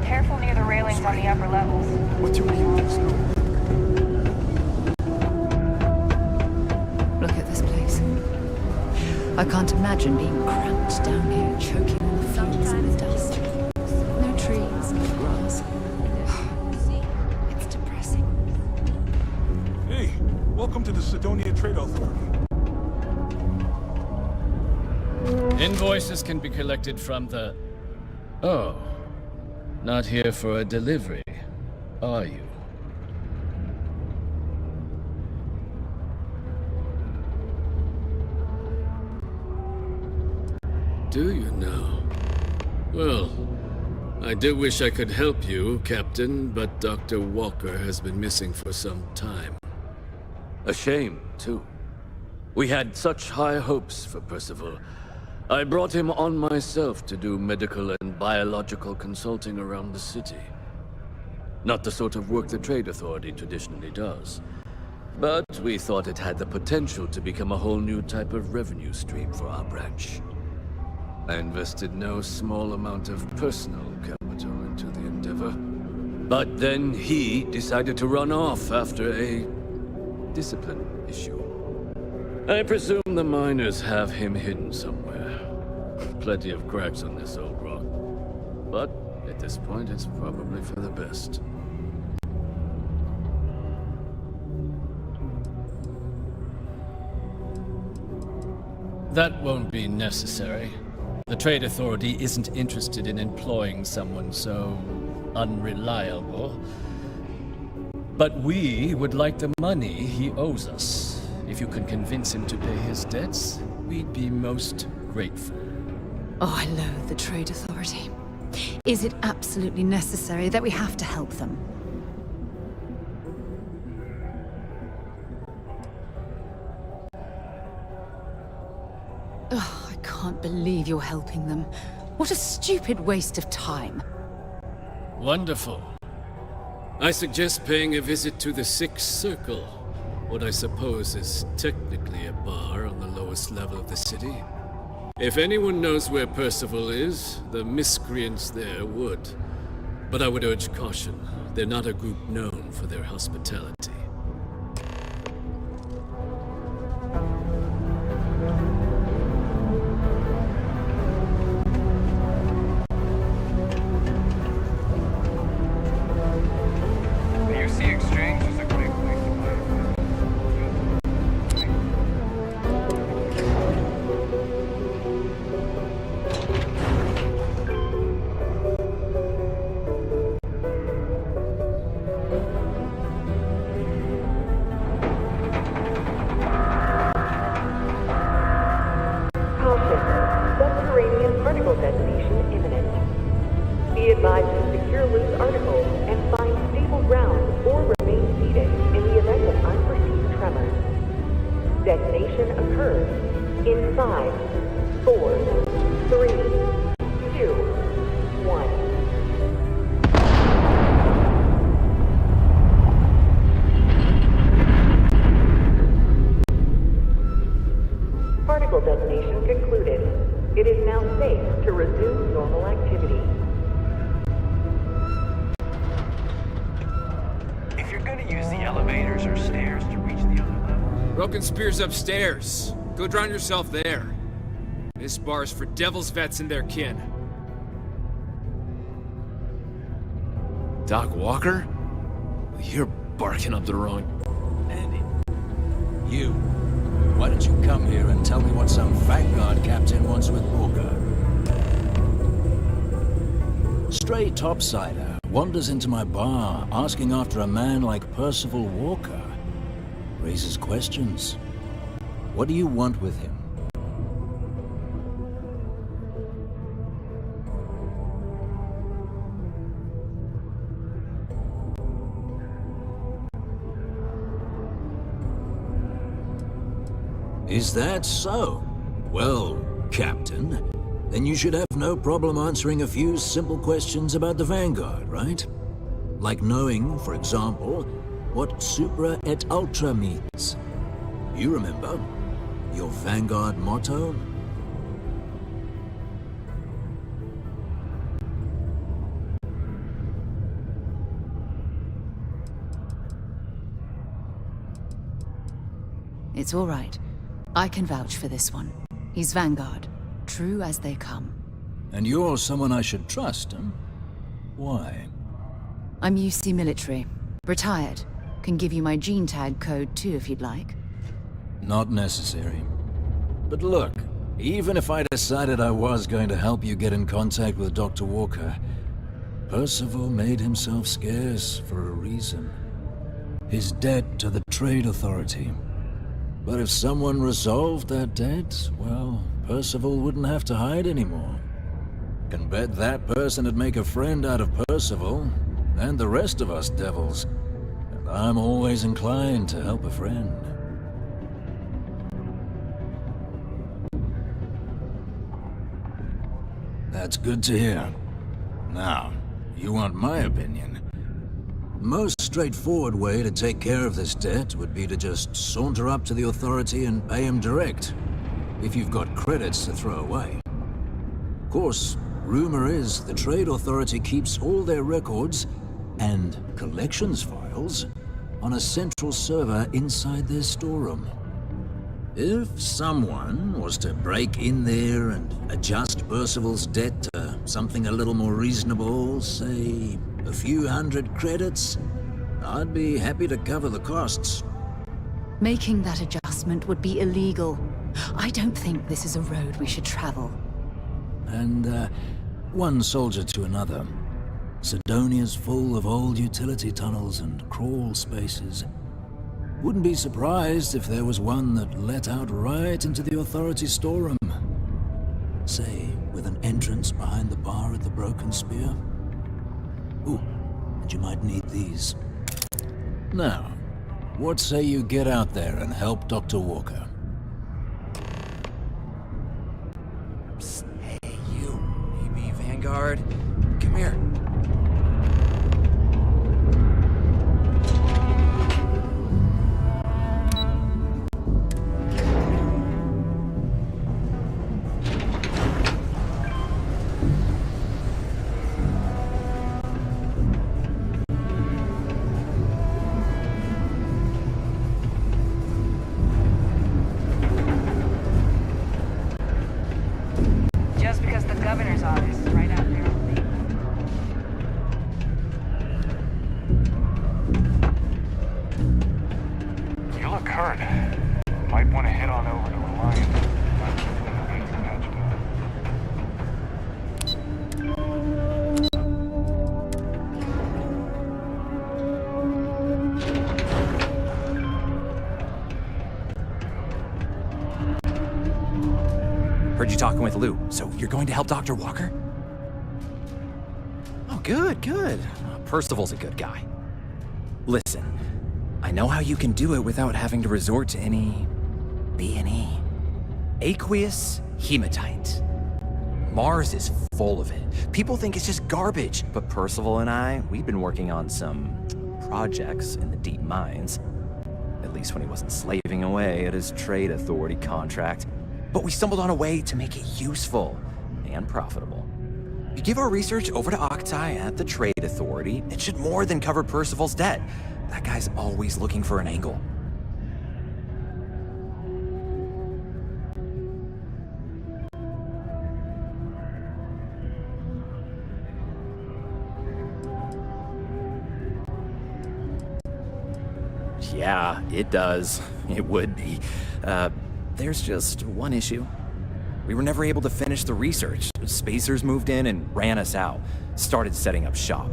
Careful near the railings on the upper levels. What do we use? Look at this place. I can't imagine being cramped down here, choking on the fumes and the dust. No trees, no grass. It's depressing. Hey, welcome to the Sidonia Trade Authority. Invoices can be collected from the... Oh. Not here for a delivery, are you? Do you now? Well, I do wish I could help you, Captain, but Dr. Walker has been missing for some time. A shame, too. We had such high hopes for Percival. I brought him on myself to do medical and biological consulting around the city. Not the sort of work the Trade Authority traditionally does. But we thought it had the potential to become a whole new type of revenue stream for our branch. I invested no small amount of personal capital into the endeavor. But then he decided to run off after a discipline issue. I presume the miners have him hidden somewhere. Plenty of cracks on this old rock. But at this point, it's probably for the best. That won't be necessary. The Trade Authority isn't interested in employing someone so unreliable. But we would like the money he owes us. If you can convince him to pay his debts, we'd be most grateful. Oh, I loathe the Trade Authority. Is it absolutely necessary that we have to help them? Oh, I can't believe you're helping them. What a stupid waste of time. Wonderful. I suggest paying a visit to the Sixth Circle, what I suppose is technically a bar on the lowest level of the city. If anyone knows where Percival is, the miscreants there would. But I would urge caution. They're not a group known for their hospitality. The UC Exchange is a great place to buy. Subterranean particle detonation imminent. Be advised to secure loose articles and find stable ground or remain seated in the event of unforeseen tremors. Detonation occurs in 5, 4, 3, 2, 1. Particle detonation concluded. It is now safe to resume normal activity. If you're gonna use the elevators or stairs to reach the other level. Broken Spear's upstairs. Go drown yourself there. This bar's for Devil's Vets and their kin. Doc Walker? You're barking up the wrong... Andy. You. Why don't you come here and tell me what some Vanguard captain wants with Walker? Stray topsider wanders into my bar asking after a man like Percival Walker. Raises questions. What do you want with him? Is that so? Well, Captain, then you should have no problem answering a few simple questions about the Vanguard, right? Like knowing, for example, what Supra et Ultra means. You remember? Your Vanguard motto? It's all right. I can vouch for this one. He's Vanguard. True as they come. And you're someone I should trust, huh? Why? I'm UC military. Retired. Can give you my gene tag code too if you'd like. Not necessary. But look, even if I decided I was going to help you get in contact with Dr. Walker, Percival made himself scarce for a reason. His debt to the Trade Authority. But if someone resolved that debt, well, Percival wouldn't have to hide anymore. Can bet that person would make a friend out of Percival, and the rest of us devils. And I'm always inclined to help a friend. That's good to hear. Now, you want my opinion? Most straightforward way to take care of this debt would be to just saunter up to the Authority and pay him direct, if you've got credits to throw away. Of course, rumor is the Trade Authority keeps all their records and collections files on a central server inside their storeroom. If someone was to break in there and adjust Percival's debt to something a little more reasonable, say a few hundred credits, I'd be happy to cover the costs. Making that adjustment would be illegal. I don't think this is a road we should travel. And, one soldier to another. Sidonia's full of old utility tunnels and crawl spaces. Wouldn't be surprised if there was one that let out right into the Authority storeroom. Say, with an entrance behind the bar at the Broken Spear. Ooh, and you might need these. Now, what say you get out there and help Dr. Walker? Psst, hey, you. Maybe Vanguard? Come here. Heard you talking with Lou, so you're going to help Dr. Walker? Oh, good, good. Percival's a good guy. Listen, I know how you can do it without having to resort to any B&E. Aqueous hematite. Mars is full of it. People think it's just garbage, but Percival and I, we've been working on some projects in the deep mines. At least when he wasn't slaving away at his Trade Authority contract. But we stumbled on a way to make it useful and profitable. If you give our research over to Octai at the Trade Authority, it should more than cover Percival's debt. That guy's always looking for an angle. Yeah, it does. It would be. There's just one issue. We were never able to finish the research. Spacers moved in and ran us out. Started setting up shop.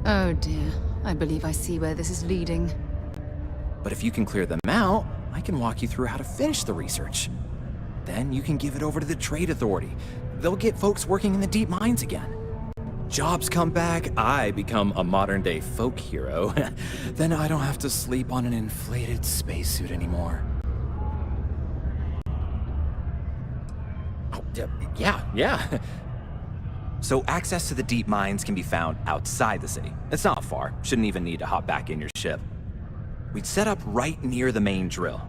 Oh dear. I believe I see where this is leading. But if you can clear them out, I can walk you through how to finish the research. Then you can give it over to the Trade Authority. They'll get folks working in the deep mines again. Jobs come back, I become a modern-day folk hero. Then I don't have to sleep on an inflated spacesuit anymore. Yeah. So access to the deep mines can be found outside the city. It's not far. Shouldn't even need to hop back in your ship. We'd set up right near the main drill.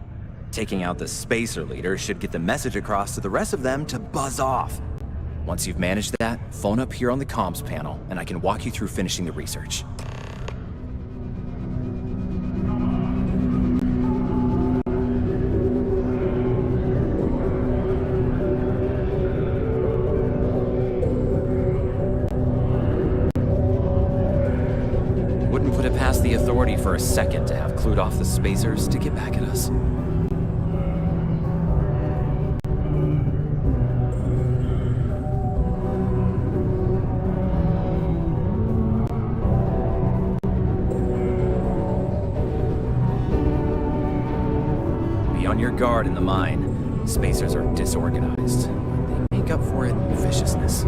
Taking out the spacer leader should get the message across to the rest of them to buzz off. Once you've managed that, phone up here on the comms panel, and I can walk you through finishing the research. Wouldn't put it past the Authority for a second to have clued off the spacers to get back at us. Be on your guard in the mine. Spacers are disorganized. They make up for it in viciousness.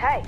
Hey.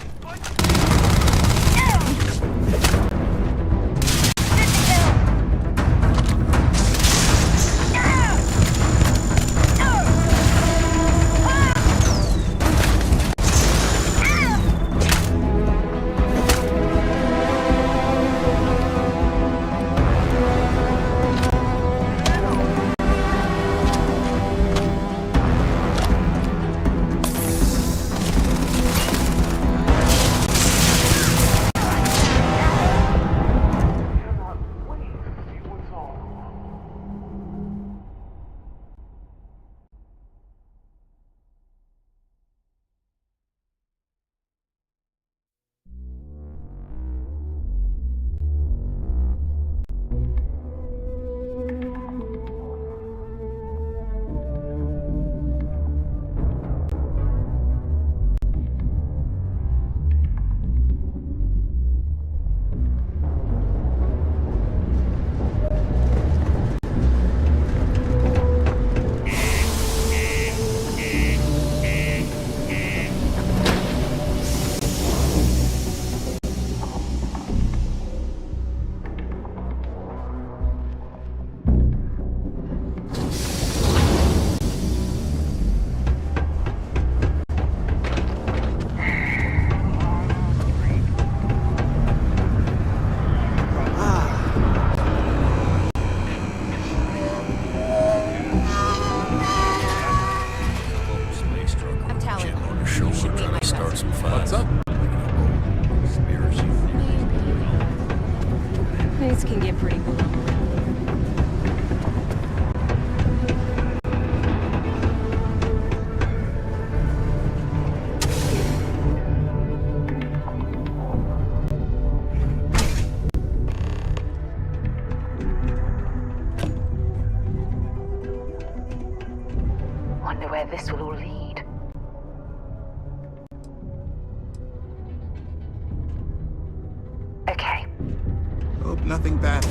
Things can get pretty cool. Wonder where this will all lead. Okay. Hope nothing bad.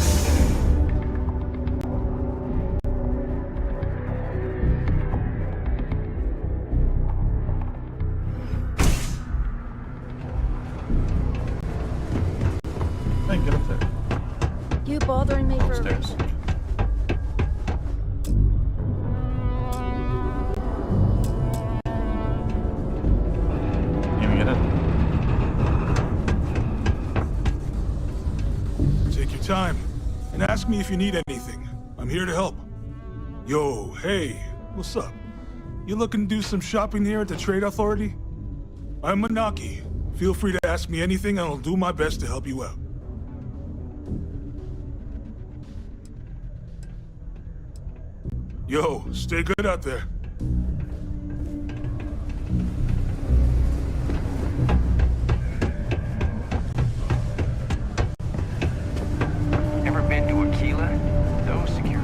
Hey, get up there. You bothering me for a reason? You get it? Take your time and ask me if you need anything. I'm here to help. Yo, hey, what's up? You looking to do some shopping here at the Trade Authority? I'm Manaki. Feel free to ask me anything and I'll do my best to help you out. Yo, stay good out there. Ever been to Aquila? No security.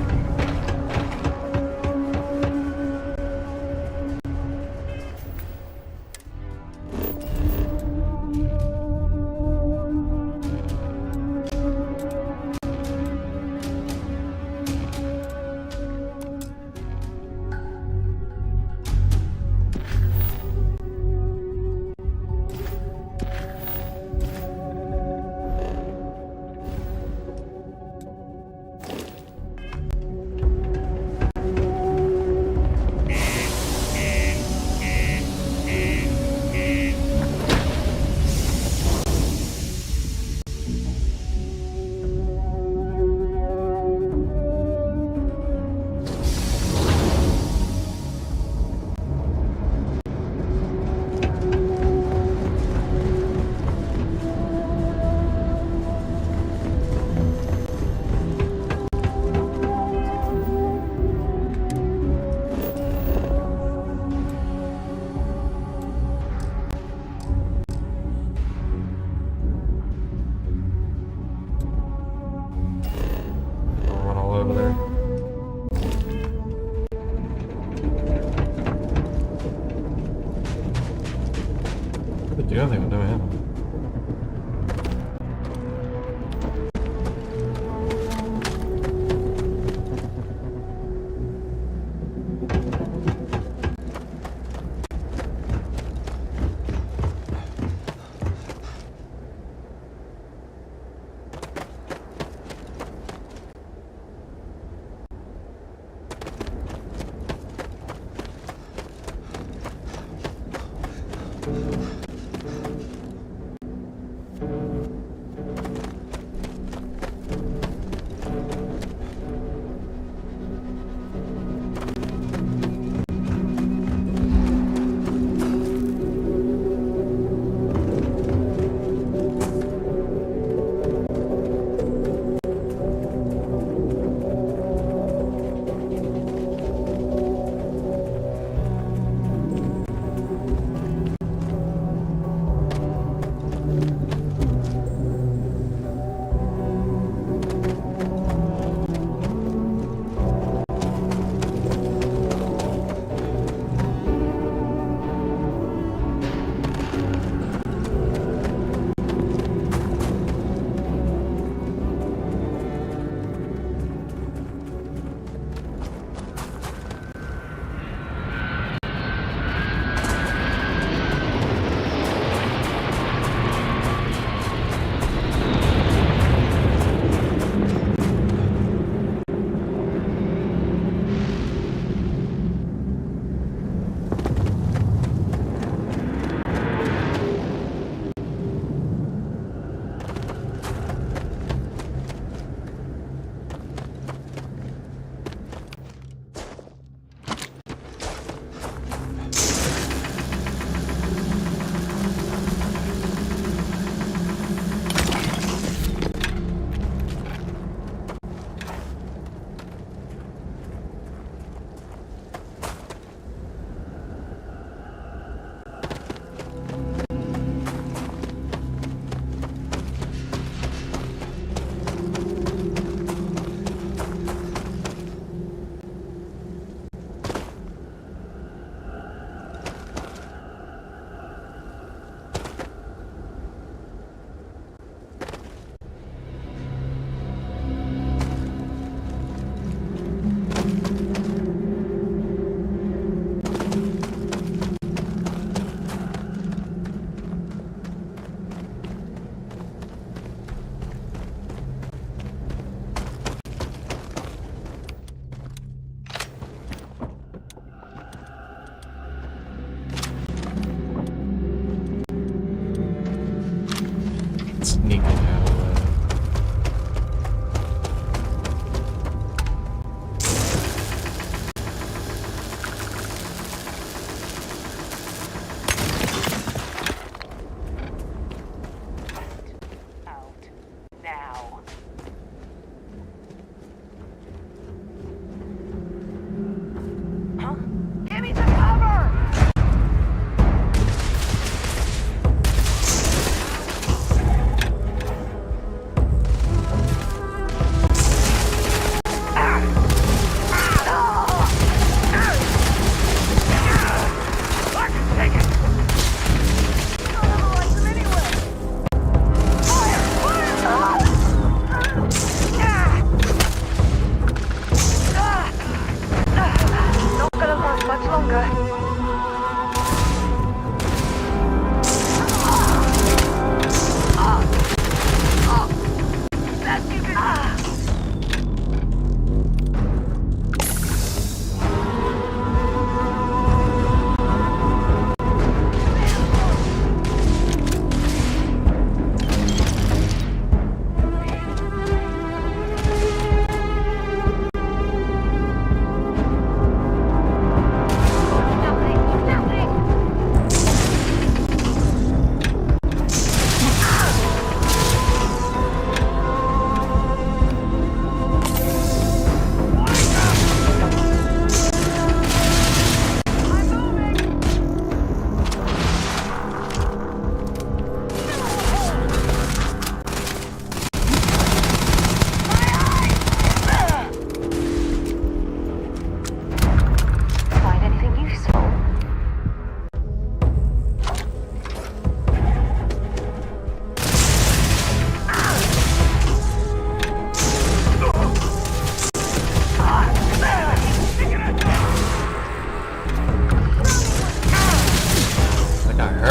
I'll run all over there. What the other thing with no ammo?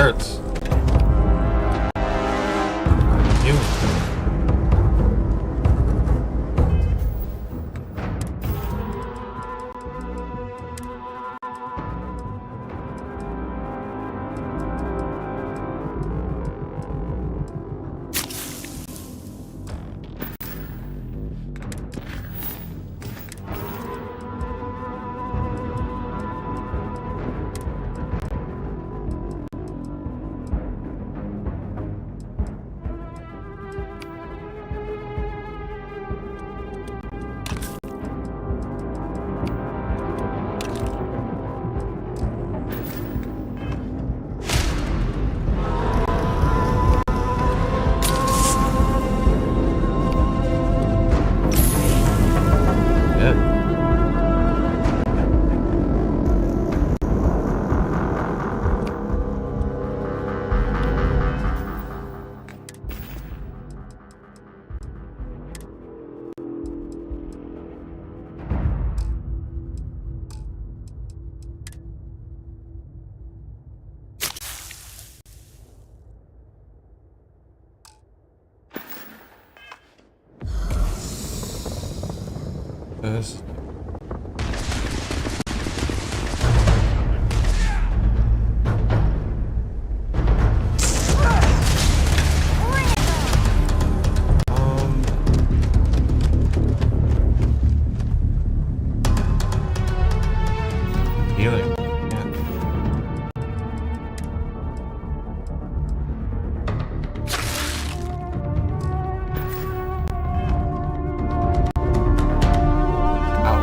hurts. You. This. Healing. Yeah.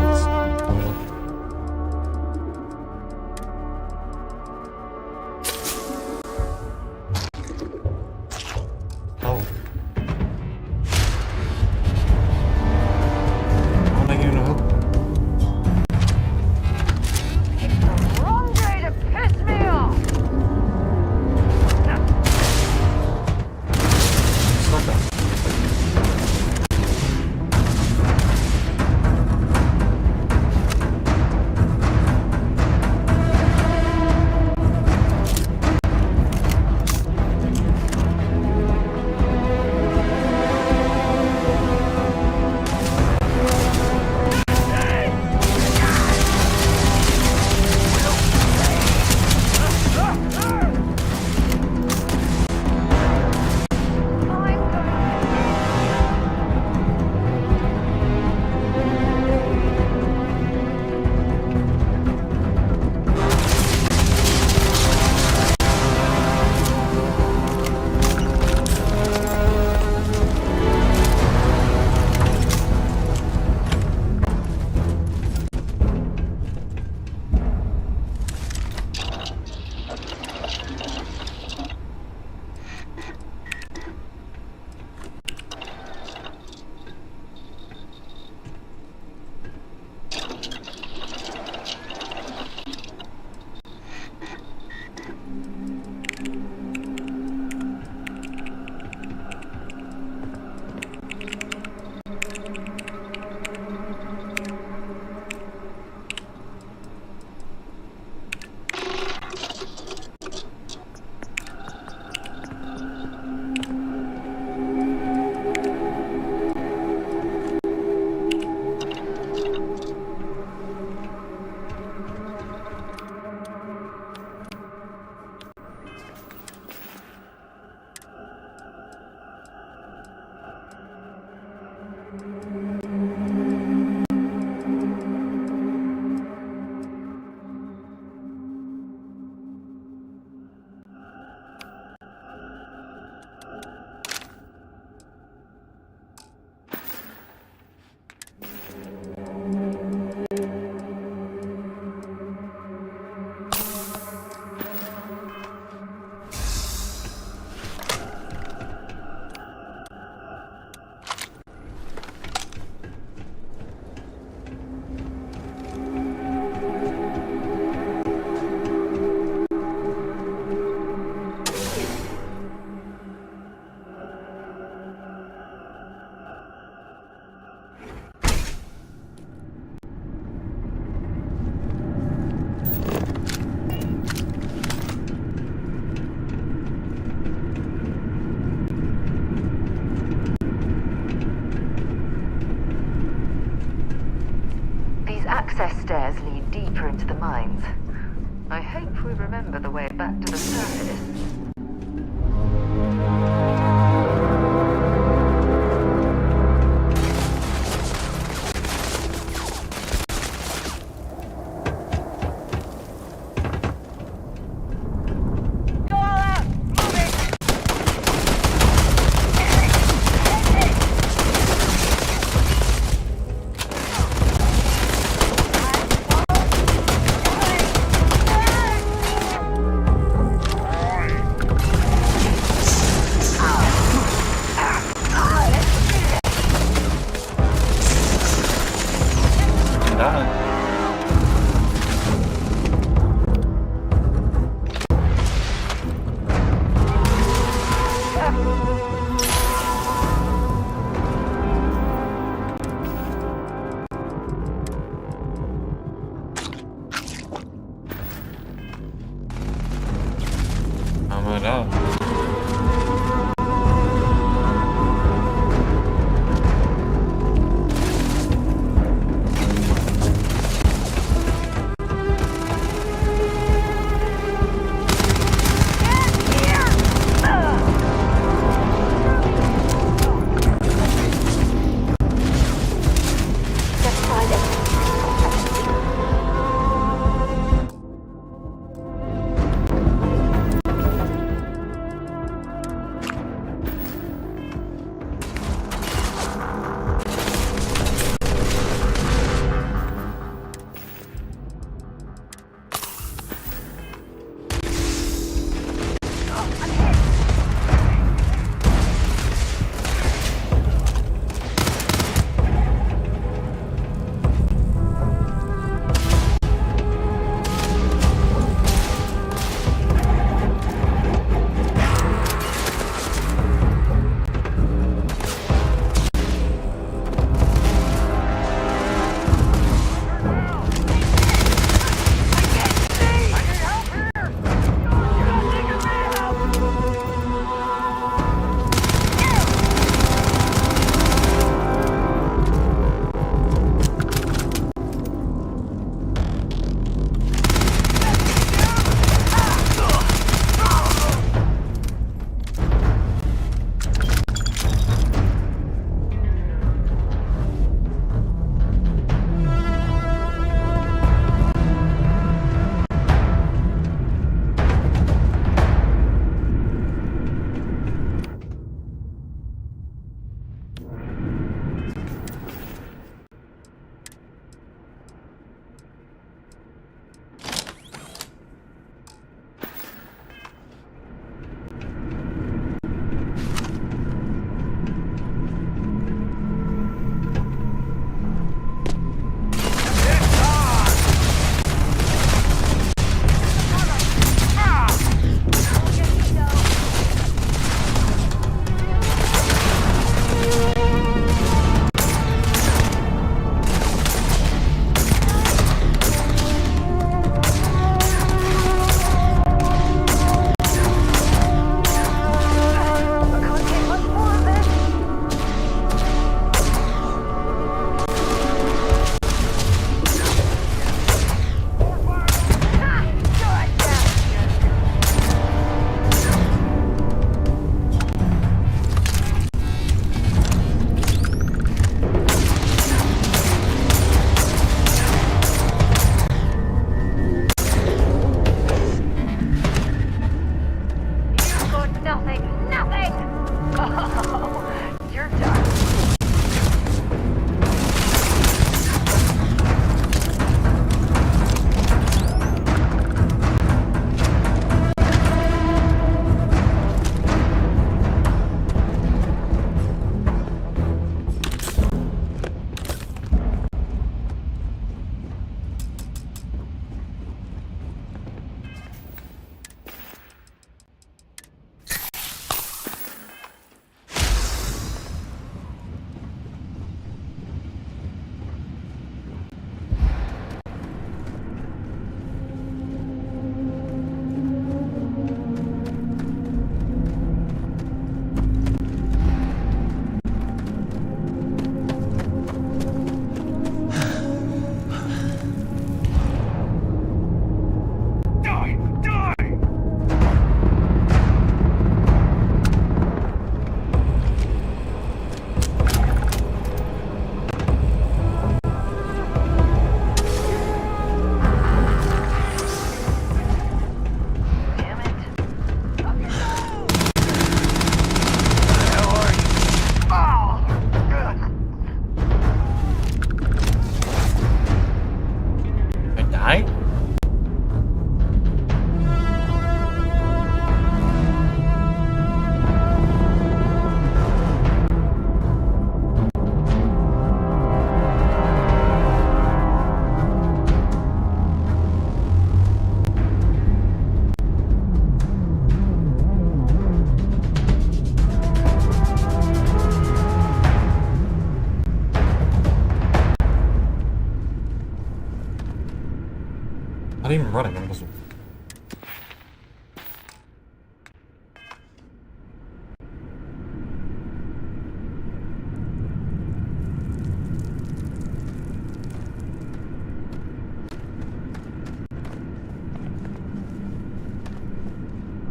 I hope we remember the way back to the surface.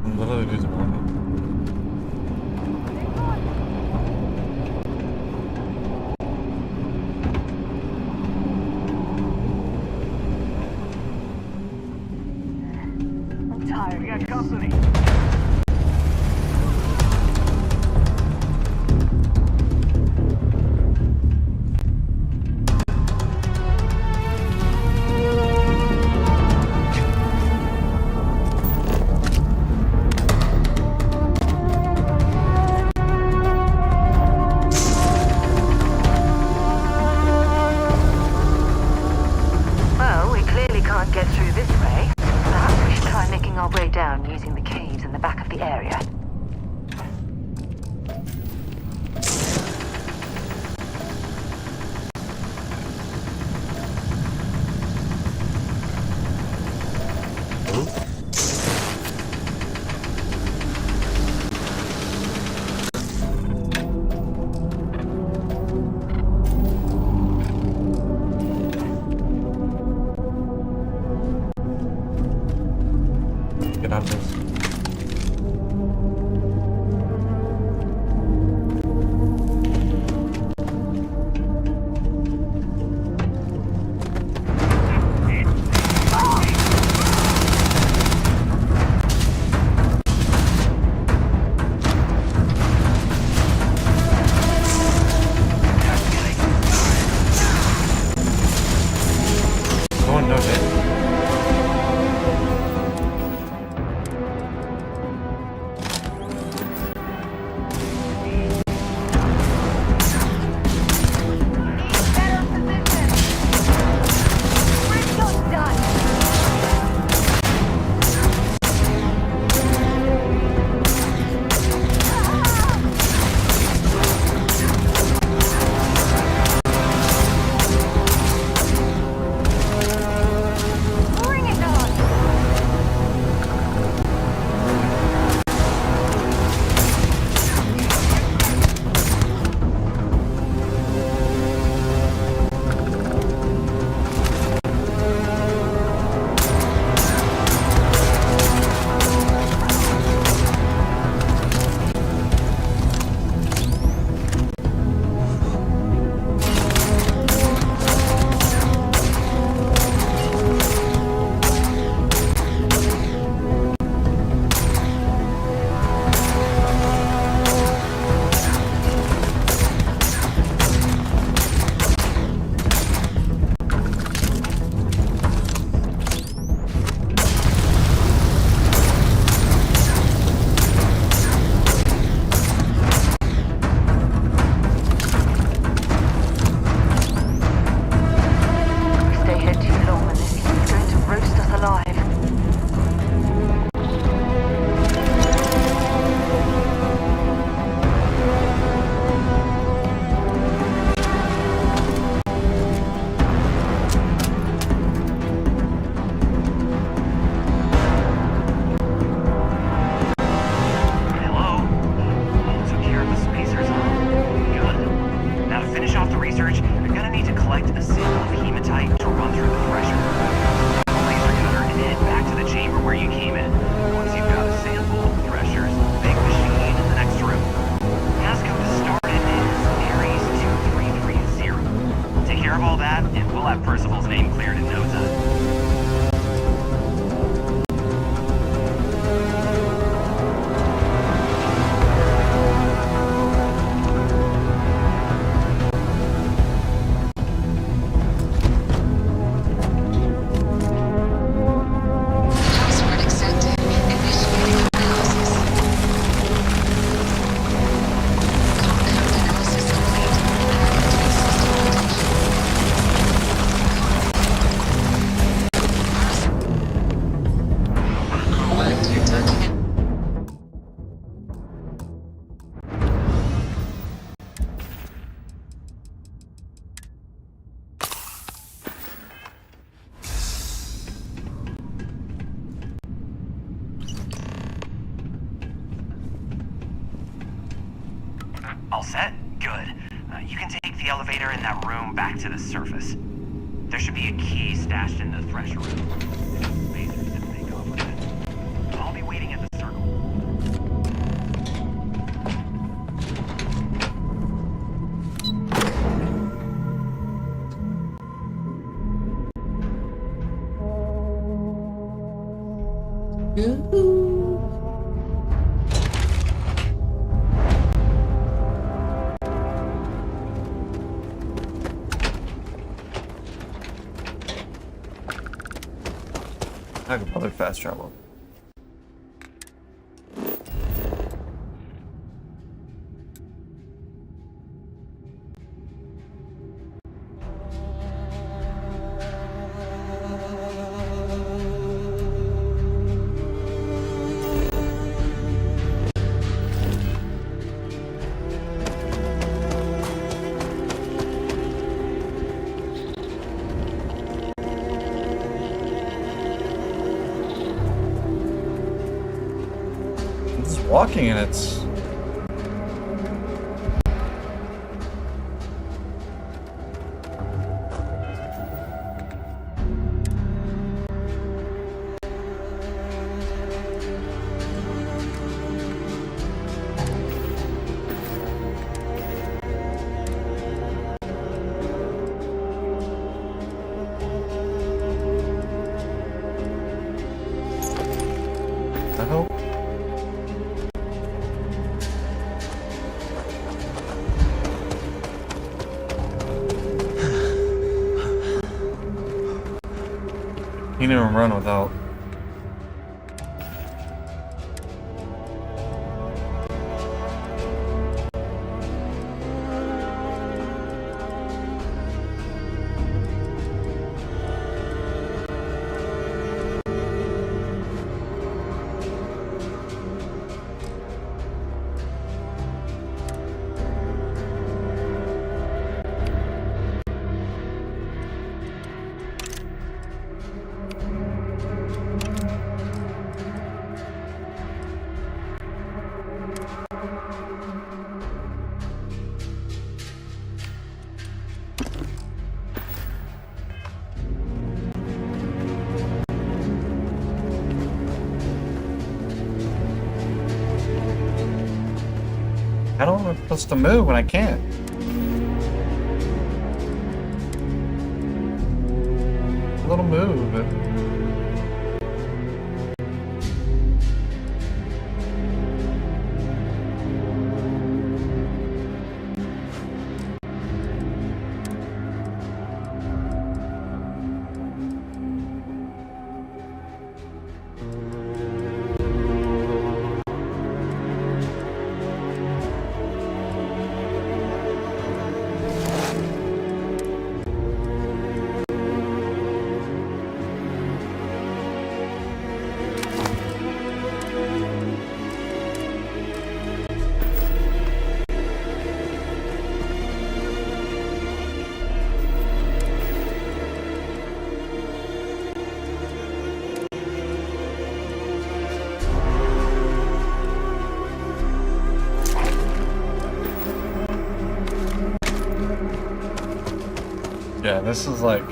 Bunlara da gözüm abi. I'm tired. We got company. Well, we clearly can't get through this way. Perhaps we should try making our way down using the caves in the back of the area. Get out of this. Go on, no hit. Stay here too long and this heat's going to roast us alive. Hello? All took care of the spacers, huh? Good. Now to finish off the research, you're gonna need to collect a sample of hematite to run through the thresher. Grab a laser cutter and head back to the chamber where you came in. Once you've got a sample of the threshers, big machine in the next room. Passcode to start it is Ares 2330. Take care of all that, and we'll have Percival's name cleared in no time. Password accepted. Initiating analysis. Code analysis complete. Collecting document. All set? Good. You can take the elevator in that room back to the surface. There should be a key stashed in the thresher room. Lasers didn't make off with it. I'll be waiting at the circle. I have public fast travel. Walking and it's I hope. You can even run without. I don't know if I'm supposed to move when I can't. A little move, but... Yeah, this is like...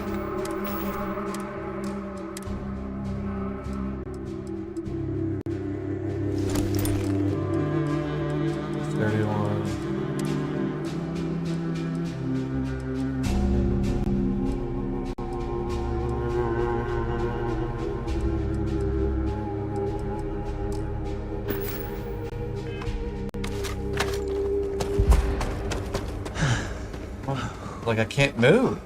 Like I can't move.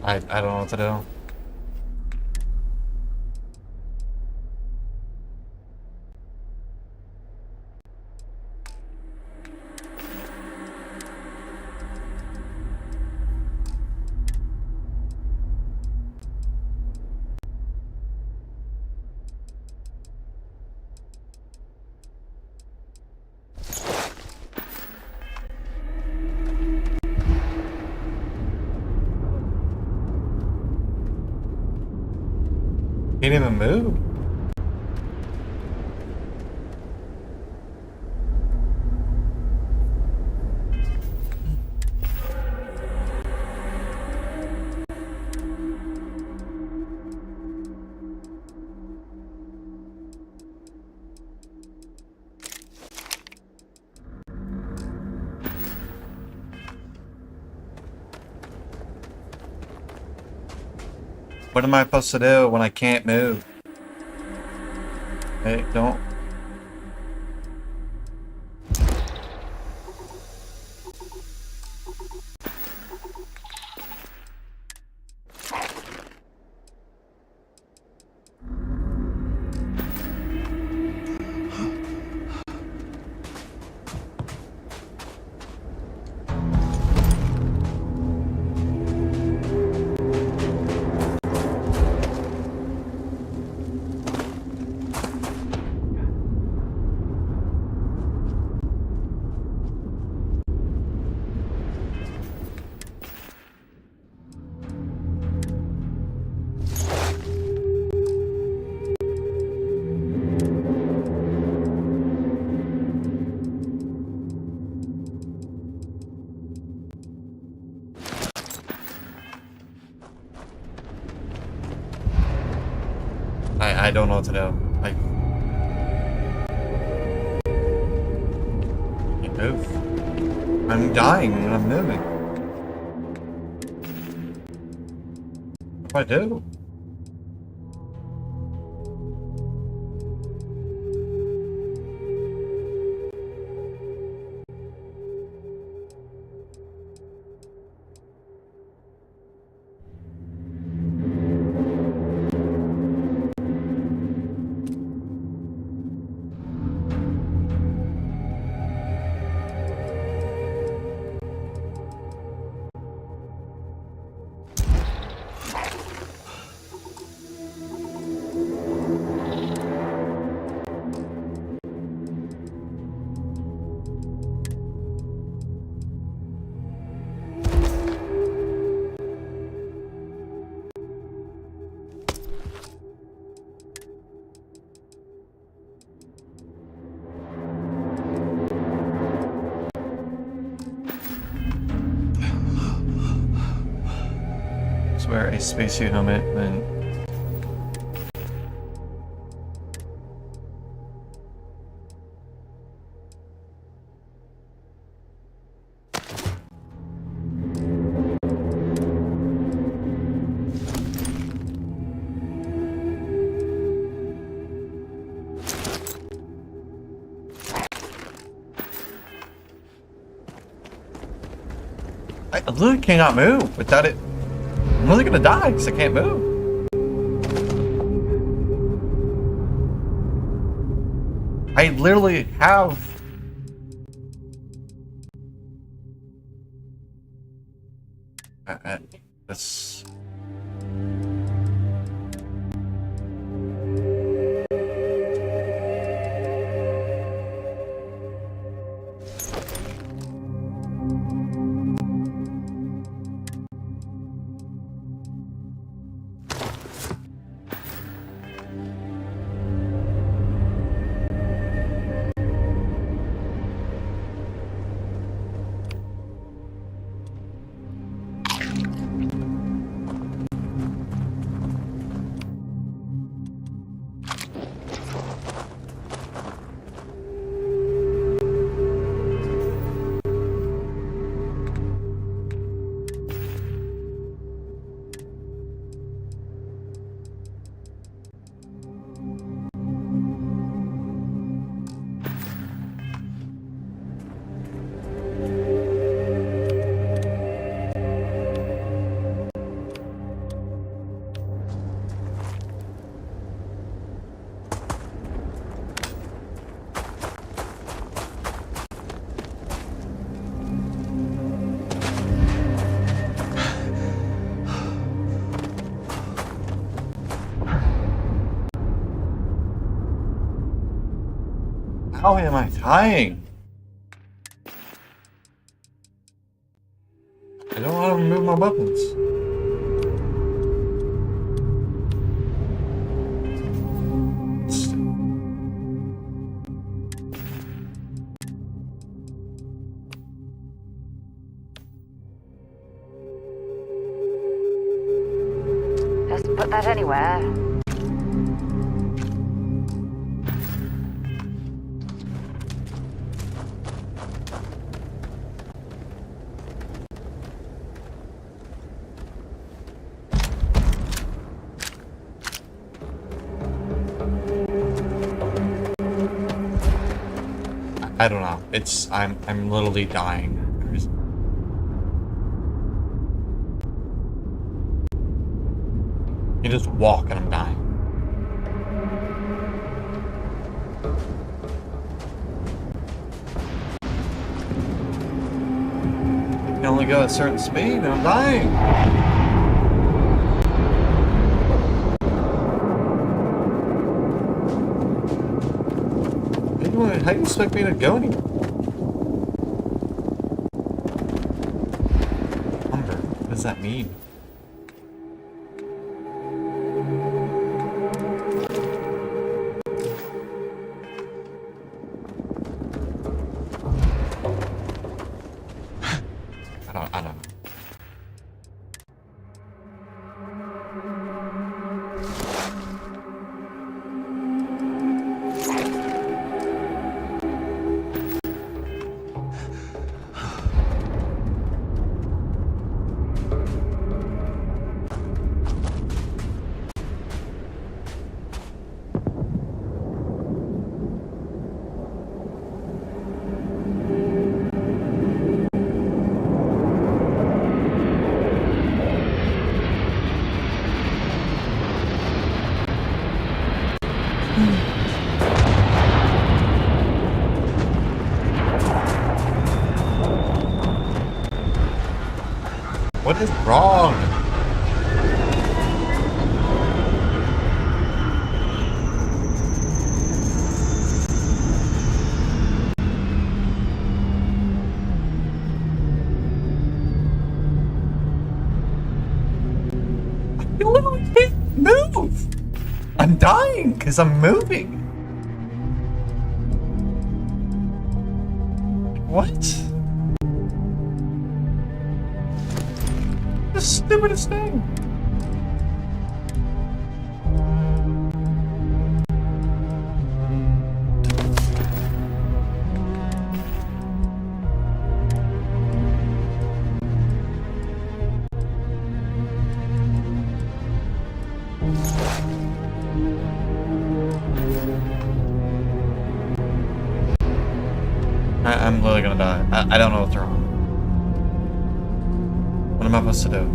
I don't know what to do. Can't even move. What am I supposed to do when I can't move? Hey, don't. I don't know what to do. I can't move. I'm dying when I'm moving. What do I do? Wear a spacesuit helmet and I literally cannot move without it. I'm really gonna die because I can't move. I literally have. This. How am I dying? I don't want to remove my weapons. Just put that anywhere. I don't know. I'm literally dying. You just walk and I'm dying. You can only go at a certain speed and I'm dying. How do you expect me to go anywhere? Umber, what does that mean? I don't know. What is wrong? I literally can't move. I'm dying because I'm moving. What? The stupidest thing. I'm literally gonna die. I don't know what's wrong. What am I supposed to do?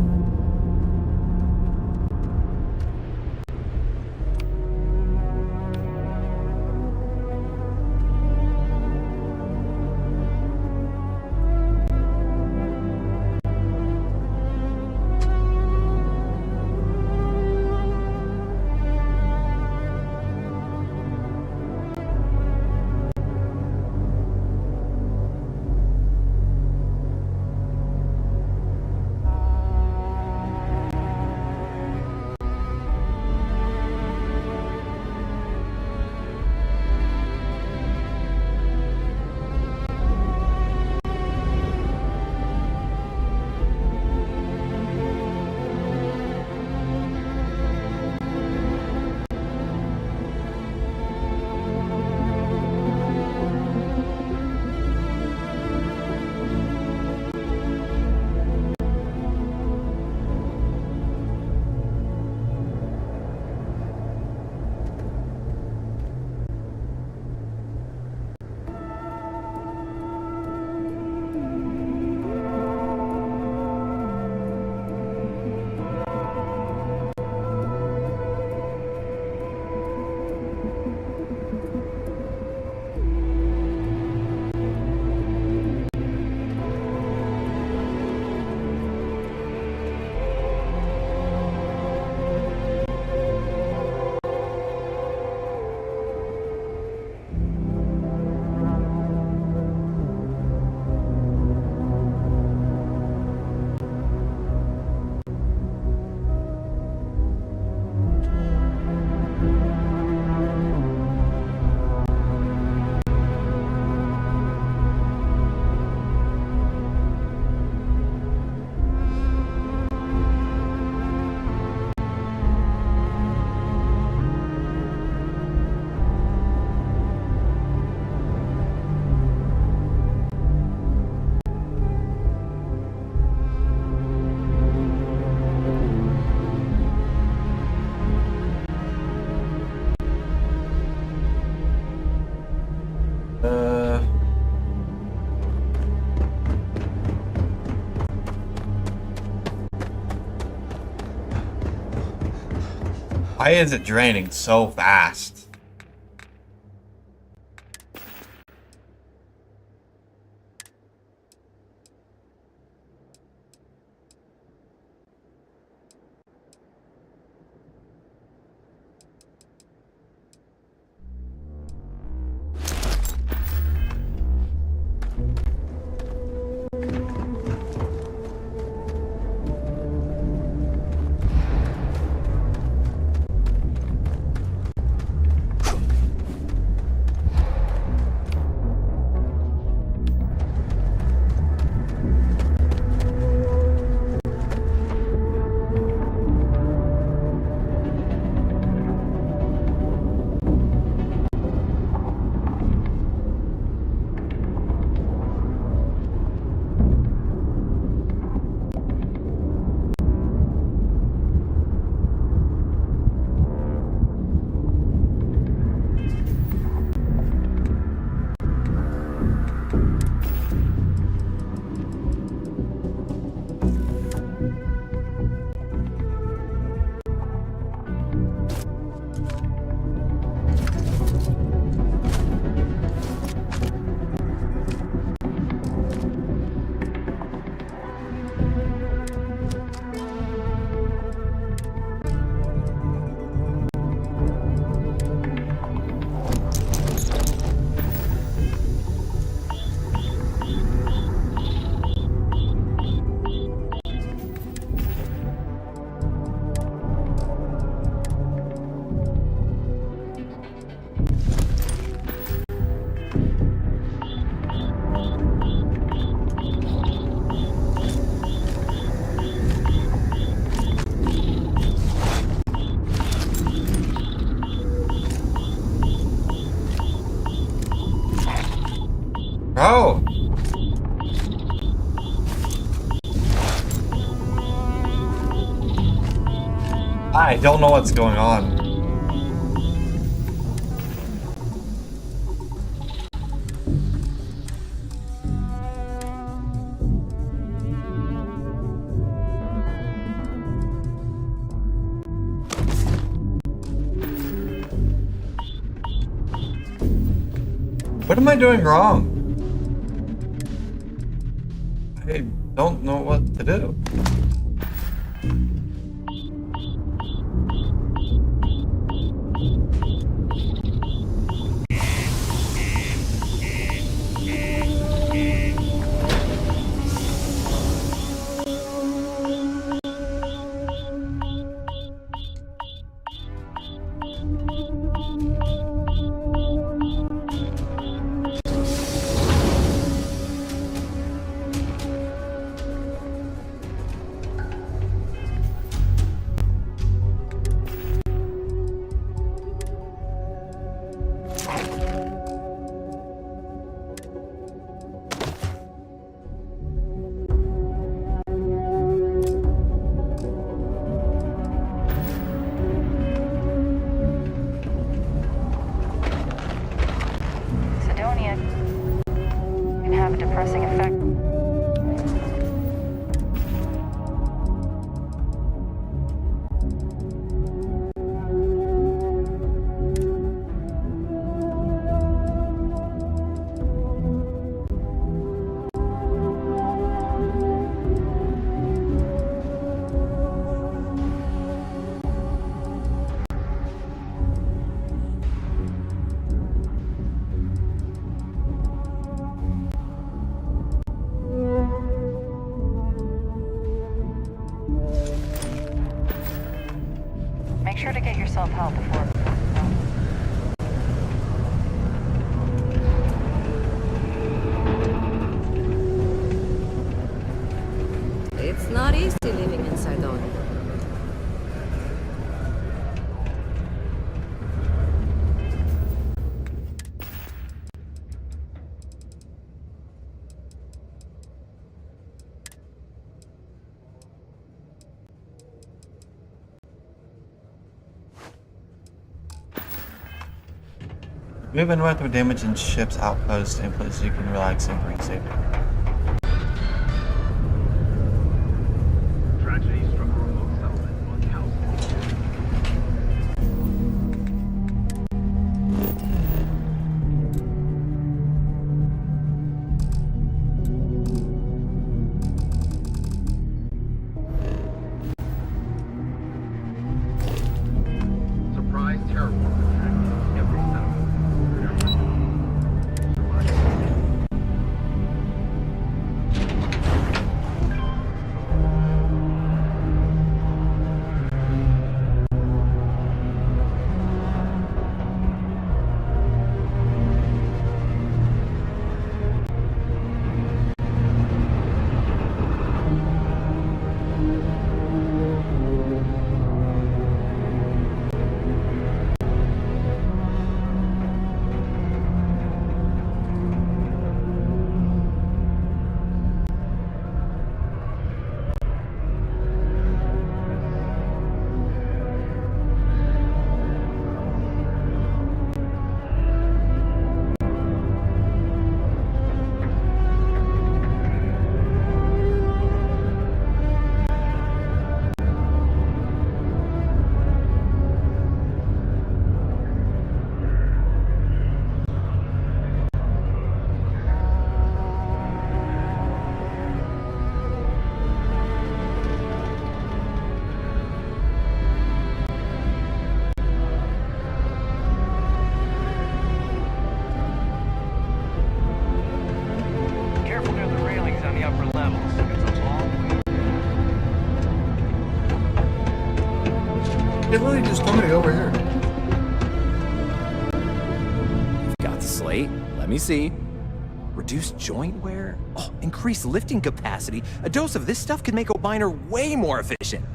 Why is it draining so fast? Oh! I don't know what's going on. What am I doing wrong? I don't know what to do. Sidonia can have a depressing effect. Make sure to get yourself help before. It's not easy living in Sidonia. Move inward through damage in ships, outposts, and places you can relax and bring safety. Tragedy struck a remote settlement on Cal. It literally just told me to go over here. You've got the slate. Let me see. Reduced joint wear? Oh, increased lifting capacity. A dose of this stuff could make a miner way more efficient.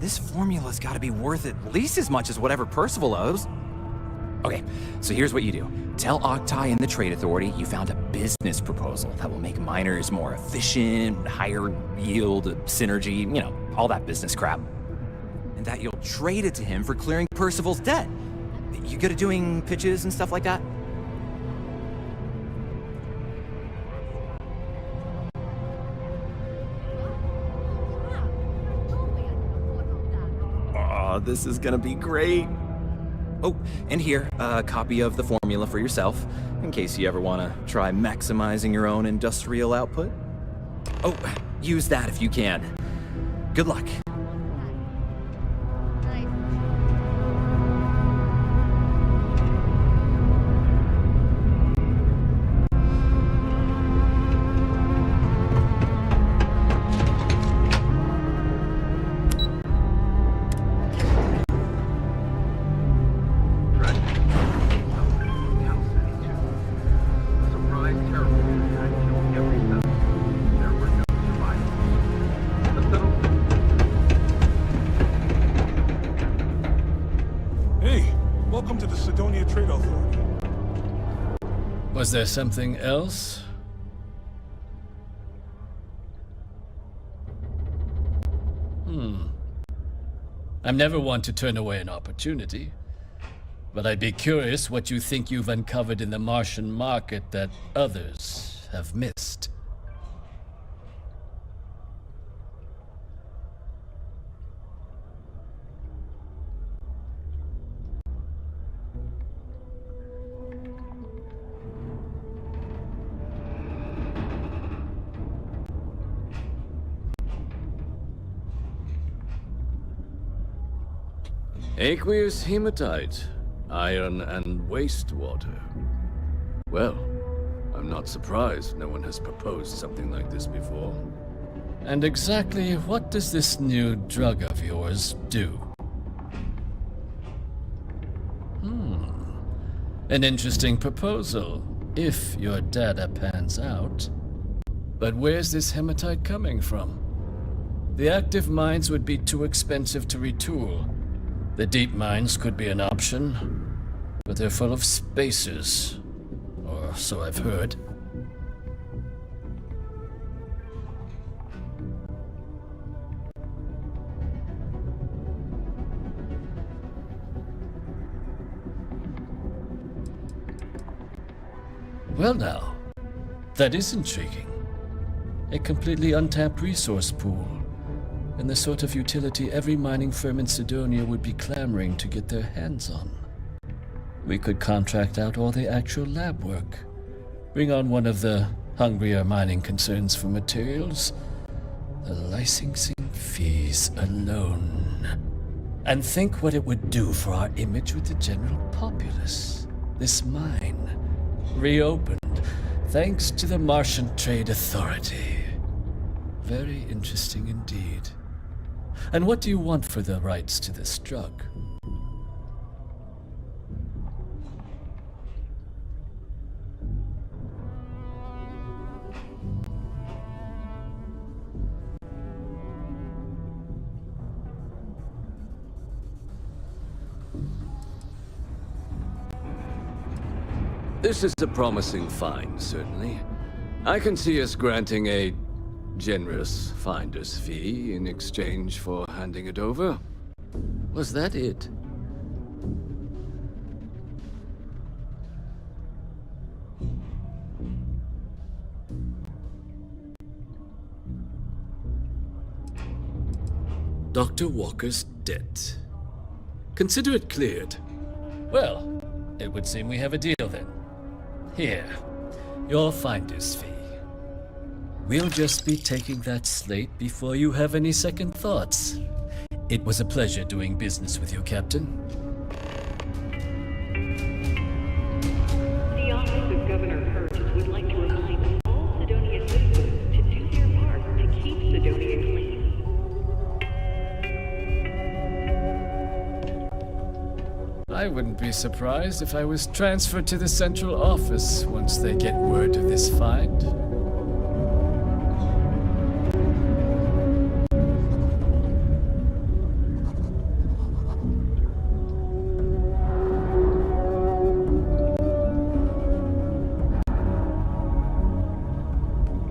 This formula's gotta be worth at least as much as whatever Percival owes. Okay, so here's what you do. Tell Octai and the Trade Authority you found a business proposal that will make miners more efficient, higher yield, synergy, you know, all that business crap. And that you'll trade it to him for clearing Percival's debt. You good at doing pitches and stuff like that? Oh, this is gonna be great. Oh, and here, a copy of the formula for yourself, in case you ever want to try maximizing your own industrial output. Oh, use that if you can. Good luck. Was there something else? I'm never one to turn away an opportunity, but I'd be curious what you think you've uncovered in the Martian market that others have missed. Aqueous hematite, iron and wastewater. Well, I'm not surprised no one has proposed something like this before. And exactly what does this new drug of yours do? An interesting proposal, if your data pans out. But where's this hematite coming from? The active mines would be too expensive to retool. The deep mines could be an option, but they're full of spacers, or so I've heard. Well now, that is intriguing. A completely untapped resource pool, and the sort of utility every mining firm in Sidonia would be clamoring to get their hands on. We could contract out all the actual lab work, bring on one of the hungrier mining concerns for materials, the licensing fees alone. And think what it would do for our image with the general populace. This mine, reopened, thanks to the Martian Trade Authority. Very interesting indeed. And what do you want for the rights to this drug? This is a promising find, certainly. I can see us granting a generous finder's fee in exchange for handing it over. Was that it? Dr. Walker's debt. Consider it cleared. Well, it would seem we have a deal then. Here, your finder's fee. We'll just be taking that slate before you have any second thoughts. It was a pleasure doing business with you, Captain. The Office of Governor Curtis would like to remind all Sidonia citizens to do their part to keep Sidonia clean. I wouldn't be surprised if I was transferred to the central office once they get word of this find.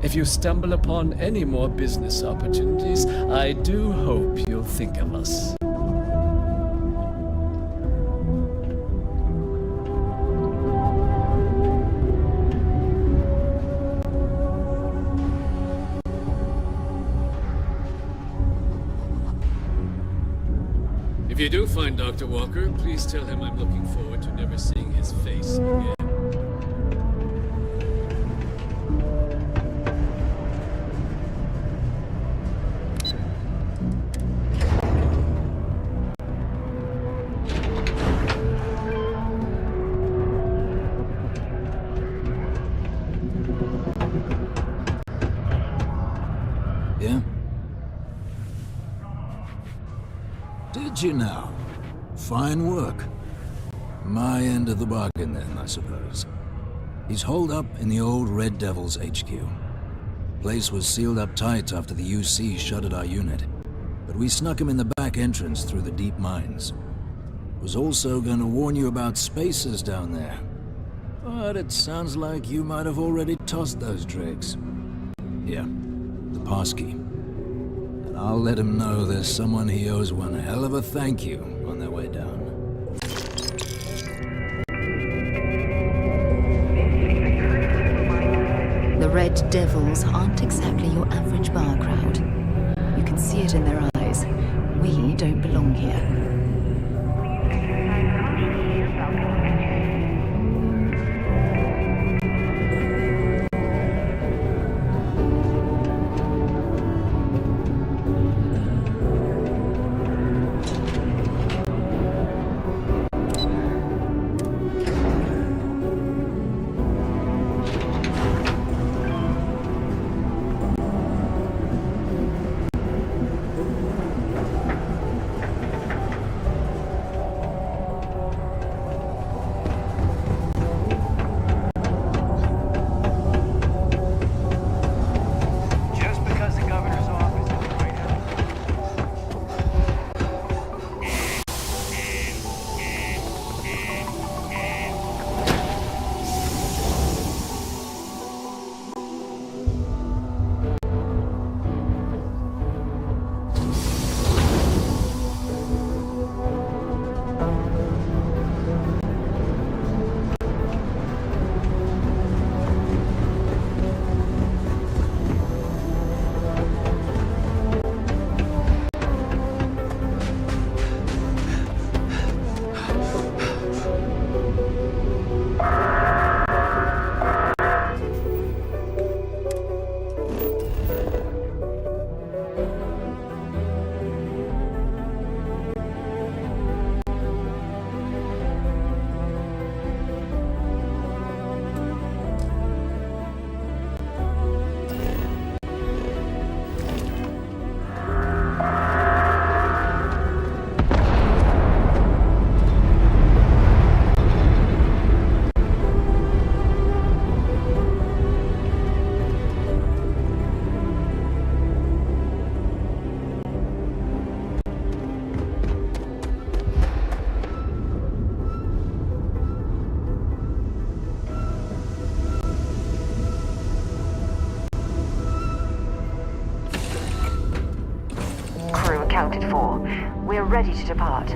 If you stumble upon any more business opportunities, I do hope you'll think of us. If you do find Dr. Walker, please tell him I'm looking forward to never seeing his face again. Yeah? Did you now? Fine work. My end of the bargain then, I suppose. He's holed up in the old Red Devil's HQ. Place was sealed up tight after the UC shuttered our unit, but we snuck him in the back entrance through the deep mines. Was also going to warn you about spacers down there, but it sounds like you might have already tossed those tricks. Here, the passkey. And I'll let him know there's someone he owes one hell of a thank you on their way down. The Red Devils aren't exactly your average bar crowd. You can see it in their eyes. We don't belong here. Just because the governor's office is the White Crew accounted for. We're ready to depart.